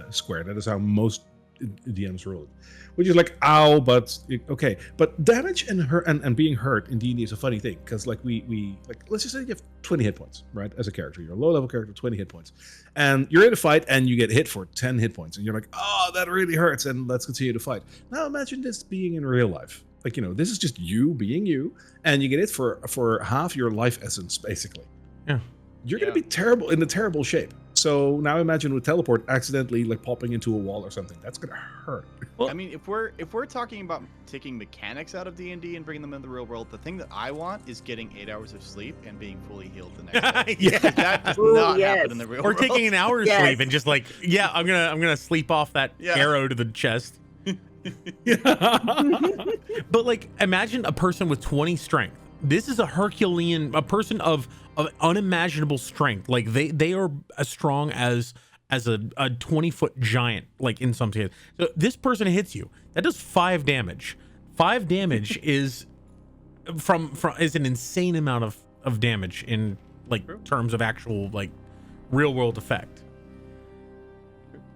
square. That is how most DMs rule it, which is like ow, but okay. But damage and being hurt in D&D is a funny thing, because like we let's just say you have 20 hit points, right? As a character, you're a low level character, 20 hit points, and you're in a fight and you get hit for 10 hit points, and you're like, oh, that really hurts, and let's continue to fight. Now imagine this being in real life. Like, this is just you being you, and you get it for half your life essence, basically. Yeah. You're going to be terrible, in a terrible shape. So now imagine with teleport accidentally like popping into a wall or something. That's going to hurt. I mean, if we're talking about taking mechanics out of D&D and bringing them into the real world, the thing that I want is getting 8 hours of sleep and being fully healed the next day. Yeah. That does Ooh, not yes. happen in the real Or world. taking an hour's Yes. sleep and just like, yeah, I'm gonna sleep off that Yeah. arrow to the chest. But like, imagine a person with 20 strength. This is a person of unimaginable strength. Like they are as strong as a 20-foot giant, like in some cases. So this person hits you. That does 5 damage. 5 damage is is an insane amount of damage in like terms of actual like real world effect.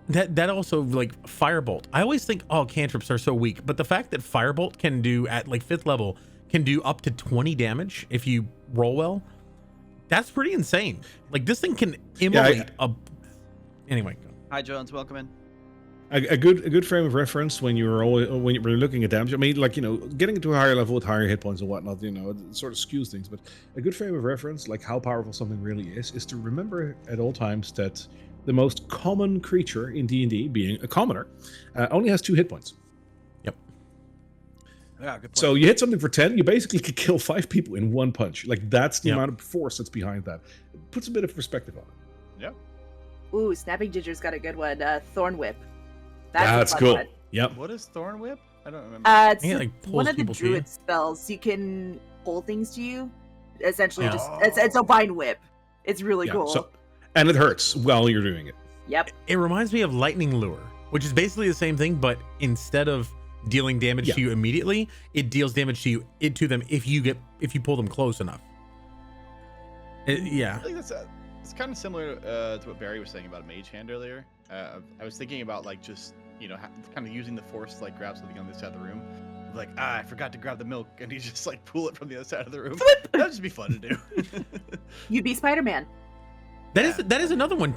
That also, like, Firebolt. I always think, oh, cantrips are so weak, but the fact that Firebolt can do at like 5th level can do up to 20 damage if you roll well, that's pretty insane. Like, this thing can immolate anyway. Hi Jones, welcome in. A good frame of reference when you're looking at damage. I mean, like, getting into a higher level with higher hit points and whatnot, it sort of skews things. But a good frame of reference, like how powerful something really is to remember at all times that the most common creature in D&D, being a commoner, only has 2 hit points. Yep. Yeah, good point. So you hit something for 10, you basically could kill 5 people in 1 punch. Like, that's the Yep. amount of force that's behind that. It puts a bit of perspective on it. Yep. Ooh, Snapping Ginger's got a good one. Thorn Whip. That's a fun cool. one. Yep. What is Thorn Whip? I don't remember. It's think it, like, pulls one of the people to you. druid spells. You can pull things to you. Essentially, Yeah. just it's a vine whip. It's really Yeah, cool. and it hurts while you're doing it. Yep. It reminds me of Lightning Lure, which is basically the same thing, but instead of dealing damage to you immediately, it deals damage to them if you pull them close enough. Yeah. I think it's kind of similar to what Barry was saying about a mage hand earlier. I was thinking about like just kind of using the force to like grab something on this side of the room. Like, I forgot to grab the milk, and you just like pull it from the other side of the room. That'd just be fun to do. You'd be Spider-Man. That is another one.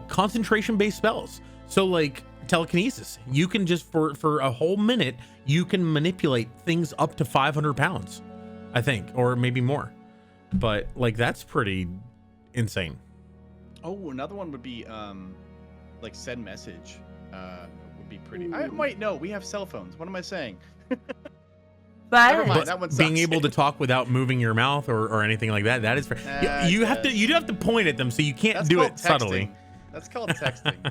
Concentration based spells. So like telekinesis, you can just for a whole minute you can manipulate things up to 500 pounds, I think, or maybe more. But like that's pretty insane. Oh, another one would be like send message. Would be pretty. Wait, no, we have cell phones. What am I saying? Never But mind, that one being sucks. able to talk without moving your mouth or anything like that is you have to you do have to point at them, so you can't That's do called it subtly. That's called texting.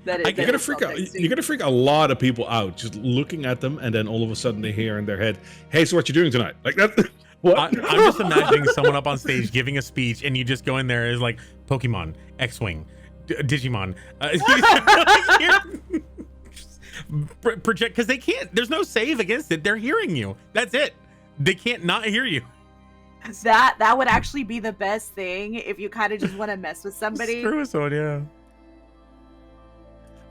that is, You're that gonna is freak called out. texting. You're gonna freak a lot of people out just looking at them, and then all of a sudden they hear in their head, "Hey, so what you doing tonight?" Like that. What? I'm just imagining someone up on stage giving a speech, and you just go in there as like Pokemon, X-Wing, Digimon, project, because they can't. There's no save against it. They're hearing you. That's it. They can't not hear you. That would actually be the best thing if you kind of just want to mess with somebody. Screw us on, yeah.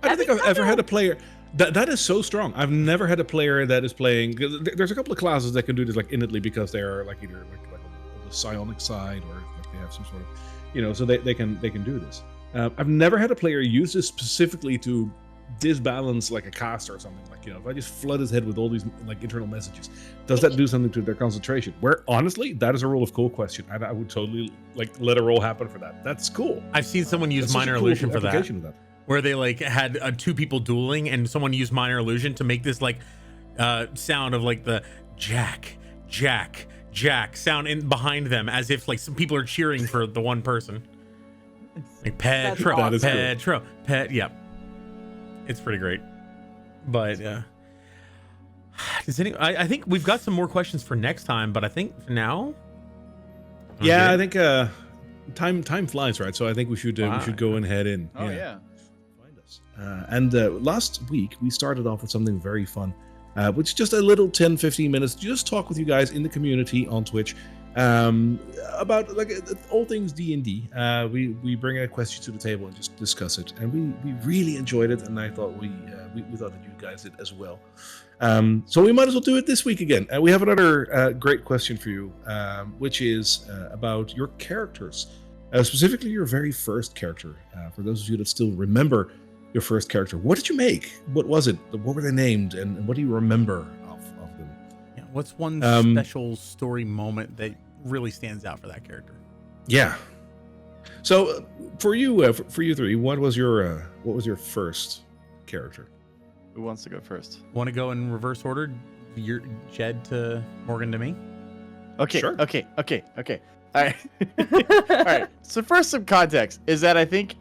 I don't think I've ever had a player that is so strong. I've never had a player that is playing. There's a couple of classes that can do this like innately because they're like either like on the psionic side or like they have some sort of, so they can do this. I've never had a player use this specifically to disbalance like a caster or something. Like, if I just flood his head with all these like internal messages, does that do something to their concentration? Where honestly, that is a roll of cool question. I would totally like let a roll happen for that. That's cool. I've seen someone use That's such a minor cool illusion for that. application of that. Where they like had two people dueling, and someone used minor illusion to make this like sound of like the jack sound in behind them, as if like some people are cheering for the one person. Like Petro, That is cool. Petro, Yep, it's pretty great. But does I think we've got some more questions for next time, but I think for now. Yeah, I think time flies, right? So I think we should go and head in. Oh yeah. Find us. And last week we started off with something very fun, which is just a little 10-15 minutes to just talk with you guys in the community on Twitch about like all things D&D. We bring a question to the table and just discuss it, and we really enjoyed it, and I thought we thought that you guys did as well. So we might as well do it this week again. We have another great question for you, which is about your characters, specifically your very first character. For those of you that still remember your first character, what did you make? What was it? What were they named? And what do you remember of them? Yeah, what's one special story moment that really stands out for that character? Yeah. So for you three, what was your first character? Who wants to go first? Want to go in reverse order? Your Jed to Morgan to me. Okay. Sure. Okay. All right. All right. So first, some context is that I think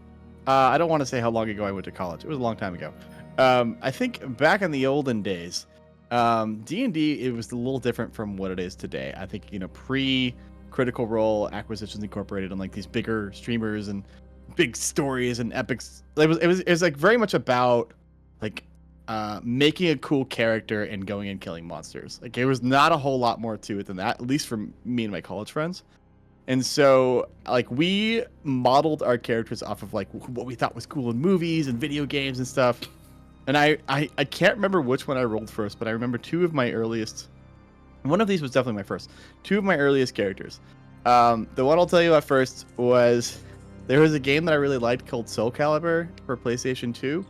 I don't want to say how long ago I went to college. It was a long time ago. I think back in the olden days, D&D, it was a little different from what it is today. I think pre Critical Role, Acquisitions Incorporated, and like these bigger streamers and big stories and epics. It was like very much about like making a cool character and going and killing monsters. Like it was not a whole lot more to it than that, at least for me and my college friends. And so like we modeled our characters off of like what we thought was cool in movies and video games and stuff. And I can't remember which one I rolled first, but I remember two of my earliest. One of these was definitely my first. Two of my earliest characters. The one I'll tell you at first was there was a game that I really liked called Soul Calibur for PlayStation 2.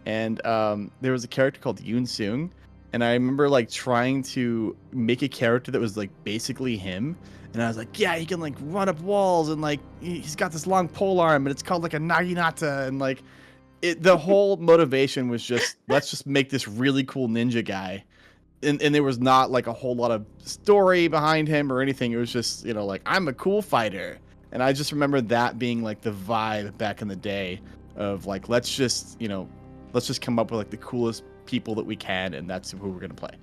And there was a character called Yoon Seung, and I remember like trying to make a character that was like basically him, and I was like, yeah, he can like run up walls, and like he's got this long pole arm, and it's called like a naginata, and like the whole motivation was just let's just make this really cool ninja guy, and there was not like a whole lot of story behind him or anything. It was just like I'm a cool fighter, and I just remember that being like the vibe back in the day of like let's just come up with like the coolest people that we can, and that's who we're gonna play.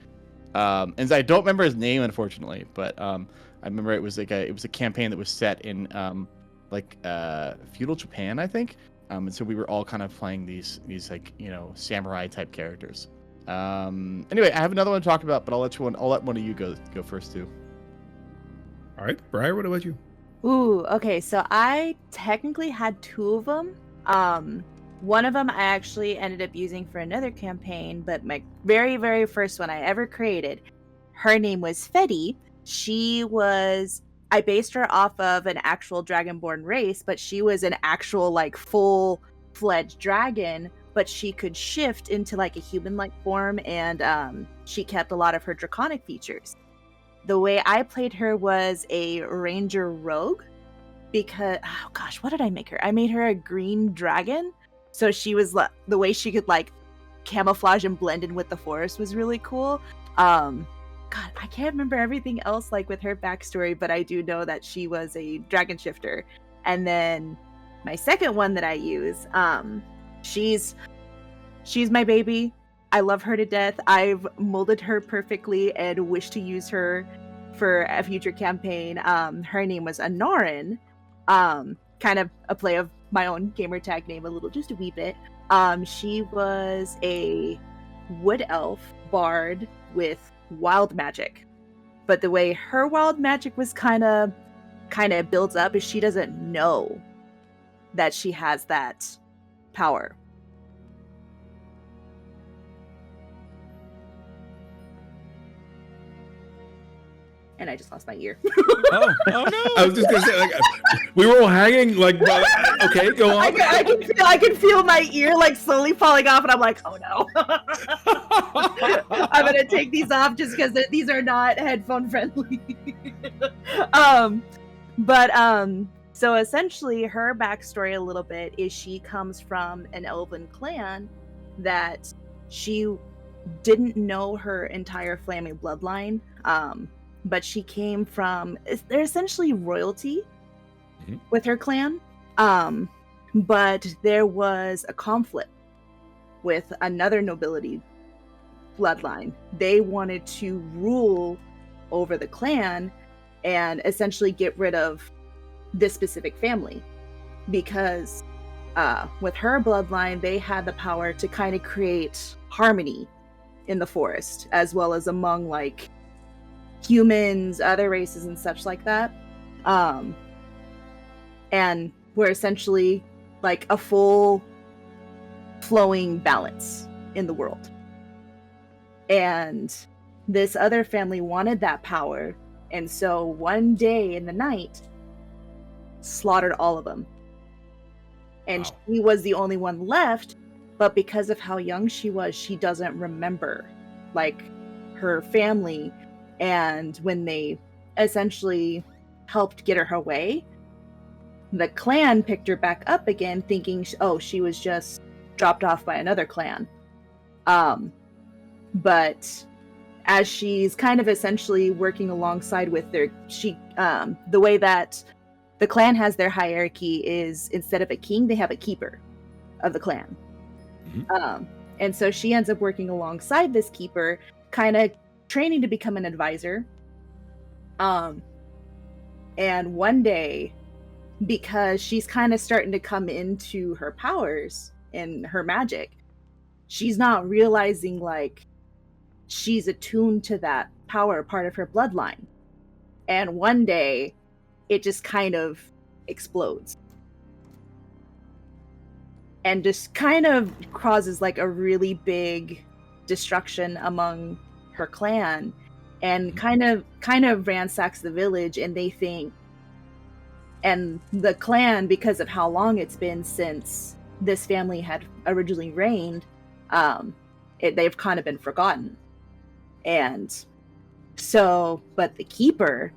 And I don't remember his name, unfortunately, but I remember it was a campaign that was set in feudal Japan, I think. And so we were all kind of playing these like samurai type characters. Anyway, I have another one to talk about, but I'll let one of you go first too. All right, Briar, what about you? Ooh, okay. So I technically had two of them. One of them I actually ended up using for another campaign, but my very, very first one I ever created, her name was Fetty. I based her off of an actual Dragonborn race, but she was an actual like full-fledged dragon, but she could shift into like a human-like form, and she kept a lot of her draconic features. The way I played her was a ranger rogue, because, oh gosh, what did I make her? I made her a green dragon. So she was the way she could like camouflage and blend in with the forest was really cool. God, I can't remember everything else like with her backstory, but I do know that she was a dragon shifter. And then my second one that I use, she's my baby. I love her to death. I've molded her perfectly and wish to use her for a future campaign. Her name was Anarin, kind of a play of my own gamer tag name just a wee bit. She was a wood elf bard with wild magic, but the way her wild magic was kind of builds up is she doesn't know that she has that power. And I just lost my ear. Oh no! I was just gonna say, like, we were all hanging, like, okay, go on. I can feel my ear like slowly falling off, and I'm like, oh no. I'm gonna take these off just because these are not headphone friendly. So essentially, her backstory a little bit is she comes from an elven clan that she didn't know her entire family bloodline. But she came from, they're essentially royalty with her clan. But there was a conflict with another nobility bloodline. They wanted to rule over the clan and essentially get rid of this specific family. Because with her bloodline, they had the power to kind of create harmony in the forest, as well as among like humans, other races, and such like that. And we're essentially like a full flowing balance in the world. And this other family wanted that power, and so one day in the night slaughtered all of them. And Wow. She was the only one left, but because of how young she was, she doesn't remember like her family. And when they essentially helped get her away, the clan picked her back up again, thinking, oh, she was just dropped off by another clan. But as she's kind of essentially working alongside with the way that the clan has their hierarchy is instead of a king, they have a keeper of the clan. And so she ends up working alongside this keeper, kind of training to become an advisor. And one day, because she's kind of starting to come into her powers and her magic, she's not realizing like she's attuned to that power part of her bloodline. And one day it just kind of explodes and just kind of causes like a really big destruction among her clan, and kind of ransacks the village. And they think, and the clan, because of how long it's been since this family had originally reigned, they've kind of been forgotten. And so, but the keeper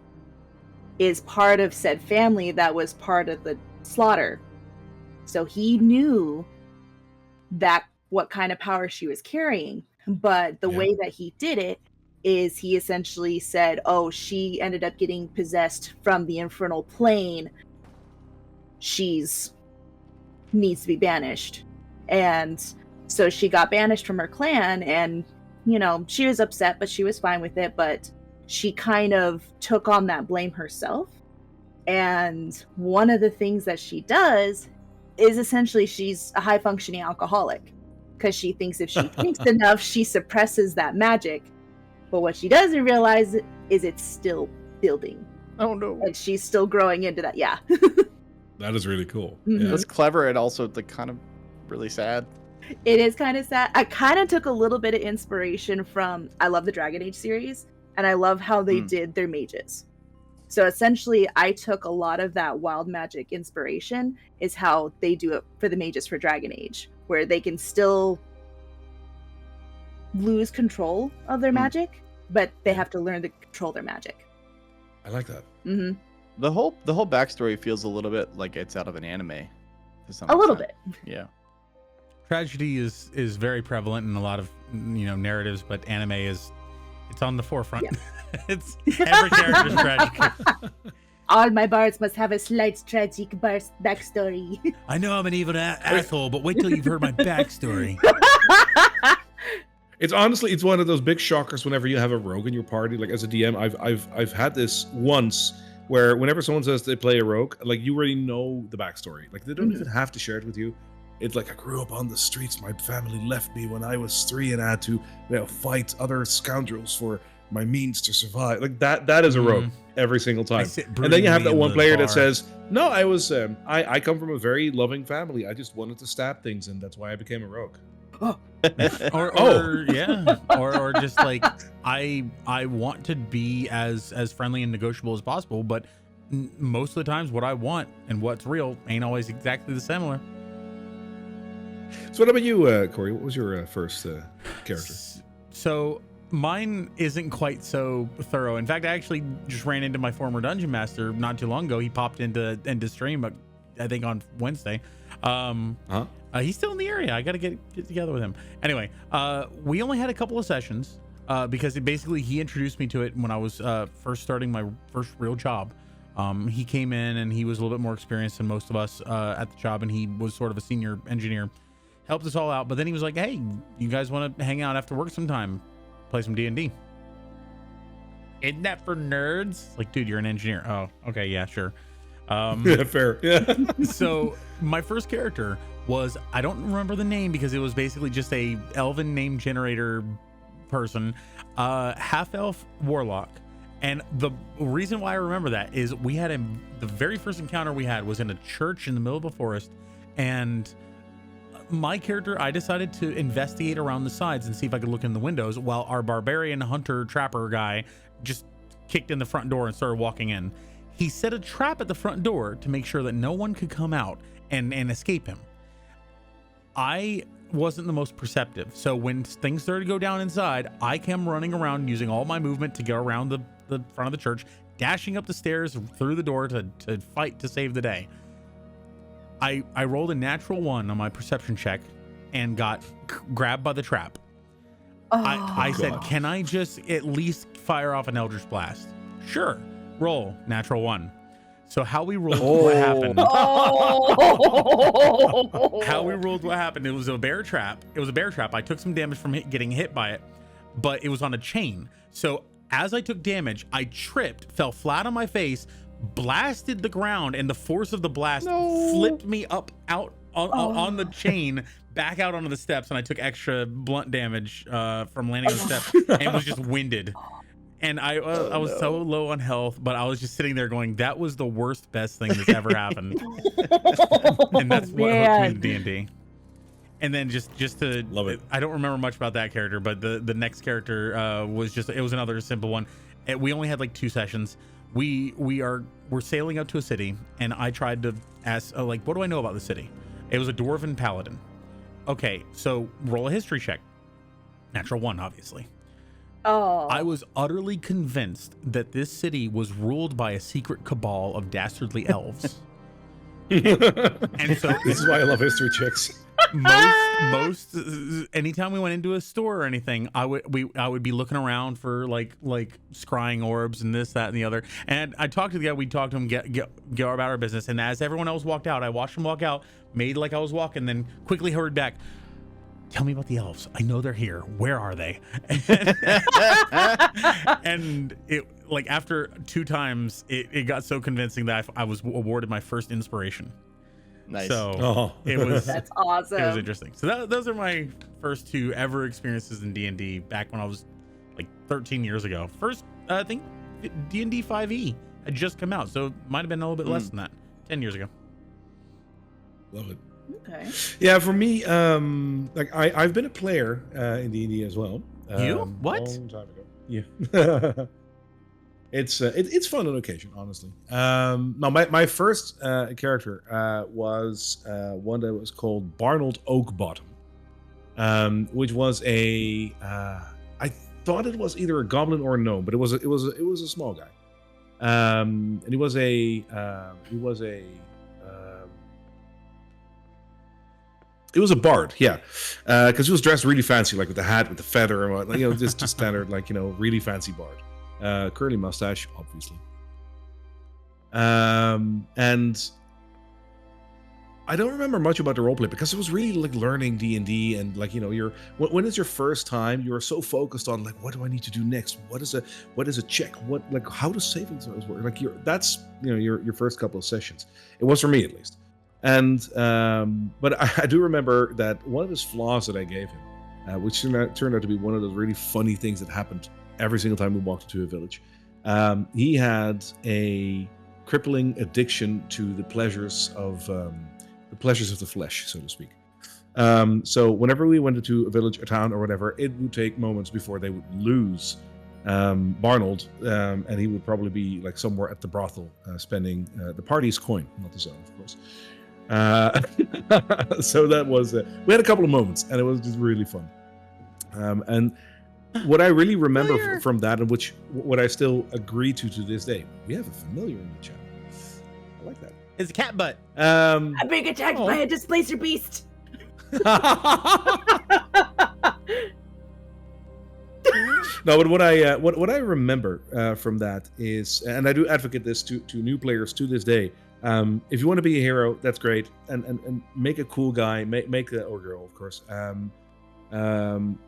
is part of said family that was part of the slaughter, so he knew that what kind of power she was carrying. But the way that he did it is he essentially said, oh, she ended up getting possessed from the infernal plane. Needs to be banished. And so she got banished from her clan, and, you know, she was upset, but she was fine with it. But she kind of took on that blame herself. And one of the things that she does is essentially she's a high-functioning alcoholic, because she thinks if she drinks enough, she suppresses that magic. But what she doesn't realize is it's still building. Oh no. And she's still growing into that. Yeah. That is really cool. Mhm. That's clever and also like kind of really sad. It is kind of sad. I kind of took a little bit of inspiration from, I love the Dragon Age series, and I love how they did their mages. So essentially, I took a lot of that wild magic inspiration, is how they do it for the mages for Dragon Age, where they can still lose control of their magic, but they have to learn to control their magic. I like that. Mm-hmm. The whole backstory feels a little bit like it's out of an anime. To some A little extent. bit. Yeah. Tragedy is very prevalent in a lot of narratives, but anime is It's on the forefront. It's every character's tragic. All my bards must have a slight tragic backstory. I know I'm an evil asshole, but wait till you've heard my backstory. It's honestly, it's one of those big shockers whenever you have a rogue in your party. Like as a DM, I've had this once where whenever someone says they play a rogue, like you already know the backstory. Like they don't even have to share it with you. It's like I grew up on the streets. My family left me when I was 3 and I had to, fight other scoundrels for my means to survive. Like that is a rogue every single time. And then you have that one player that says, "No, I was I come from a very loving family. I just wanted to stab things, and that's why I became a rogue." or just like I want to be as friendly and negotiable as possible, but most of the times what I want and what's real ain't always exactly the similar. So what about you, Corey? What was your first character? So mine isn't quite so thorough. In fact, I actually just ran into my former dungeon master not too long ago. He popped into stream, I think on Wednesday. He's still in the area. I got to get together with him. Anyway, we only had a couple of sessions because he introduced me to it when I was first starting my first real job. He came in and he was a little bit more experienced than most of us at the job, and he was sort of a senior engineer. Helped us all out, but then he was like, "Hey, you guys want to hang out after work sometime? Play some D&D." Isn't that for nerds? Like, dude, you're an engineer. Oh, okay, yeah, sure. Yeah, fair. Yeah. So my first character was, I don't remember the name because it was basically just a elven name generator person, half elf warlock. And the reason why I remember that is the very first encounter we had was in a church in the middle of a forest, and my character, I decided to investigate around the sides and see if I could look in the windows, while our barbarian hunter trapper guy just kicked in the front door and started walking in. He set a trap at the front door to make sure that no one could come out and escape him. I wasn't the most perceptive, so when things started to go down inside, I came running around using all my movement to go around the front of the church, dashing up the stairs through the door to fight to save the day. I rolled a natural 1 on my perception check and got grabbed by the trap. I said, "Can I just at least fire off an Eldritch Blast?" Sure. Roll natural 1. So how we rolled what happened? How we rolled what happened? It was a bear trap. I took some damage from getting hit by it, but it was on a chain. So as I took damage, I tripped, fell flat on my face, blasted the ground, and the force of the blast flipped me up out on the chain back out onto the steps, and I took extra blunt damage from landing on the steps and was just winded. And I was so low on health, but I was just sitting there going, that was the best thing that's ever happened. And that's what hooked me to D&D. And then just to love it. I don't remember much about that character, but the next character was another simple one. We only had like 2 sessions. We're sailing up to a city, and I tried to ask what do I know about the city? It was a dwarven paladin. Okay, so roll a history check. Natural 1, obviously. Oh. I was utterly convinced that this city was ruled by a secret cabal of dastardly elves. And so this is why I love history checks. Most anytime we went into a store or anything, I would be looking around for like scrying orbs and this, that, and the other. And I talked to the guy, we talked to him, go about our business. And as everyone else walked out, I watched him walk out, made like I was walking, then quickly hurried back. Tell me about the elves. I know they're here. Where are they? And it after 2 times, it got so convincing that I was awarded my first inspiration. Nice. So it was That's awesome. It was interesting. So those are my first 2 ever experiences in D&D back when I was like 13 years ago. First, I think D&D 5e had just come out, so it might have been a little bit less than that 10 years ago. Love it. Okay. Yeah, for me, I've been a player in D&D as well. You? What? A long time ago. Yeah. It's fun on occasion, honestly. No, my first character was one that was called Barnold Oakbottom, which was I thought it was either a goblin or a gnome, but it was a small guy, and he was a It was a bard, yeah, because he was dressed really fancy, like with the hat, with the feather, and what, just standard, like really fancy bard. Curly mustache, obviously. And I don't remember much about the roleplay because it was really like learning D&D, and like when it's your first time, you're so focused on like, what do I need to do next? What is a check? What, like, how does saving throws work? Like that's your first couple of sessions. It was for me at least. And but I do remember that one of his flaws that I gave him, which turned out to be one of those really funny things that happened every single time we walked into a village. He had a crippling addiction to the pleasures of the flesh, so to speak. So whenever we went into a village, a town, or whatever, it would take moments before they would lose Barnold, and he would probably be like somewhere at the brothel spending the party's coin, not his own, of course. So that was we had a couple of moments, and it was just really fun. And what I really remember from that, and what I still agree to this day, we have a familiar in the chat. I like that. It's a cat butt. I'm being attacked by a displacer beast. No, but what I remember from that is, and I do advocate this to new players to this day. If you want to be a hero, that's great, and make a cool guy, make the or girl, of course.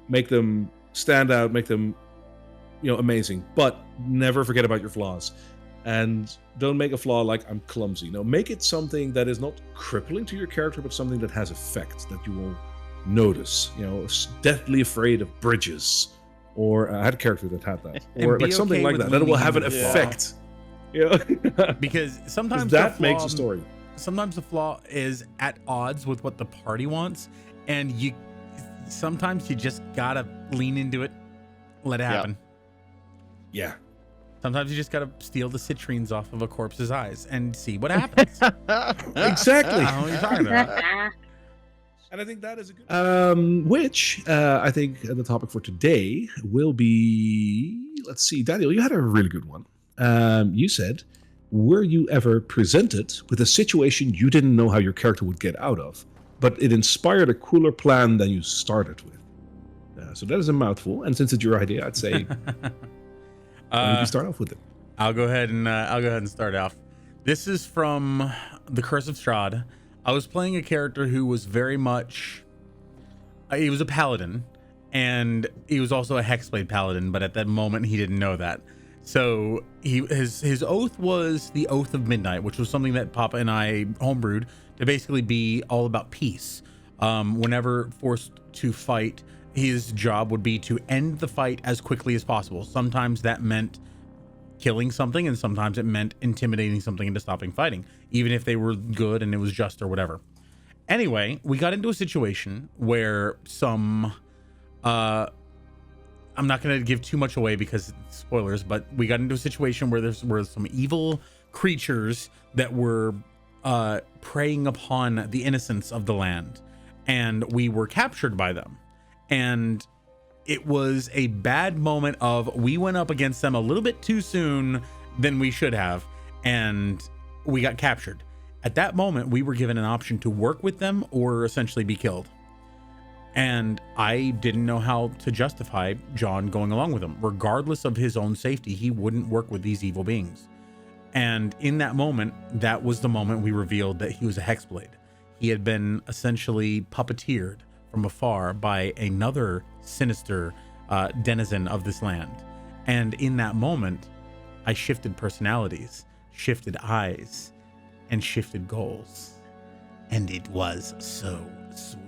Make them stand out, make them amazing, but never forget about your flaws. And don't make a flaw like I'm clumsy. No, make it something that is not crippling to your character, but something that has effect that you will notice. Deathly afraid of bridges, or I had a character that had that, or like something like that. That will have an effect. Yeah, because sometimes that makes a story. Sometimes the flaw is at odds with what the party wants, and sometimes you just gotta lean into it, let it happen. Yeah. Sometimes you just gotta steal the citrines off of a corpse's eyes and see what happens. Exactly. I don't know what you're talking about. And I think that is a good which I think the topic for today will be, let's see, Daniel, you had a really good one. You said, were you ever presented with a situation you didn't know how your character would get out of, but it inspired a cooler plan than you started with? So that is a mouthful, and since it's your idea, I'd say why don't you start off with it? I'll go ahead and start off. This is from The Curse of Strahd. I was playing a character who was very much he was a paladin, and he was also a hexblade paladin, but at that moment he didn't know that. So his oath was the Oath of Midnight, which was something that Papa and I homebrewed to basically be all about peace. Whenever forced to fight, his job would be to end the fight as quickly as possible. Sometimes that meant killing something, and sometimes it meant intimidating something into stopping fighting, even if they were good and it was just or whatever. Anyway, we got into a situation where some I'm not going to give too much away because it's spoilers, but we got into a situation where there were some evil creatures that were preying upon the innocents of the land, and we were captured by them. And it was a bad moment of, we went up against them a little bit too soon than we should have, and we got captured. At that moment, we were given an option to work with them or essentially be killed. And I didn't know how to justify John going along with them. Regardless of his own safety, he wouldn't work with these evil beings. And in that moment, that was the moment we revealed that he was a hexblade. He had been essentially puppeteered from afar by another sinister denizen of this land. And in that moment, I shifted personalities, shifted eyes, and shifted goals. And it was so sweet.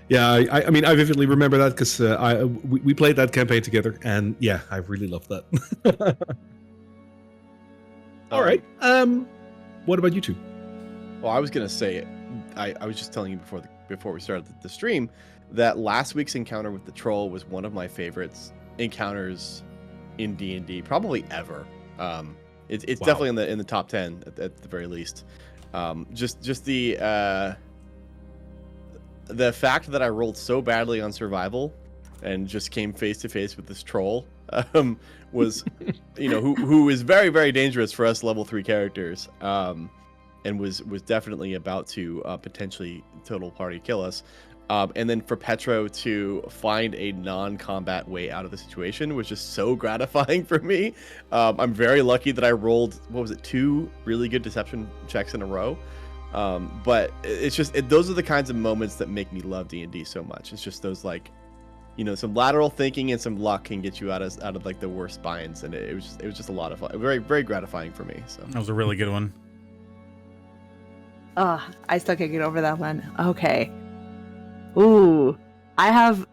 Yeah, I mean, I vividly remember that because we played that campaign together, and yeah, I really loved that. All right. What about you two? Well, I was gonna say, I was just telling you before we started the stream that last week's encounter with the troll was one of my favorites encounters in D&D, probably ever. It's Wow. definitely in the top 10 at the very least. Just the fact that I rolled so badly on survival and just came face to face with this troll was, who is very, very dangerous for us level 3 characters, and was definitely about to potentially total party kill us. And then for Petro to find a non-combat way out of the situation was just so gratifying for me. I'm very lucky that I rolled, 2 really good deception checks in a row. But it's just, those are the kinds of moments that make me love D&D so much. It's just those, like, some lateral thinking and some luck can get you out of like the worst binds, and it was just a lot of fun. Very, very gratifying for me. So That was a really good one. Oh, I still can't get over that one. Okay. Ooh, I have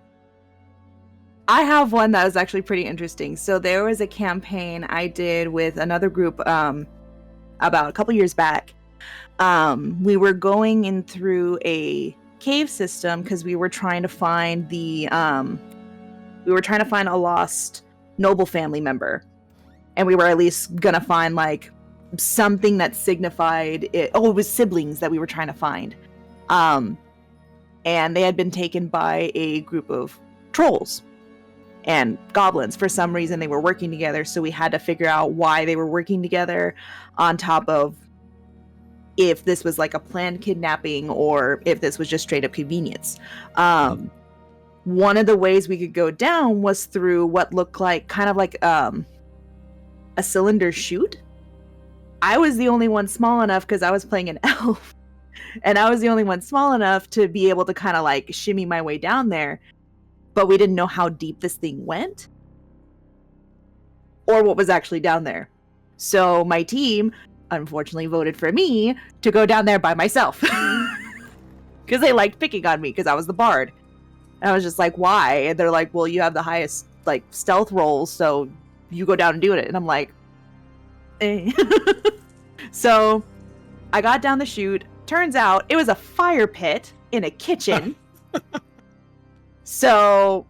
one that was actually pretty interesting. So there was a campaign I did with another group about a couple years back. We were going in through a cave system because we were trying to find a lost noble family member, and we were at least gonna find like something that signified it. Oh, it was siblings that we were trying to find. And they had been taken by a group of trolls and goblins. For some reason, they were working together, so we had to figure out why they were working together, on top of if this was like a planned kidnapping or if this was just straight up convenience. One of the ways we could go down was through what looked like kind of like a cylinder chute. I was the only one small enough because I was playing an elf. And I was the only one small enough to be able to kind of like shimmy my way down there. But we didn't know how deep this thing went or what was actually down there. So my team unfortunately voted for me to go down there by myself because they liked picking on me because I was the bard. And I was just like, why? And they're like, well, you have the highest like stealth rolls, so you go down and do it. And I'm like, eh. So I got down the chute. Turns out it was a fire pit in a kitchen. So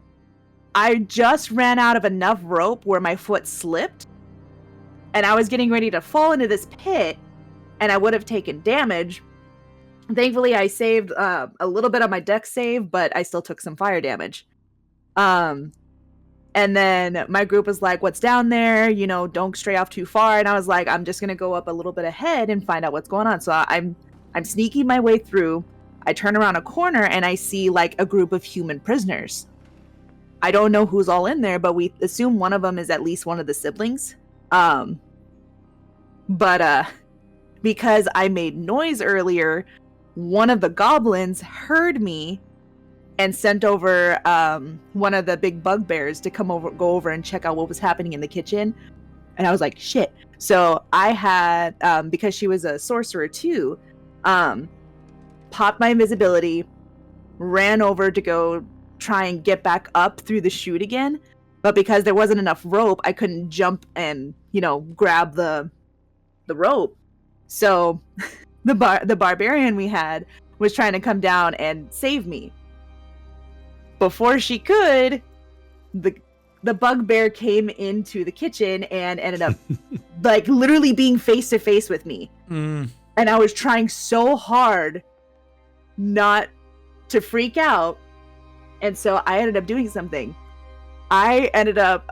I just ran out of enough rope where my foot slipped, and I was getting ready to fall into this pit, and I would have taken damage. Thankfully, I saved a little bit of my dex save, but I still took some fire damage. And then my group was like, what's down there? Don't stray off too far. And I was like, I'm just going to go up a little bit ahead and find out what's going on. So I'm sneaking my way through. I turn around a corner and I see like a group of human prisoners. I don't know who's all in there, but we assume one of them is at least one of the siblings. But because I made noise earlier, one of the goblins heard me and sent over one of the big bugbears to go over and check out what was happening in the kitchen. And I was like, shit. So I had, because she was a sorcerer too, popped my invisibility, ran over to go try and get back up through the chute again. But because there wasn't enough rope, I couldn't jump and, grab the rope. So the barbarian we had was trying to come down and save me. Before she could, the bugbear came into the kitchen and ended up like literally being face to face with me. And I was trying so hard not to freak out. And so I ended up doing something. I ended up,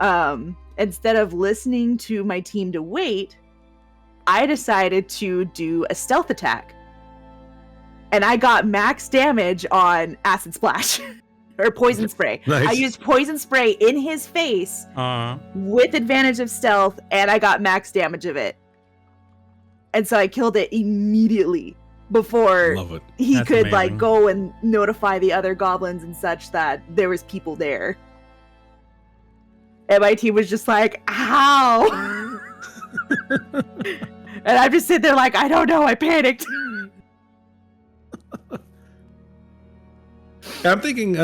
instead of listening to my team to wait, I decided to do a stealth attack. And I got max damage on acid splash. Or poison spray. Nice. I used poison spray in his face with advantage of stealth, and I got max damage of it. And so I killed it immediately before he That's could amazing. like go and notify the other goblins and such that there was people there. And my team was just like, ow! And I'm just sitting there like, I don't know, I panicked. I'm thinking,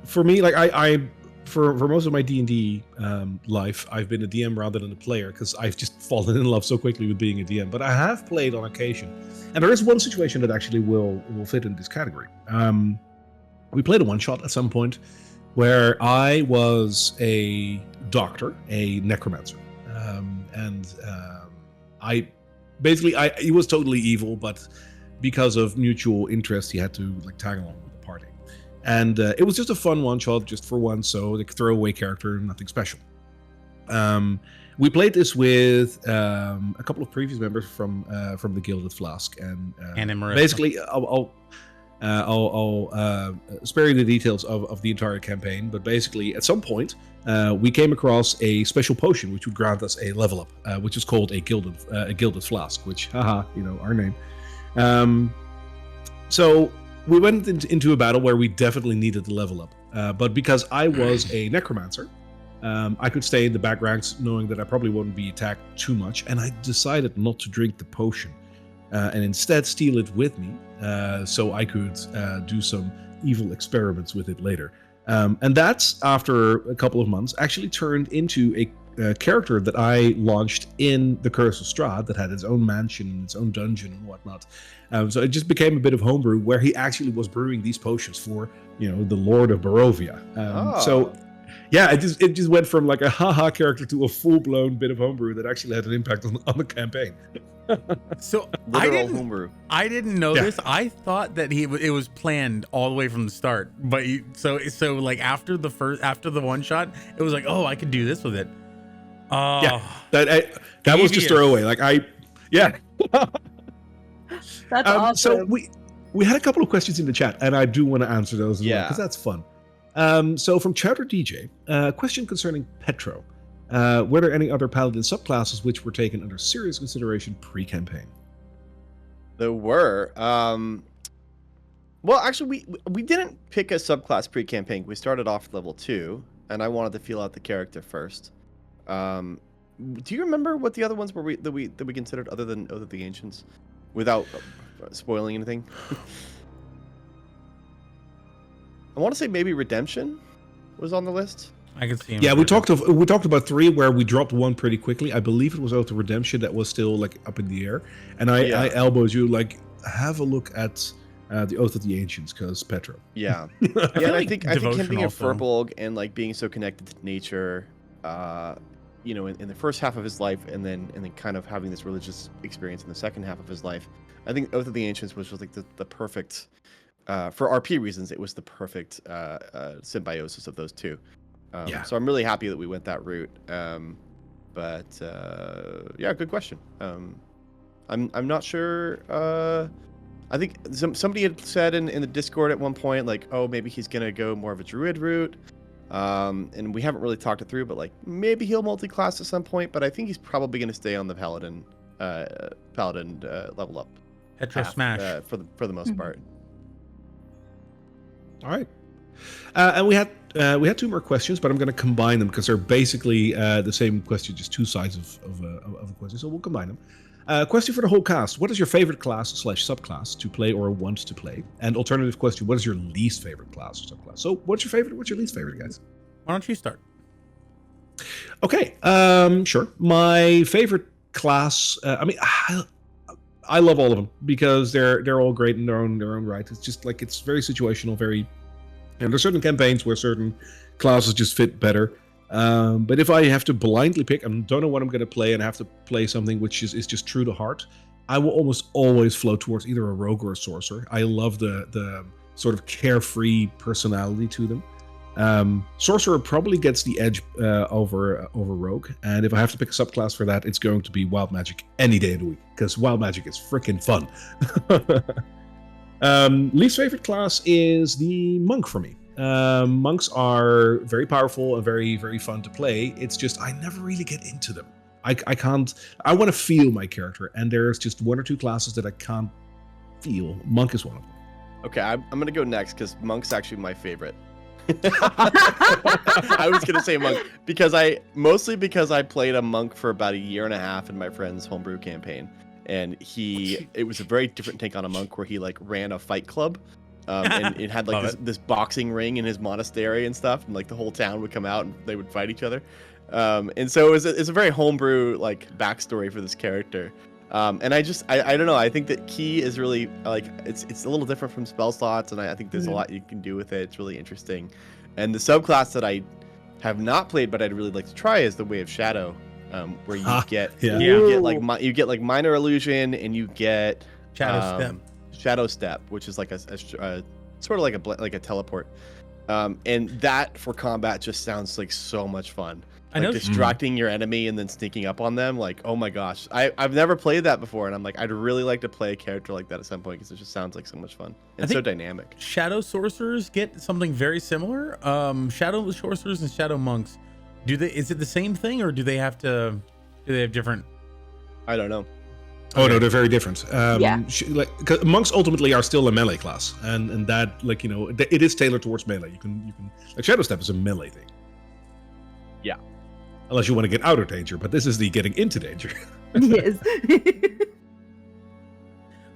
for me, like for most of my D&D life, I've been a DM rather than a player because I've just fallen in love so quickly with being a DM. But I have played on occasion, and there is one situation that actually will fit in this category. We played a one shot at some point where I was a doctor, a necromancer, and he was totally evil, but because of mutual interest, he had to like tag along with the party. And it was just a fun one shot, just for once, so like throwaway character, nothing special. We played this with a couple of previous members from the Gilded Flask, and Marissa. basically, I'll spare you the details of the entire campaign. But basically, at some point, we came across a special potion which would grant us a level up, which is called a Gilded Flask, which, haha, our name. So we went into a battle where we definitely needed the level up, but because I was a necromancer, I could stay in the back ranks knowing that I probably wouldn't be attacked too much, and I decided not to drink the potion and instead steal it with me so I could do some evil experiments with it later. And that's, after a couple of months, actually turned into a character that I launched in the Curse of Strahd that had its own mansion and its own dungeon and whatnot. So it just became a bit of homebrew where he actually was brewing these potions for, the Lord of Barovia. So yeah, it just went from like a haha character to a full-blown bit of homebrew that actually had an impact on the campaign. So Literal homebrew. I didn't know this. I thought that it was planned all the way from the start. But so like after the one shot, it was like, oh, I could do this with it. Yeah, that was just throwaway. That's awesome. So we had a couple of questions in the chat, and I do want to answer those as well, because that's fun. So from Chowder DJ, question concerning Petro. Were there any other paladin subclasses which were taken under serious consideration pre-campaign? There were. Well, actually, we didn't pick a subclass pre-campaign. We started off level 2, and I wanted to feel out the character first. Do you remember what the other ones were that we considered other than the Ancients, without spoiling anything? I want to say maybe Redemption was on the list. I can see him. Yeah, we talked about 3 where we dropped 1 pretty quickly. I believe it was Oath of Redemption that was still like up in the air, and I elbowed you like, have a look at the Oath of the Ancients, because Petro. Yeah, and I think him being a Furbolg and like being so connected to nature, in the first half of his life, and then kind of having this religious experience in the second half of his life. I think Oath of the Ancients was just like the perfect, for RP reasons, it was the perfect symbiosis of those two. So I'm really happy that we went that route. But good question. I'm not sure. I think somebody had said in the Discord at one point, like, oh, maybe he's gonna go more of a druid route. And we haven't really talked it through, but like maybe he'll multi-class at some point. But I think he's probably gonna stay on the paladin level up. Petro smash for the most part. All right. And we had 2 more questions, but I'm going to combine them because they're basically the same question, just 2 sides of a question. So we'll combine them. Question for the whole cast: what is your favorite class / subclass to play or want to play? And alternative question: what is your least favorite class or subclass? So what's your favorite? What's your least favorite, guys? Why don't you start? Okay. Sure. My favorite class. I love all of them because they're all great in their own right. It's just like, it's very situational, and there's certain campaigns where certain classes just fit better. But if I have to blindly pick, I don't know what I'm going to play, and I have to play something which is just true to heart, I will almost always flow towards either a rogue or a sorcerer. I love the sort of carefree personality to them. Sorcerer probably gets the edge over rogue, and if I have to pick a subclass for that, it's going to be wild magic any day of the week, because wild magic is freaking fun. Least favorite class is the monk for me. Monks are very powerful and very, very fun to play. It's just I never really get into them. I want to feel my character, and there's just 1 or 2 classes that I can't feel. Monk is one of them. Okay, I'm gonna go next because monk's actually my favorite. I was gonna say monk because I played a monk for about 1.5 years in my friend's homebrew campaign, and it was a very different take on a monk where he like ran a fight club, and it had like this boxing ring in his monastery and stuff, and like the whole town would come out and they would fight each other, and so it's a very homebrew like backstory for this character. And I don't know. I think that key is really like it's a little different from spell slots, and I think there's a lot you can do with it. It's really interesting. And the subclass that I have not played but I'd really like to try is the Way of Shadow, where you you get like minor illusion, and you get Shadow Step, which is like a sort of like a teleport. And that for combat just sounds like so much fun. I know. Distracting your enemy and then sneaking up on them. Like, oh my gosh, I've never played that before, and I'm like, I'd really like to play a character like that at some point because it just sounds like so much fun and so dynamic. Shadow sorcerers get something very similar. Shadow sorcerers and shadow monks, is it the same thing, or do they have different? I don't know. Oh no, they're very different. Yeah. 'Cause monks ultimately are still a melee class, and that, like, you know, it is tailored towards melee. You can like Shadow Step is a melee thing. Yeah. Unless you want to get out of danger, but this is the getting into danger. Yes.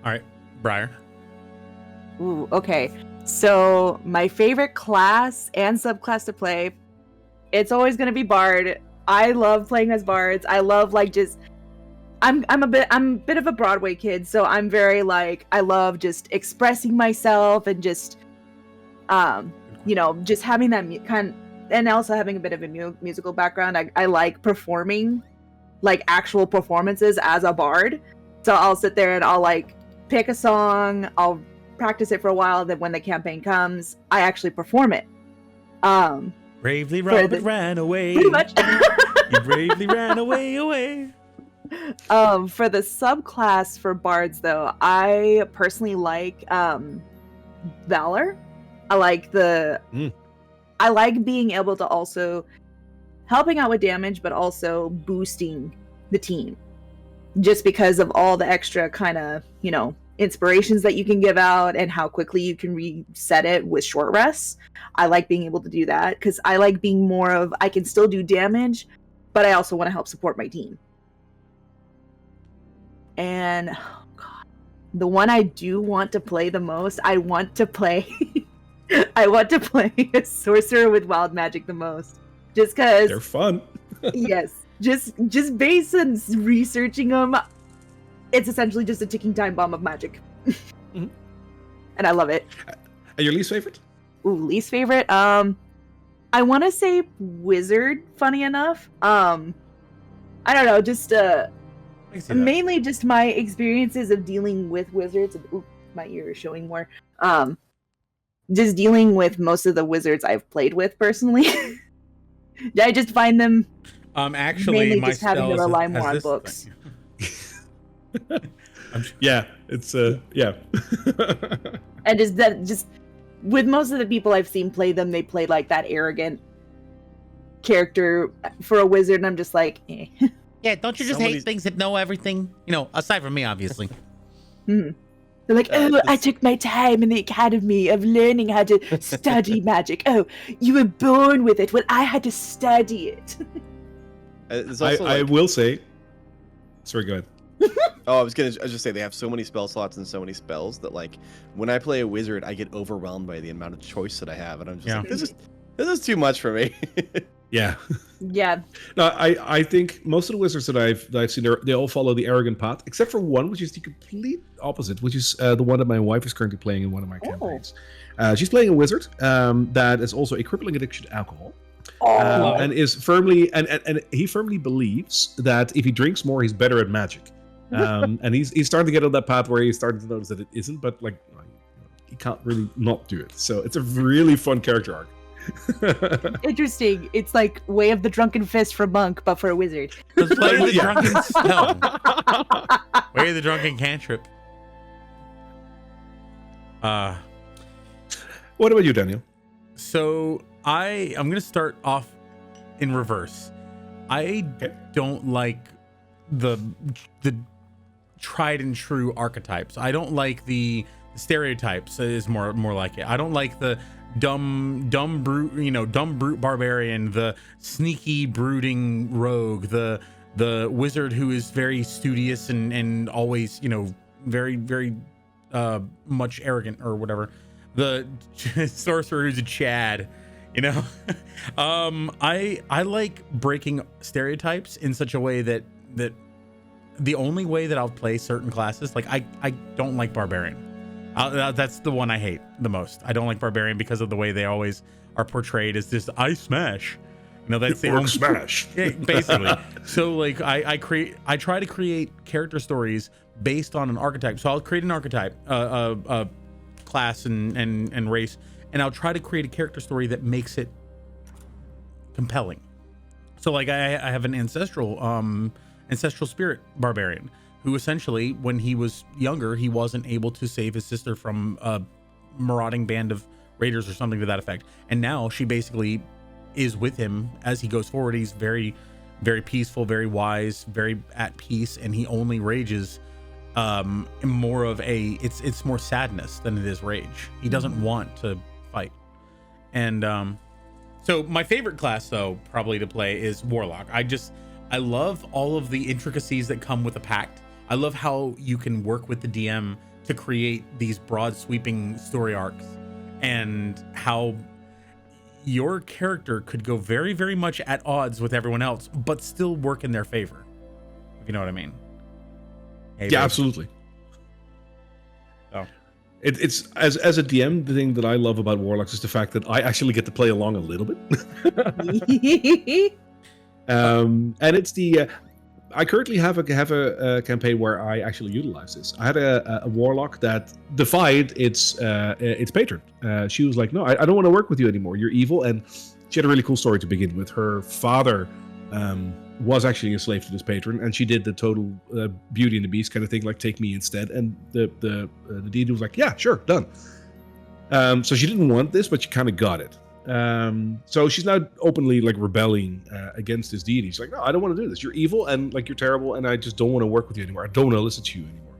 All right, Briar. Ooh, okay. So my favorite class and subclass to play, it's always gonna be Bard. I love playing as Bards. I love I'm a bit of a Broadway kid, so I'm very I love just expressing myself and just just having that and also having a bit of a musical background. I like performing actual performances as a Bard. So I'll sit there and I'll pick a song, I'll practice it for a while, then when the campaign comes, I actually perform it. Bravely Robert ran away. Pretty much. You bravely ran away. For the subclass for Bards though, I personally like Valor. I like being able to also helping out with damage, but also boosting the team. Just because of all the extra kind of, inspirations that you can give out and how quickly you can reset it with short rests. I like being able to do that because I like being more of, I can still do damage, but I also want to help support my team. And oh God, the one I do want to play the most, I want to play a sorcerer with wild magic the most, just because They're fun. yes, just based on researching them, it's essentially just a ticking time bomb of magic. Mm-hmm. And I love it. And your least favorite? Ooh, least favorite, I want to say wizard, funny enough. I don't know, just mainly just my experiences of dealing with wizards. Ooh, my ear is showing more. Just dealing with most of the wizards I've played with personally. I just find them actually mainly my just having to rely more on this books. Yeah, it's yeah. And just with most of the people I've seen play them, they play that arrogant character for a wizard, and I'm just like, eh. Yeah, don't you just hate things that know everything? Aside from me, obviously. Mm-hmm. They're like, I took my time in the academy of learning how to study magic. Oh, you were born with it. Well, I had to study it. I will say. Sorry, go ahead. I was just say they have so many spell slots and so many spells that when I play a wizard, I get overwhelmed by the amount of choice that I have, and I'm just like, this is too much for me. Yeah. Yeah. No, I think most of the wizards that I've seen, they all follow the arrogant path, except for one, which is the complete opposite, which is the one that my wife is currently playing in one of my campaigns. She's playing a wizard that is also a crippling addiction to alcohol. And is firmly and he firmly believes that if he drinks more, he's better at magic. And he's starting to get on that path where he's starting to notice that it isn't, but he can't really not do it. So it's a really fun character arc. Interesting. It's like Way of the Drunken Fist for monk, but for a wizard. Way of the drunken spell. Way of the drunken cantrip. What about you, Daniel? So I'm gonna start off in reverse. I don't like the tried and true archetypes. I don't like the stereotypes. Is more like it. I don't like the dumb brute barbarian, the sneaky brooding rogue, the wizard who is very studious and always very very much arrogant or whatever, the sorcerer who's a Chad. I like breaking stereotypes in such a way that the only way that I'll play certain classes, I don't like barbarian. That's the one I hate the most. I don't like barbarian because of the way they always are portrayed as this ice smash. That's the only smash. Yeah, basically. So I try to create character stories based on an archetype. So I'll create an archetype, class and race, and I'll try to create a character story that makes it compelling. So like I have an ancestral spirit barbarian who essentially, when he was younger, he wasn't able to save his sister from a marauding band of raiders or something to that effect, and now she basically is with him as he goes forward. He's very, very peaceful, very wise, very at peace, and he only rages more of a it's more sadness than it is rage. He doesn't want to fight. And so my favorite class though probably to play is Warlock. I love all of the intricacies that come with a pact. I love how you can work with the DM to create these broad sweeping story arcs, and how your character could go very, very much at odds with everyone else, but still work in their favor. If you know what I mean. Hey, yeah, absolutely. Oh. It's as a DM, the thing that I love about Warlocks is the fact that I actually get to play along a little bit. And it's the I currently have a campaign where I actually utilize this. I had a warlock that defied its patron. She was like, "No, I don't want to work with you anymore. You're evil." And she had a really cool story to begin with. Her father was actually a slave to this patron, and she did the total Beauty and the Beast kind of thing, like take me instead. And the deity was like, "Yeah, sure, done." So she didn't want this, but she kind of got it. So she's now openly like rebelling against this deity. She's like, "No, I don't want to do this. You're evil and like you're terrible, and I just don't want to work with you anymore. I don't want to listen to you anymore."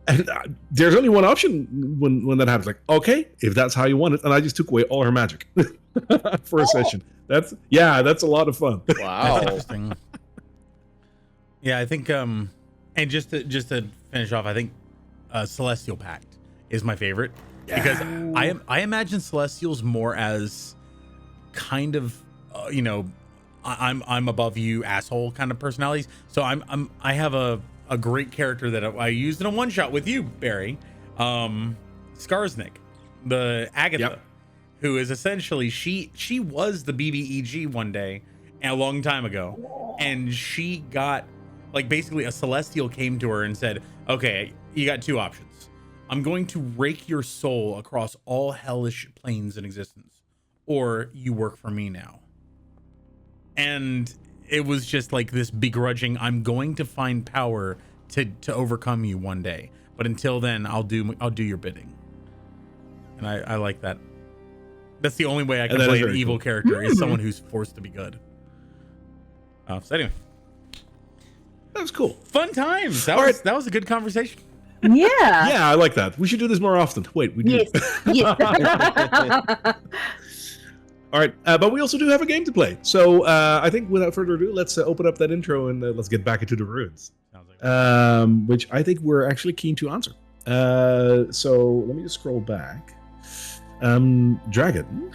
And there's only one option when that happens. Like, okay, if that's how you want it, and I just took away all her magic for a session. That's a lot of fun. Wow. That's interesting. Yeah, I think and just to finish off, I think Celestial Pact is my favorite. Because I imagine Celestials more as kind of I'm above you asshole kind of personalities. So I have a great character that I used in a one shot with you, Barry, Skarsnik, the Agatha, who is essentially she was the BBEG one day a long time ago, and she got like basically a Celestial came to her and said, "Okay, you got two options. I'm going to rake your soul across all hellish planes in existence, or you work for me now." And it was just like this begrudging, I'm going to find power to overcome you one day, but until then I'll do your bidding. And I like that. That's the only way I can play an evil character is someone who's forced to be good. So anyway, that was cool. Fun times. That was a good conversation. Yeah. Yeah, I like that. We should do this more often. Wait, we do. Yes. All right, but we also do have a game to play. So I think without further ado, let's open up that intro and let's get back into the ruins. Sounds like which I think we're actually keen to answer. So let me just scroll back. Dragon,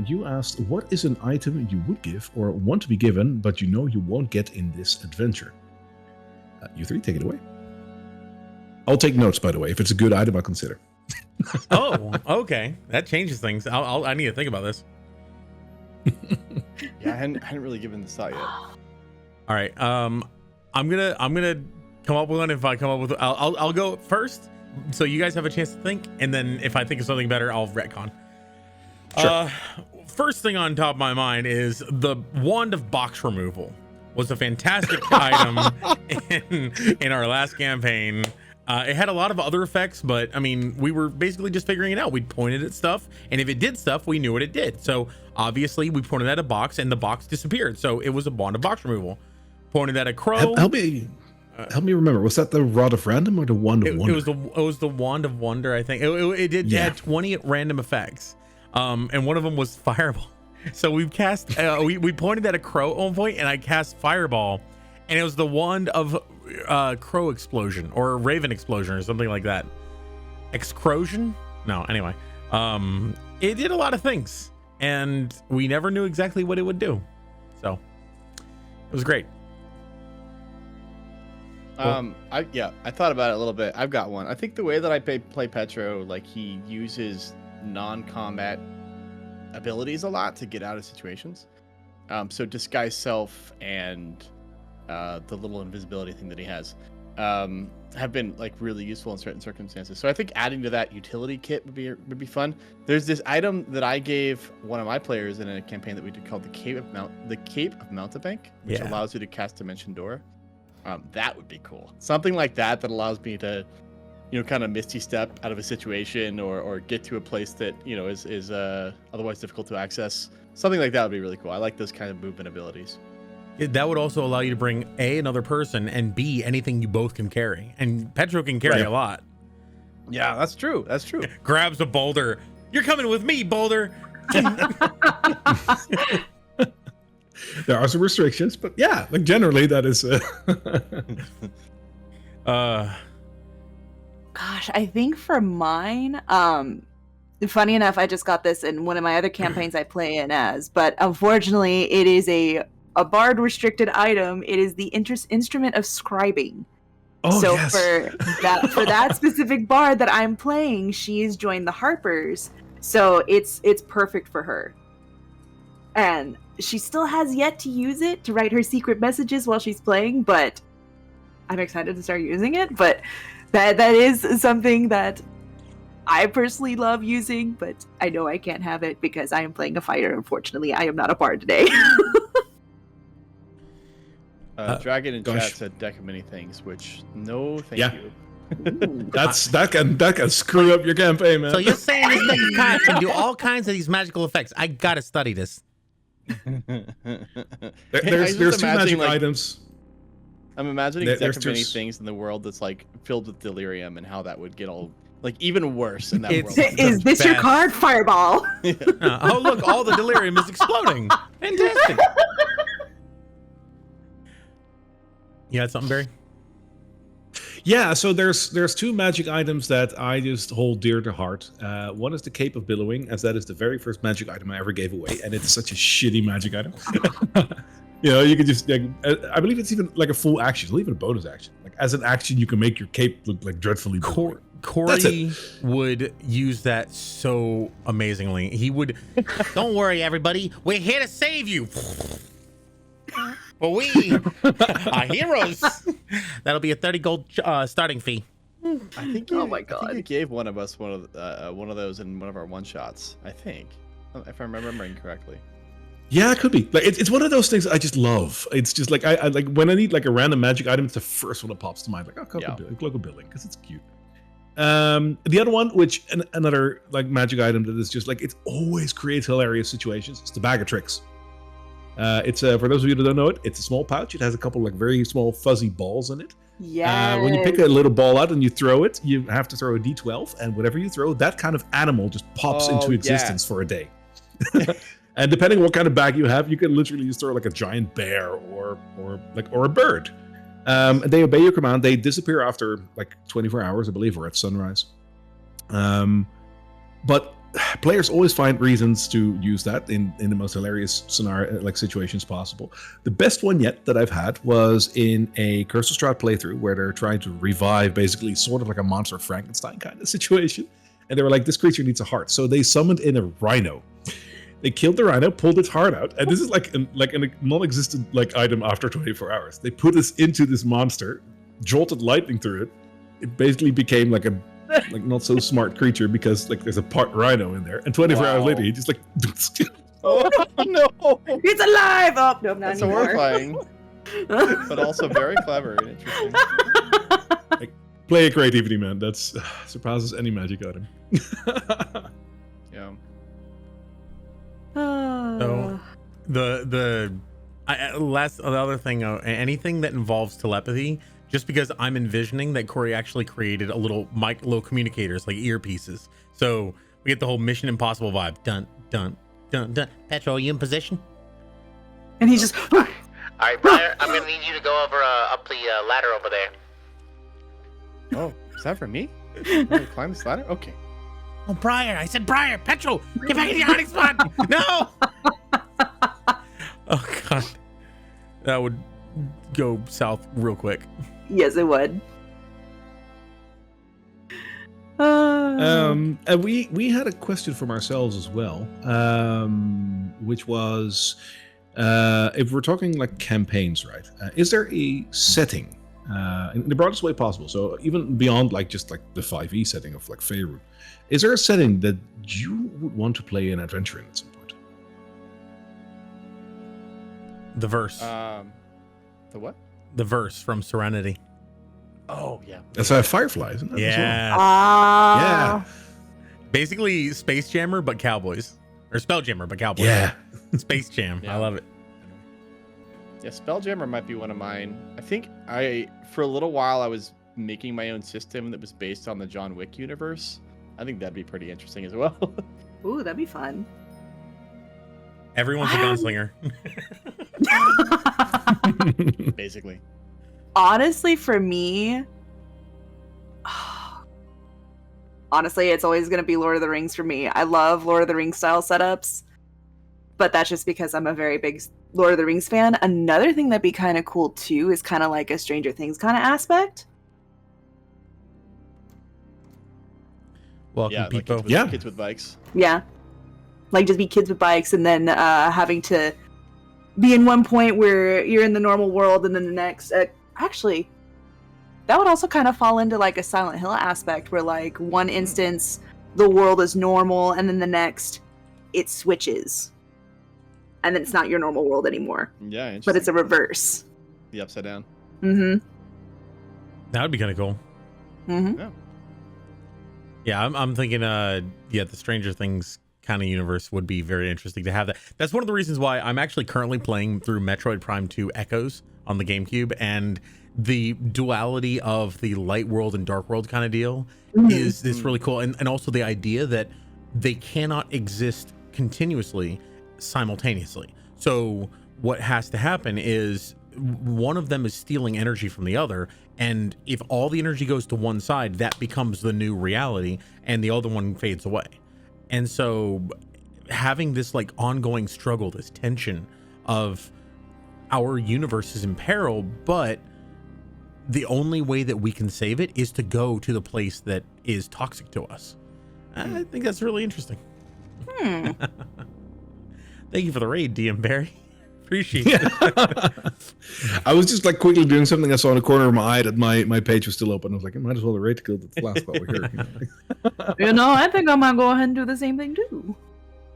you asked, what is an item you would give or want to be given, but you know you won't get in this adventure? You three, take it away. I'll take notes, by the way. If it's a good item, I'll consider. Oh, okay. That changes things. I need to think about this. Yeah, I hadn't really given this thought yet. All right. I'm gonna come up with one. If I come up with, I'll go first, so you guys have a chance to think, and then if I think of something better, I'll retcon. Sure. First thing on top of my mind is the wand of box removal. Was a fantastic item in our last campaign. It had a lot of other effects, but I mean, we were basically just figuring it out. We pointed at stuff, and if it did stuff, we knew what it did. So obviously, we pointed at a box, and the box disappeared. So it was a wand of box removal. Pointed at a crow. Help me remember. Was that the Rod of Random or the Wand of Wonder? It was the Wand of Wonder, I think. It did add 20 random effects, and one of them was Fireball. So we cast. We pointed at a crow at one point, and I cast Fireball, and it was the Wand of Crow Explosion or Raven Explosion or something like that. Excrosion? No. Anyway, it did a lot of things, and we never knew exactly what it would do. So it was great. I thought about it a little bit. I've got one. I think the way that I play Petro, like he uses non-combat abilities a lot to get out of situations. So disguise self and the little invisibility thing that he has. have been like really useful in certain circumstances. So I think adding to that utility kit would be fun. There's this item that I gave one of my players in a campaign that we did called the Cape of Mountebank, which allows you to cast Dimension Door. That would be cool. Something like that allows me to, kind of misty step out of a situation or get to a place that is otherwise difficult to access. Something like that would be really cool. I like those kind of movement abilities. That would also allow you to bring A, another person, and B, anything you both can carry. And Petro can carry a lot. Yeah, that's true. That's true. Grabs a boulder. You're coming with me, boulder. There are some restrictions, but yeah, like generally that is. Gosh, I think for mine, funny enough, I just got this in one of my other campaigns I play in as, but unfortunately, it is a bard restricted item. It is the instrument of scribing. Oh, so yes. for that specific bard that I'm playing, she's joined the Harpers, so it's perfect for her. And she still has yet to use it to write her secret messages while she's playing, but I'm excited to start using it. But that is something that I personally love using, but I know I can't have it because I am playing a fighter. Unfortunately, I am not a bard today. Dragon in chat said deck of many things, which no thank you. that can screw up your campaign, man. So you're saying this deck of cards can do all kinds of these magical effects? I gotta study this. There's two magic items. I'm imagining a deck of many things in the world that's like filled with delirium and how that would get all like even worse in that world. Is this your card? Fireball. Oh look, all the delirium is exploding. Fantastic. You had something, Barry? Yeah, so there's two magic items that I just hold dear to heart. One is the Cape of Billowing, as that is the very first magic item I ever gave away, and it's such a shitty magic item. You can just, I believe it's even like a full action, it's even a bonus action. Like as an action, you can make your cape look like dreadfully billowing. Corey would use that so amazingly. He would, don't worry, everybody, we're here to save you. But we are heroes. That'll be a 30 gold starting fee. I think oh my god! I think you gave one of us one of those in one of our one shots. I think, if I'm remembering correctly. Yeah, it could be. Like it's one of those things I just love. It's just like I like when I need like a random magic item. It's the first one that pops to mind. Like local building because it's cute. The other one, which another like magic item that is just like it always creates hilarious situations. It's the Bag of Tricks. It's for those of you that don't know it, it's a small pouch. It has a couple like very small fuzzy balls in it. Yeah. When you pick a little ball out and you throw it, you have to throw a d12, and whatever you throw, that kind of animal just pops into existence for a day. And depending on what kind of bag you have, you can literally just throw like a giant bear or a bird. And they obey your command. They disappear after like 24 hours, I believe, or at sunrise. But players always find reasons to use that in the most hilarious scenario, like situations possible. The best one yet that I've had was in a Curse of Strahd playthrough where they're trying to revive basically sort of like a Monster of Frankenstein kind of situation. And they were like, this creature needs a heart. So they summoned in a rhino. They killed the rhino, pulled its heart out, and this is like a non-existent like item after 24 hours. They put this into this monster, jolted lightning through it. It basically became like a not so smart creature because like there's a part rhino in there, and 24 hours later he just like oh no, it's alive. Oh no, not that's anymore. horrifying, but also very clever and interesting. Like, play a creativity, man. That's surpasses any magic item. Yeah. So the other thing, anything that involves telepathy, just because I'm envisioning that Corey actually created a little communicators, like earpieces. So we get the whole Mission Impossible vibe. Dun, dun, dun, dun. Petro, are you in position? And he's just. All right, Briar, I'm gonna need you to go over up the ladder over there. Oh, is that for me? Climb this ladder? Okay. Oh, Briar! I said Briar! Petro! Get back in your hiding spot! No! Oh, God. That would go south real quick. Yes, it would. And we had a question from ourselves as well, which was if we're talking like campaigns, right? Is there a setting in the broadest way possible. So even beyond like just like the 5e setting of like Faerun, is there a setting that you would want to play an adventure in at some point? The verse. The what? The verse from Serenity. Oh yeah. That's Firefly, isn't it? Yeah. Yeah. Basically Space Jammer, but cowboys. Or Spelljammer, but cowboys. Yeah. Space Jam. Yeah. I love it. Yeah, Spelljammer might be one of mine. I think for a little while, I was making my own system that was based on the John Wick universe. I think that'd be pretty interesting as well. Ooh, that'd be fun. Everyone's a gunslinger. Basically. Honestly, for me, it's always going to be Lord of the Rings for me. I love Lord of the Rings style setups, but that's just because I'm a very big Lord of the Rings fan. Another thing that'd be kind of cool too is kind of like a Stranger Things kind of aspect. Welcome, Yeah, like people. kids with bikes. Yeah. Like just be kids with bikes and then having to be in one point where you're in the normal world and then the next. Actually, that would also kind of fall into like a Silent Hill aspect where like one instance the world is normal and then the next it switches. And then it's not your normal world anymore. Yeah, interesting. But it's a reverse. The upside down. Mm-hmm. That would be kind of cool. Mm-hmm. Yeah. Yeah, I'm thinking, the Stranger Things kind of universe would be very interesting to have that. That's one of the reasons why I'm actually currently playing through Metroid Prime 2 Echoes on the GameCube, and the duality of the light world and dark world kind of deal is really cool. And also the idea that they cannot exist continuously simultaneously. So what has to happen is one of them is stealing energy from the other, and if all the energy goes to one side, that becomes the new reality and the other one fades away. And so having this like ongoing struggle, this tension of our universe is in peril, but the only way that we can save it is to go to the place that is toxic to us. I think that's really interesting. Thank you for the raid, DM Barry. Appreciate it. I was just like quickly doing something I saw in the corner of my eye that my page was still open. I was like, I might as well raid to kill the last while we're here. You know, I think I might go ahead and do the same thing too.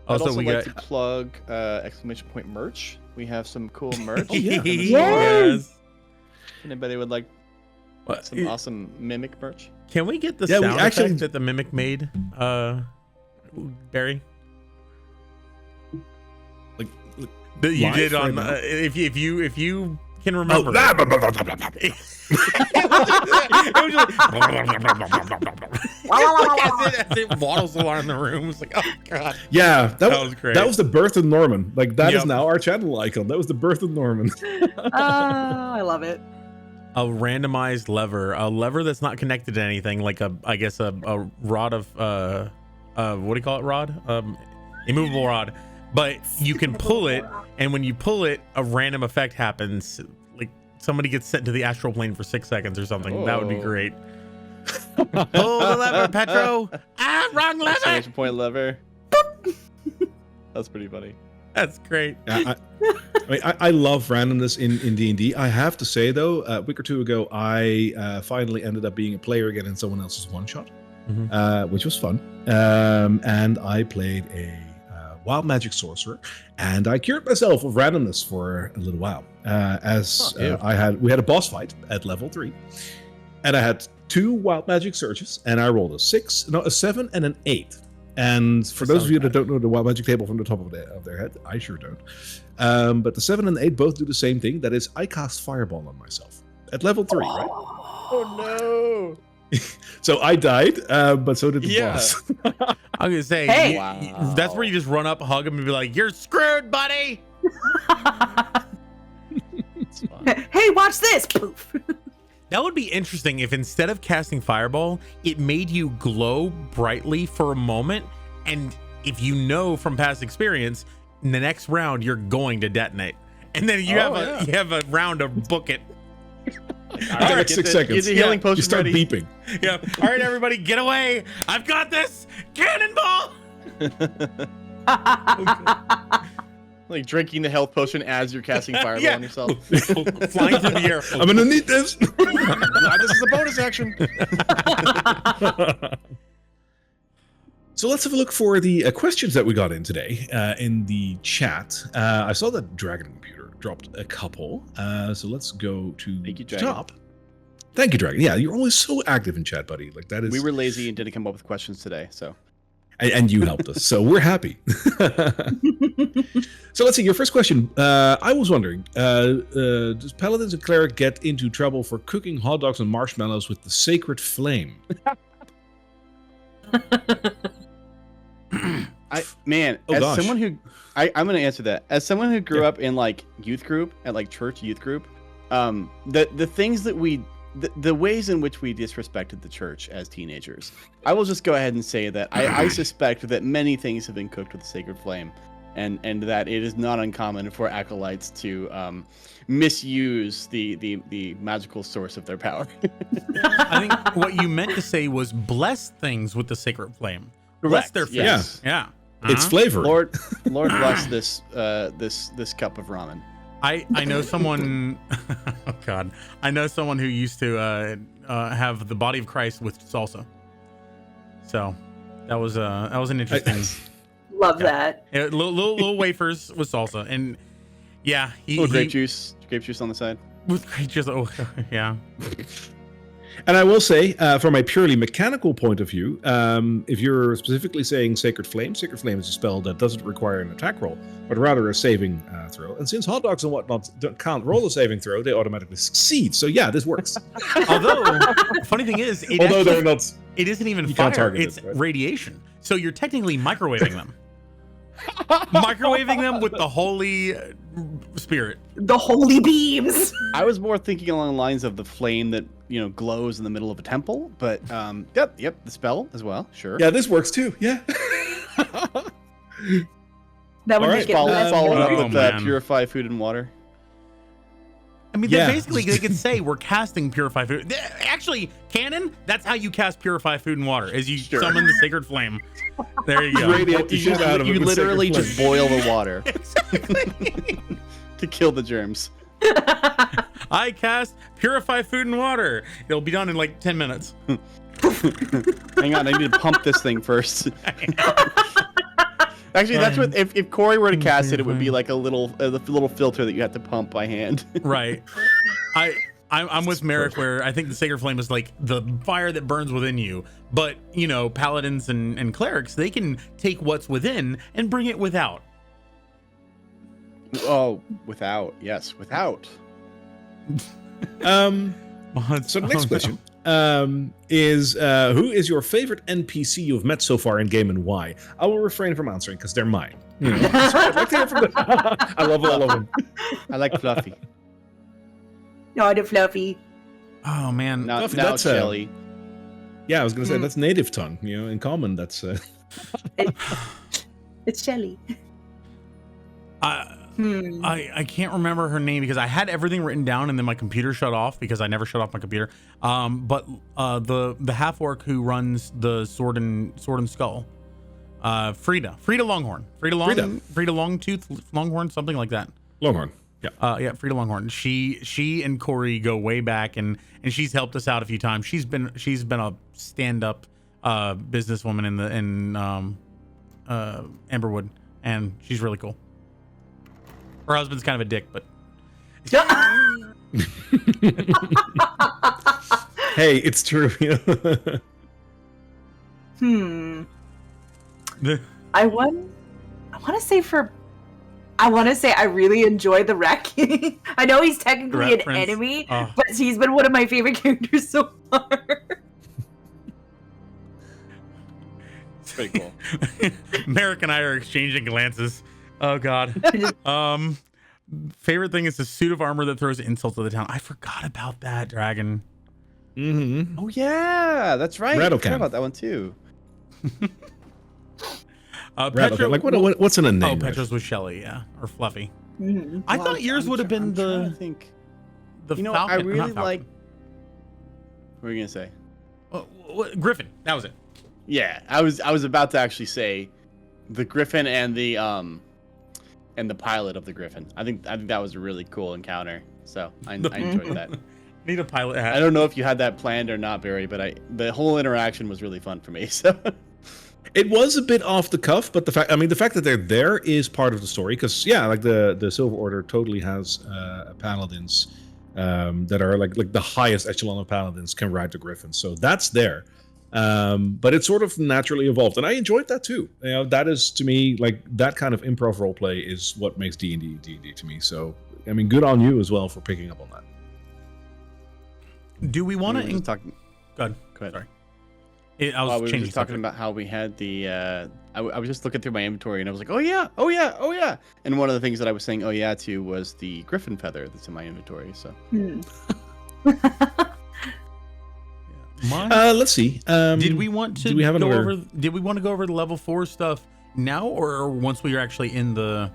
I'd also we like got to plug exclamation point merch. We have some cool merch. Yes. If anybody would like some awesome Mimic merch. Can we get the Yeah, we sound actually- effect that the Mimic made, Barry? Like That you live did right on now? if you can remember. blah, it. blah, blah, blah, blah, blah. It was just as it waddles along the room. It's like, oh god. Yeah, that was great. That was the birth of Norman. Like that is Yep. now our channel icon. That was the birth of Norman. I love it. A randomized lever, a lever that's not connected to anything, like a rod of what do you call it? Rod, immovable rod. But you can pull it, and when you pull it, a random effect happens. Like somebody gets sent to the astral plane for 6 seconds or something. That would be Oh. great. Pull the lever, Petro. Wrong lever. Exclamation point lever. That's pretty funny. That's great. I love randomness in D&D. I have to say though, a week or two ago, I finally ended up being a player again in someone else's one shot, which was fun. And I played a wild magic sorcerer, and I cured myself of randomness for a little while. We had a boss fight at level 3, and I had 2 wild magic surges, and I rolled a 7 and an 8. And for those of you that don't know the wild magic table from the top of their head, I sure don't. But the 7 and 8 both do the same thing. That is, I cast Fireball on myself at level 3, right? Oh no! So I died, but so did the Yeah. boss. I'm gonna say, Hey. Wow. that's where you just run up, hug him, and be like, "You're screwed, buddy." It's fun. Hey, watch this! Poof. That would be interesting if instead of casting Fireball, it made you glow brightly for a moment, and if you know from past experience, in the next round you're going to detonate, and then you have a round to book it. All Like right, 6 seconds. Get the healing potion You start ready. beeping. Yeah. All right, everybody, get away! I've got this cannonball. Like drinking the health potion as you're casting fireball on yourself. Flying through the air. I'm gonna need this. This is a bonus action. So let's have a look for the questions that we got in today in the chat. I saw that Dragon Computer dropped a couple. So let's go to Thank you, the Dragon. top. Thank you, Dragon. Yeah, you're always so active in chat, buddy. Like that is. We were lazy and didn't come up with questions today, so. And you helped us, so we're happy. So let's see. Your first question. I was wondering, does Paladins and Cleric get into trouble for cooking hot dogs and marshmallows with the sacred flame? Someone who I'm gonna answer that. As someone who grew up in like youth group at like church youth group, the things that the ways in which we disrespected the church as teenagers, I will just go ahead and say that I suspect that many things have been cooked with the sacred flame, and that it is not uncommon for acolytes to misuse the magical source of their power. I think what you meant to say was bless things with the sacred flame. Bless their face. Yeah. It's flavor. Lord bless this cup of ramen. I know someone. Oh God, I know someone who used to have the body of Christ with salsa. So that was an interesting. Love that. Yeah, little wafers with salsa, and yeah, grape juice on the side. With grape juice. Oh yeah. And I will say, from a purely mechanical point of view, if you're specifically saying Sacred Flame is a spell that doesn't require an attack roll, but rather a saving throw. And since hot dogs and whatnot can't roll a saving throw, they automatically succeed. So yeah, this works. Although, funny thing is, it isn't even fire, it's radiation. So you're technically microwaving them. Microwaving them with the Holy Spirit. The holy beams. I was more thinking along the lines of the flame that, glows in the middle of a temple, but yep, the spell as well, sure. Yeah, this works too. Yeah. That would make it follow up with purify food and water. I mean, basically they could say we're casting purify food. Actually, canon, that's how you cast purify food and water, is you summon the sacred flame. There you go. You literally just boil the water. To kill the germs. I cast purify food and water. It'll be done in like 10 minutes. Hang on, I need to pump this thing first. Actually, that's what if Corey were to cast it, it would be like a little filter that you have to pump by hand. Right. I'm with Merrick, where I think the sacred flame is like the fire that burns within you. But paladins and clerics, they can take what's within and bring it without. Oh, without. Yes, without. So the next question is who is your favorite NPC you've met so far in game and why? I will refrain from answering because they're mine. I'd like to hear from them. I love all of them. I like Fluffy. No, the Fluffy. Oh man, now that's Shelly. Yeah, I was gonna say that's native tongue. In common, that's. It's Shelly. I can't remember her name because I had everything written down and then my computer shut off because I never shut off my computer. But the half orc who runs the sword and skull, Frida Longhorn, Frida Longtooth Longhorn, something like that. Longhorn. Yeah, Frida Longhorn. She and Corey go way back, and she's helped us out a few times. She's been a stand-up businesswoman in Amberwood, and she's really cool. Her husband's kind of a dick, but hey, it's true. I want to say I really enjoy the raccoon. I know he's technically an enemy, but he's been one of my favorite characters so far. It's pretty cool. Merrick and I are exchanging glances. Oh God. Favorite thing is the suit of armor that throws insults to the town. I forgot about that, Dragon. Mm-hmm. Oh yeah, that's right. I forgot about that one too. Petra, like what's in a name? Oh, Petra's with Shelly, yeah, or Fluffy. Mm-hmm. I thought yours would have been the Falcon. I really like. What were you gonna say? Griffin. That was it. Yeah, I was about to actually say the Griffin and the and the pilot of the Griffin. I think that was a really cool encounter. So I enjoyed that. Need a pilot hat. I don't know if you had that planned or not, Barry, but the whole interaction was really fun for me. So it was a bit off the cuff, but the fact that they're there is part of the story. Because like the Silver Order totally has paladins that are like the highest echelon of paladins can ride the Griffin. So that's there. But it sort of naturally evolved, and I enjoyed that too. That is, to me, like that kind of improv roleplay is what makes D&D to me. So I mean, good on you as well for picking up on that. Do we want to Go ahead. Sorry. We were just talking about how we had the. I was just looking through my inventory and I was like, oh yeah. And one of the things that I was saying, oh yeah, to was the Griffin feather that's in my inventory. So. Let's see. Did we want to go over the level 4 stuff now, or once we are actually in the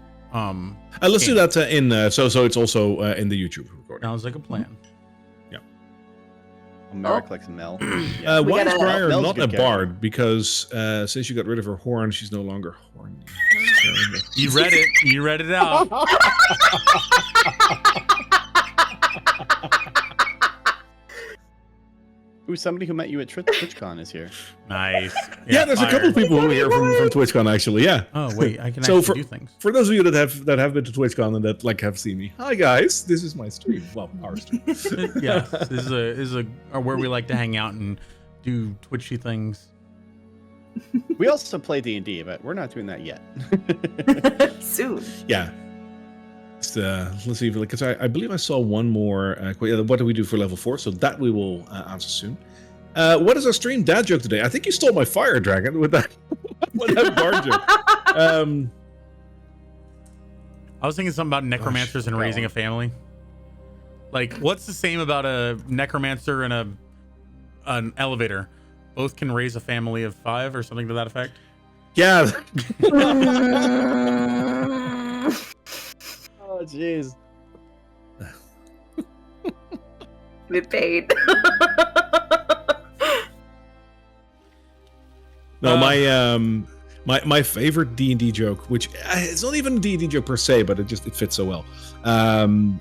let's do that so it's also in the YouTube recording. Sounds like a plan. Yeah. Merrick likes Mel. Why is Briar not a bard? Because since you got rid of her horn, she's no longer horny. You read it out. Ooh, somebody who met you at TwitchCon is here. Nice. Yeah, there's a couple of people here from TwitchCon actually. Yeah. Oh wait, I can actually do things. For those of you that have been to TwitchCon and that have seen me, hi guys, this is my stream. Well, our stream. Yeah, this is where we like to hang out and do twitchy things. We also play D&D, but we're not doing that yet. Soon. Yeah. Let's see, because I believe I saw one more. What do we do for level 4? So that we will answer soon. What is our stream dad joke today? I think you stole my fire dragon with that bard joke. I was thinking something about necromancers and raising a family. Like, what's the same about a necromancer and an elevator? Both can raise a family of 5 or something to that effect. Yeah. Oh, jeez. We paid. No, my favorite D&D joke, which it's not even a D&D joke per se, but it fits so well.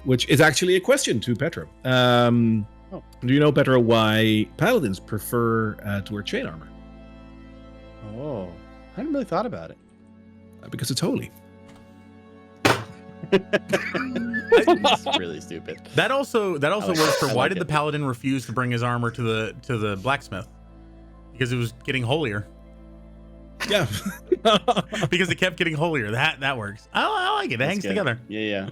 Which is actually a question to Petra. Do you know, Petra, why paladins prefer to wear chain armor? Oh, I hadn't really thought about it. Because it's holy. It's really stupid. That also works for why did the paladin refuse to bring his armor to the blacksmith? Because it was getting holier. Yeah. Because it kept getting holier. That works. I like it. It hangs together. Yeah.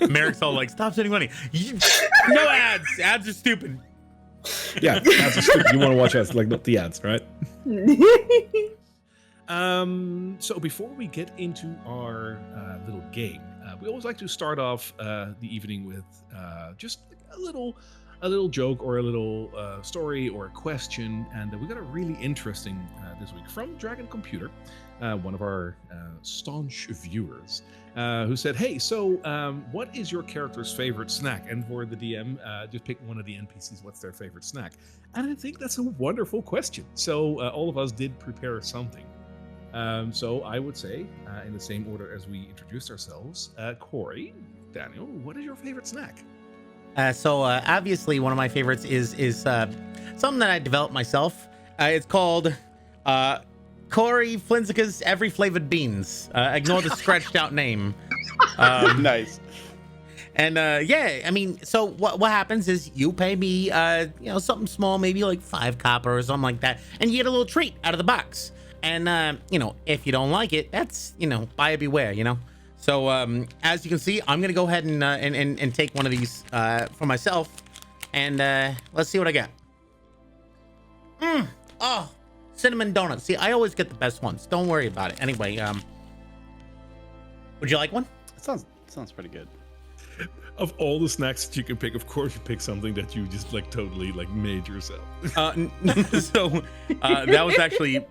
Merrick's all like, stop spending money. No ads. Ads are stupid. Yeah, ads are stupid. You want to watch ads, like not the ads, right? So before we get into our little game, we always like to start off the evening with just a little joke or a little story or a question, and we got a really interesting this week from Dragon Computer, one of our staunch viewers, who said, "Hey, so what is your character's favorite snack?" And for the DM, just pick one of the NPCs. What's their favorite snack? And I think that's a wonderful question. So all of us did prepare something. So I would say, in the same order as we introduced ourselves, Corey, Daniel, what is your favorite snack? So obviously one of my favorites is something that I developed myself. It's called Corey Flinzica's Every Flavored Beans. Ignore the scratched out name. Nice. And yeah, I mean, so what happens is you pay me, something small, maybe like 5 copper or something like that, and you get a little treat out of the box. And if you don't like it, that's buyer beware. So as you can see, I'm gonna go ahead and take one of these for myself, and let's see what I got. Oh, cinnamon donuts. See, I always get the best ones. Don't worry about it. Anyway, would you like one? It sounds pretty good. Of all the snacks that you can pick, of course you pick something that you just totally made yourself. So that was actually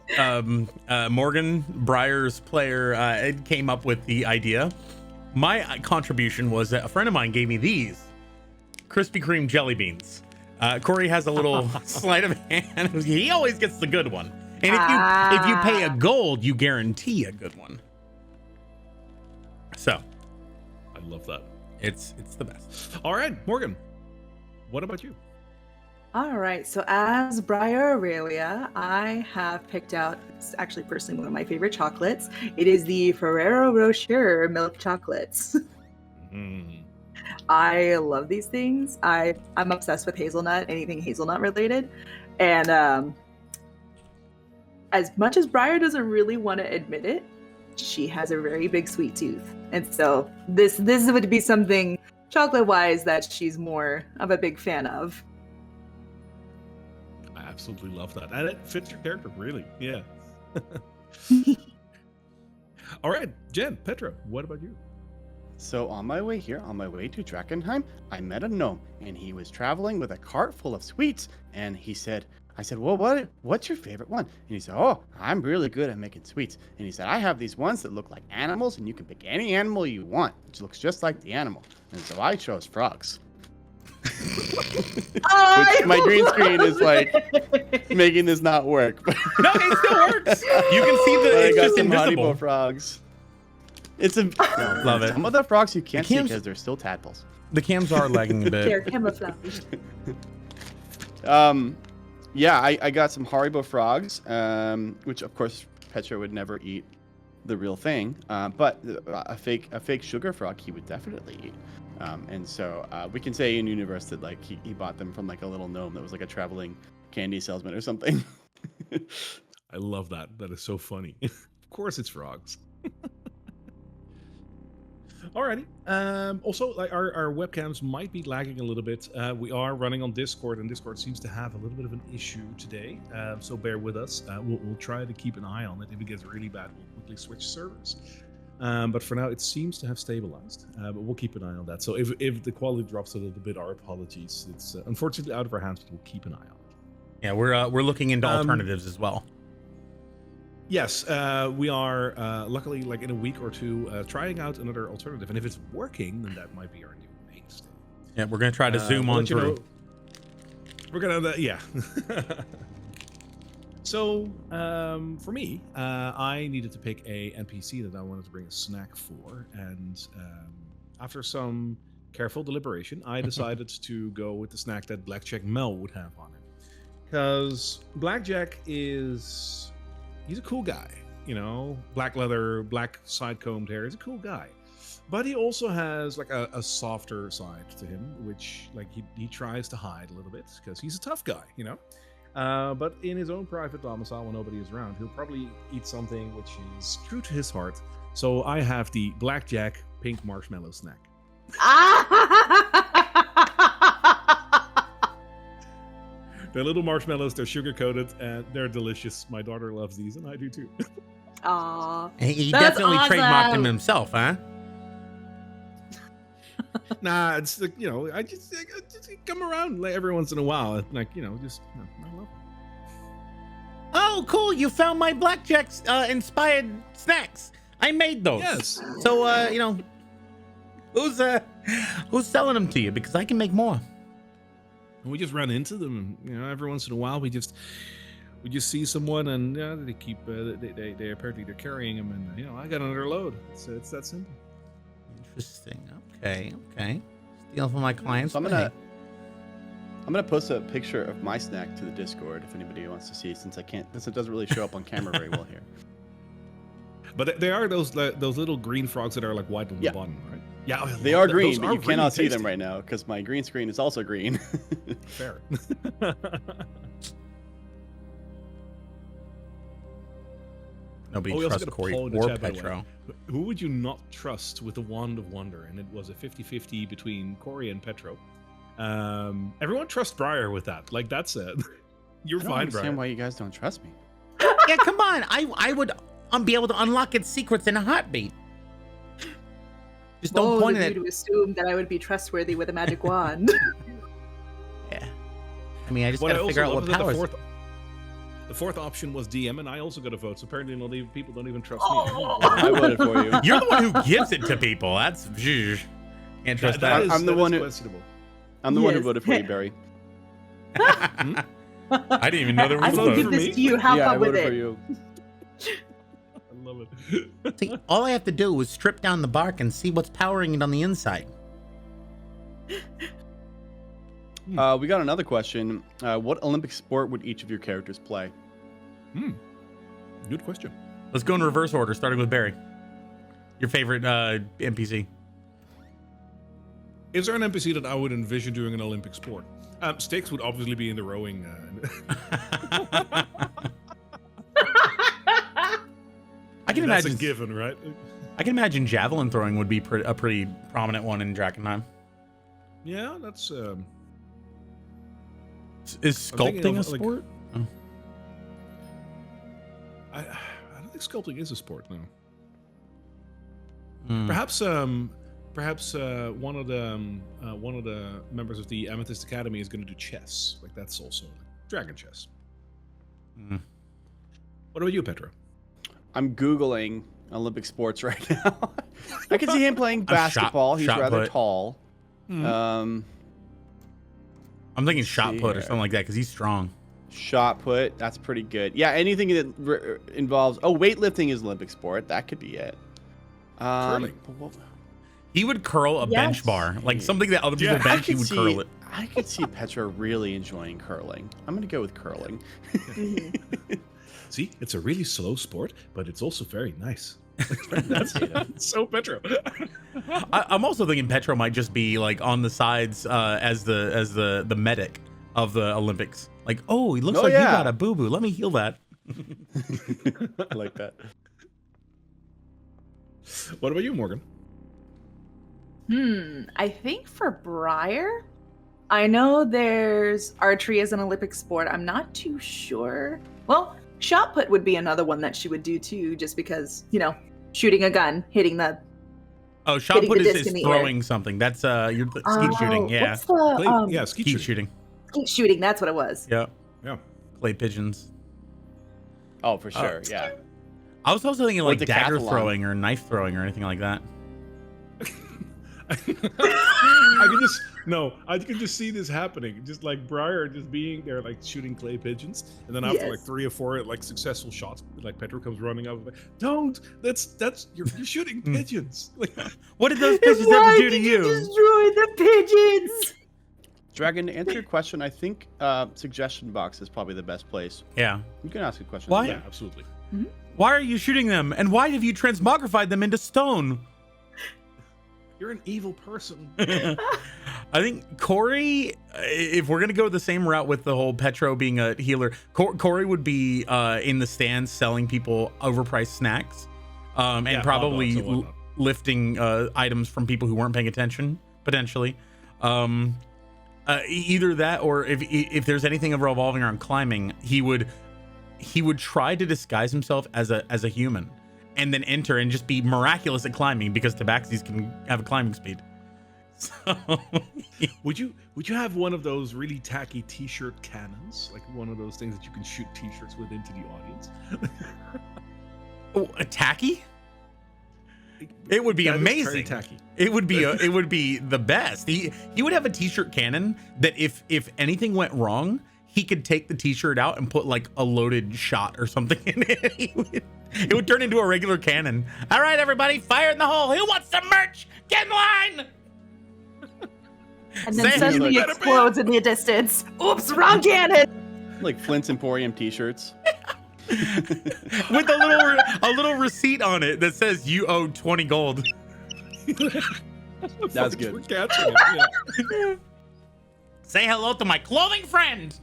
Morgan Briar's player came up with the idea. My contribution was that a friend of mine gave me these Krispy Kreme jelly beans. Corey has a little sleight of hand. He always gets the good one. And if you pay a gold, you guarantee a good one. So I love that. it's the best. All right, Morgan, what about you? All right, so as Briar Aurelia, I have picked out, it's actually personally one of my favorite chocolates. It is the Ferrero Rocher milk chocolates. Mm. I love these things. I'm obsessed with hazelnut, anything hazelnut related. And as much as Briar doesn't really want to admit it, she has a very big sweet tooth. And so this would be something chocolate-wise that she's more of a big fan of. I absolutely love that. And it fits your character, really. Yeah. All right, Jen, Petra, what about you? So on my way here, on my way to Drakkenheim, I met a gnome, and he was traveling with a cart full of sweets. And I said, well, what's your favorite one? And he said, oh, I'm really good at making sweets. And he said, I have these ones that look like animals, and you can pick any animal you want, which looks just like the animal. And so I chose frogs. Which my green screen is like making this not work. No, it still works. You can see that I it's got just some invisible. Haribo frogs. It's a Love it. Some of the frogs you can't see cams- because they're still tadpoles. The cams are lagging a They're bit. camouflaged. Yeah, I got some Haribo frogs, which of course Petra would never eat the real thing, but a fake sugar frog he would definitely eat. And so we can say in universe that like he bought them from like a little gnome that was like a traveling candy salesman or something. I love that. That is so funny. Of course it's frogs. Alrighty. Also, like our webcams might be lagging a little bit. We are running on Discord, and Discord seems to have a little bit of an issue today. So bear with us. We'll try to keep an eye on it. If it gets really bad, we'll quickly switch servers. But for now, it seems to have stabilized. But we'll keep an eye on that. So if the quality drops a little bit, our apologies. It's unfortunately out of our hands, but we'll keep an eye on it. Yeah, we're looking into alternatives as well. Yes, we are luckily like in a week or two trying out another alternative, and if it's working, then that might be our new mainstay. Yeah, we're gonna try to zoom on through. We're gonna yeah. So for me, I needed to pick a NPC that I wanted to bring a snack for, and after some careful deliberation, I decided to go with the snack that Blackjack Mel would have on him, because Blackjack is. He's a cool guy, you know, black leather, black side combed hair. He's a cool guy, but he also has like a softer side to him, which like he tries to hide a little bit because he's a tough guy, you know. But in his own private domicile when nobody is around, he'll probably eat something which is true to his heart. So I have the Blackjack pink marshmallow snack. They're little marshmallows. They're sugar coated and they're delicious. My daughter loves these, and I do too. Aw, He that's definitely trademarked awesome. him himself, huh? Nah, it's like, you know, I just come around like every once in a while, like, you know, just I love it. Oh, cool! You found my Blackjack inspired snacks. I made those. Yes. So you know, who's selling them to you? Because I can make more. And we just run into them, you know, every once in a while. We just see someone, and they keep they apparently they're carrying them, and you know, I got another load. It's that simple. Interesting. Okay. Stealing from my clients. So I'm gonna post a picture of my snack to the Discord if anybody wants to see, since it doesn't really show up on camera very well here. But they are those little green frogs that are like white on the bottom, right? Yeah, They are green, but you cannot see them right now because my green screen is also green. Fair. Nobody trusts Corey or Petro. Who would you not trust with the Wand of Wonder? And it was a 50-50 between Corey and Petro. Everyone trusts Briar with that. Like, that's it. You're I don't fine, understand Briar. why you guys don't trust me. Yeah, come on. I would be able to unlock its secrets in a heartbeat. Just don't Bold point of it you at. to assume that I would be trustworthy with a magic wand. Yeah. I mean, I just What gotta figure out what powers. The fourth option was DM, and I also got a vote. So apparently, people don't even trust Oh. me. I voted for you. You're the one who gives it to people. That's can't trust that. I'm the one who- questionable. I'm the one who Yes. voted for you, Barry. I didn't even know there I was a will vote. give for this me? to you. Have yeah, I fun with voted for it. you. I love it. See, all I have to do is strip down the bark and see what's powering it on the inside. We got another question. What Olympic sport would each of your characters play? Good question. Let's go in reverse order, starting with Barry. Your favorite NPC. Is there an NPC that I would envision doing an Olympic sport? Sticks would obviously be in the rowing. I can That's imagine. a given, right? I can imagine javelin throwing would be a pretty prominent one in Drakkenheim. Yeah, that's. Is I'm thinking sculpting a of, like- sport? I don't think sculpting is a sport. No. Hmm. Perhaps one of the members of the Amethyst Academy is going to do chess. Like that's also like dragon chess. Hmm. What about you, Petra? I'm Googling Olympic sports right now. I can see him playing A shot- basketball. He's shot rather put. tall. I'm thinking shot see put or here. something like that because he's strong. Shot put. That's pretty good. Yeah, anything that involves. Oh, weightlifting is Olympic sport. That could be it. Curling. He would curl a bench Yes. bar, like something that other people Yeah, bench. He would curl it. I could see Petra really enjoying curling. I'm gonna go with curling. See, it's a really slow sport, but it's also very nice. That's so Petro. I'm also thinking Petro might just be like on the sides as the medic of the Olympics. Like, oh, he looks Oh, like he yeah. got a boo boo. Let me heal that. I like that. What about you, Morgan? I think for Briar, I know there's archery as an Olympic sport. I'm not too sure. Well, shot put would be another one that she would do too, just because, shooting a gun, hitting the Oh, shot Hitting put the is, disc in is the air. throwing something. That's you're skeet shooting. Yeah, What's the Yeah, skeet skeet shooting. shooting. skeet shooting? That's what it was. Yeah, Yeah. clay pigeons. Oh, for sure. Yeah. I was also thinking Or like dagger decathlon. throwing or knife throwing or anything like that. I can just see this happening. Just like Briar just being there, like shooting clay pigeons, and then after like Yes. 3 or 4 like successful shots, like Petro comes running up, like, don't. That's you're shooting pigeons. Like, What did those pigeons ever do to you? Destroy the pigeons. Dragon, to answer your question, I think suggestion box is probably the best place. Yeah. You can ask a question. Why? yeah, absolutely. Why are you shooting them? And why have you transmogrified them into stone? You're an evil person. I think Corey, if we're gonna go the same route with the whole Petro being a healer, Corey would be in the stands selling people overpriced snacks, and Yeah, probably hot dogs and whatnot. lifting items from people who weren't paying attention potentially. Either that, or if there's anything revolving around climbing, he would try to disguise himself as a human, and then enter and just be miraculous at climbing because tabaxis can have a climbing speed. So Would you have one of those really tacky T-shirt cannons, like one of those things that you can shoot T-shirts with into the audience? oh, a tacky? It would be That is very amazing. tacky. It would be the best. He would have a t-shirt cannon that if anything went wrong, he could take the t-shirt out and put like a loaded shot or something in it. It would turn into a regular cannon. All right, everybody, fire in the hole. Who wants some merch? Get in line. And then Say- suddenly Better explodes in the distance. Oops, wrong cannon. Like Flint's Emporium T-shirts. With a little receipt on it that says you owe 20 gold. That's good. We're catching it. Yeah. Say hello to my clothing friend.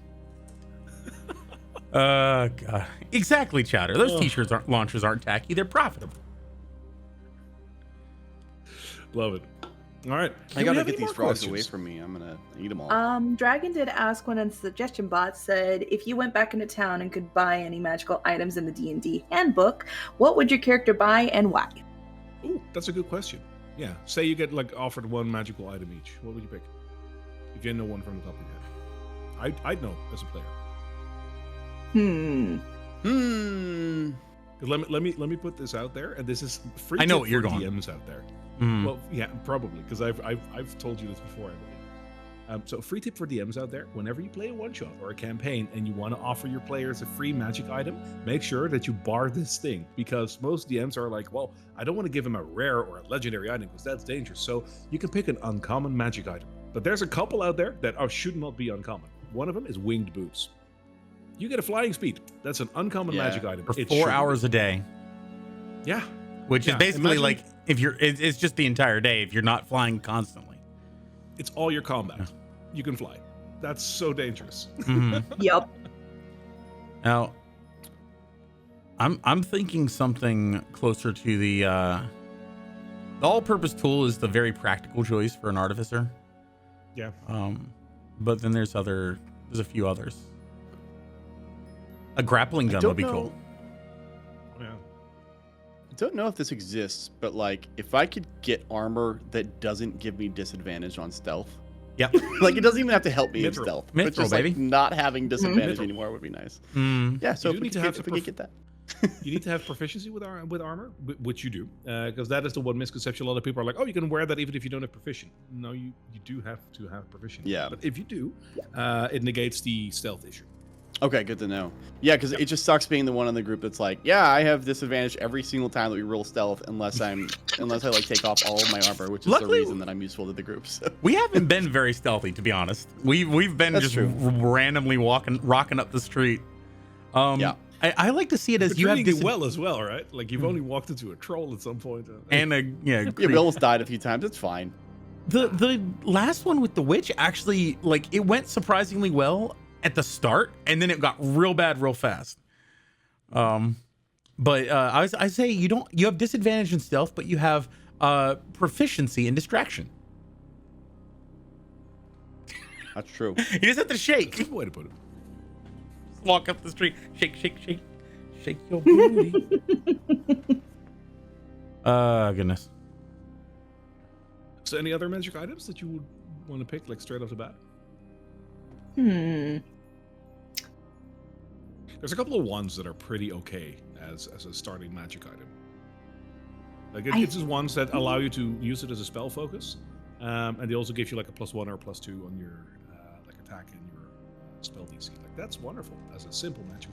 God. Exactly, Chowder. Those t-shirts launchers aren't tacky. They're profitable. Love it. All right. I Do we gotta have get any these more frogs away questions? from me. I'm gonna eat them all. Dragon did ask when a suggestion bot said, if you went back into town and could buy any magical items in the D&D handbook, what would your character buy and why? Ooh, that's a good question. Yeah. Say you get like offered one magical item each. What would you pick? If you know one from the top of your head. I'd know as a player. Let me put this out there, and this is free. I know tip what you're for going. DMs out there. Mm. Well, yeah, probably because I've told you this before, I believe. So free tip for DMs out there, whenever you play a one-shot or a campaign and you want to offer your players a free magic item, make sure that you bar this thing, because most DMs are like, well, I don't want to give him a rare or a legendary item because that's dangerous. So you can pick an uncommon magic item. But there's a couple out there that should not be uncommon. One of them is winged boots. You get a flying speed. That's an uncommon magic item. For 4 hours a day. Yeah. Which is basically like, if you're, it's just the entire day if you're not flying constantly. It's all your combat. You can fly. That's so dangerous. Yep. Now, I'm thinking something closer to the all-purpose tool is the very practical choice for an artificer. Yeah. But then there's a few others. A grappling gun would be cool. Yeah. I don't know if this exists, but like if I could get armor that doesn't give me disadvantage on stealth. Yep. Like it doesn't even have to help me in Mithril. stealth. Mithril, But just baby. like not having disadvantage anymore would be nice. Yeah, so You if do we need to could have get, if we could get that. You need to have proficiency with armor, which you do, because that is the one misconception. A lot of people are like, "Oh, you can wear that even if you don't have proficient." No, you do have to have proficiency. Yeah. But if you do, it negates the stealth issue. Okay, good to know. Yeah, because it just sucks being the one in the group that's like, yeah, I have disadvantage every single time that we roll stealth unless I like take off all of my armor, which is Luckily, the reason that I'm useful to the group. So. We haven't been very stealthy, to be honest. We've been That's just true. randomly rocking up the street. Yeah. I like to see it as But you you're have doing it well as well, right? Like you've only walked into a troll at some point. and Yeah, we almost died a few times. It's fine. the last one with the witch actually, like, it went surprisingly well at the start, and then it got real bad real fast. But I say you have disadvantage in stealth, but you have proficiency in distraction. That's true. You just have to shake. Good way to put it. Just walk up the street, shake your booty. Goodness. So, any other magic items that you would want to pick, like straight off the bat? There's a couple of ones that are pretty okay as a starting magic item. Like it's just ones that allow you to use it as a spell focus, and they also give you like a +1 or +2 on your like attack and your spell DC. Like that's wonderful as a simple magic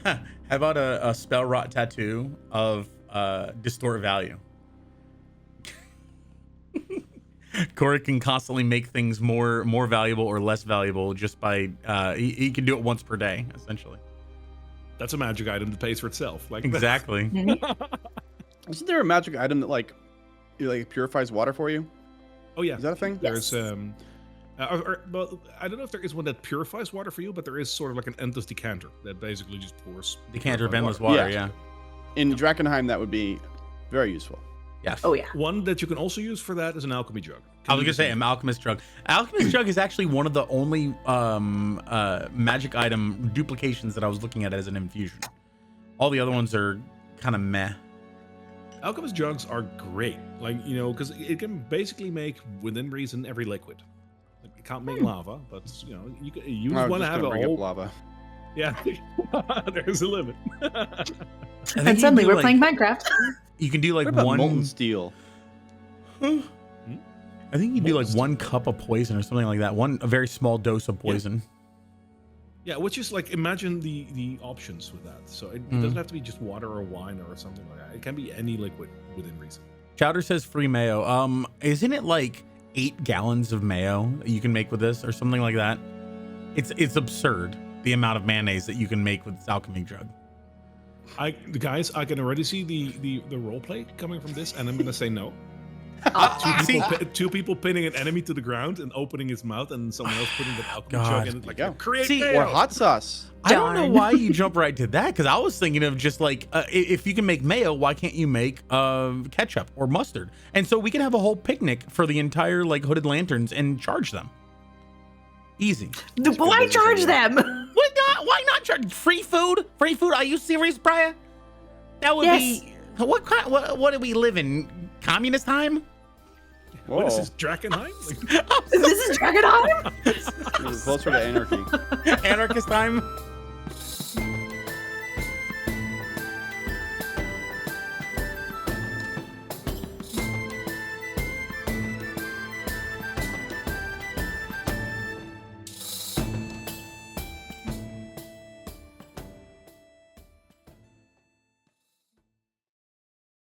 item. How about a spell rot tattoo of distort value? Corey can constantly make things more valuable or less valuable just by he can do it once per day, essentially. That's a magic item that pays for itself. Like Exactly. Isn't there a magic item that like purifies water for you? Oh yeah, Is that a thing? there's well, I don't know if there is one that purifies water for you, but there is sort of like an endless decanter that basically just pours Decanter of purified endless water, Yeah. yeah. In Drakkenheim, that would be very useful. Yes. Oh yeah. One that you can also use for that is an alchemy jug. I was gonna say an alchemist jug. Alchemist jug is actually one of the only magic item duplications that I was looking at as an infusion. All the other ones are kind of meh. Alchemist jugs are great, like because it can basically make within reason every liquid. It can't make lava, but you just want to have a whole lava. Yeah, there's a limit. And suddenly we're playing Minecraft. You can do like What about one molten steel? I think you do like 1 cup of poison or something like that. A very small dose of poison. Yeah, which is like imagine the options with that. So it doesn't have to be just water or wine or something like that. It can be any liquid within reason. Chowder says free mayo. Isn't it like 8 gallons of mayo you can make with this or something like that? It's absurd the amount of mayonnaise that you can make with this alchemy jug. Guys, I can already see the role play coming from this, and I'm gonna say no. Two people pinning an enemy to the ground and opening his mouth, and someone else putting the alchemy jug in it. Like, create or hot sauce. I don't know why you jump right to that, because I was thinking of just like if you can make mayo, why can't you make ketchup or mustard? And so we can have a whole picnic for the entire like hooded lanterns and charge them. Easy. Why charge them? Why not charge free food? Free food? Are you serious, Brian? That would be what do we live in? Communist time? Whoa. What is this, Drakkenheim? This is Drakkenheim? This is closer to anarchy. Anarchist time?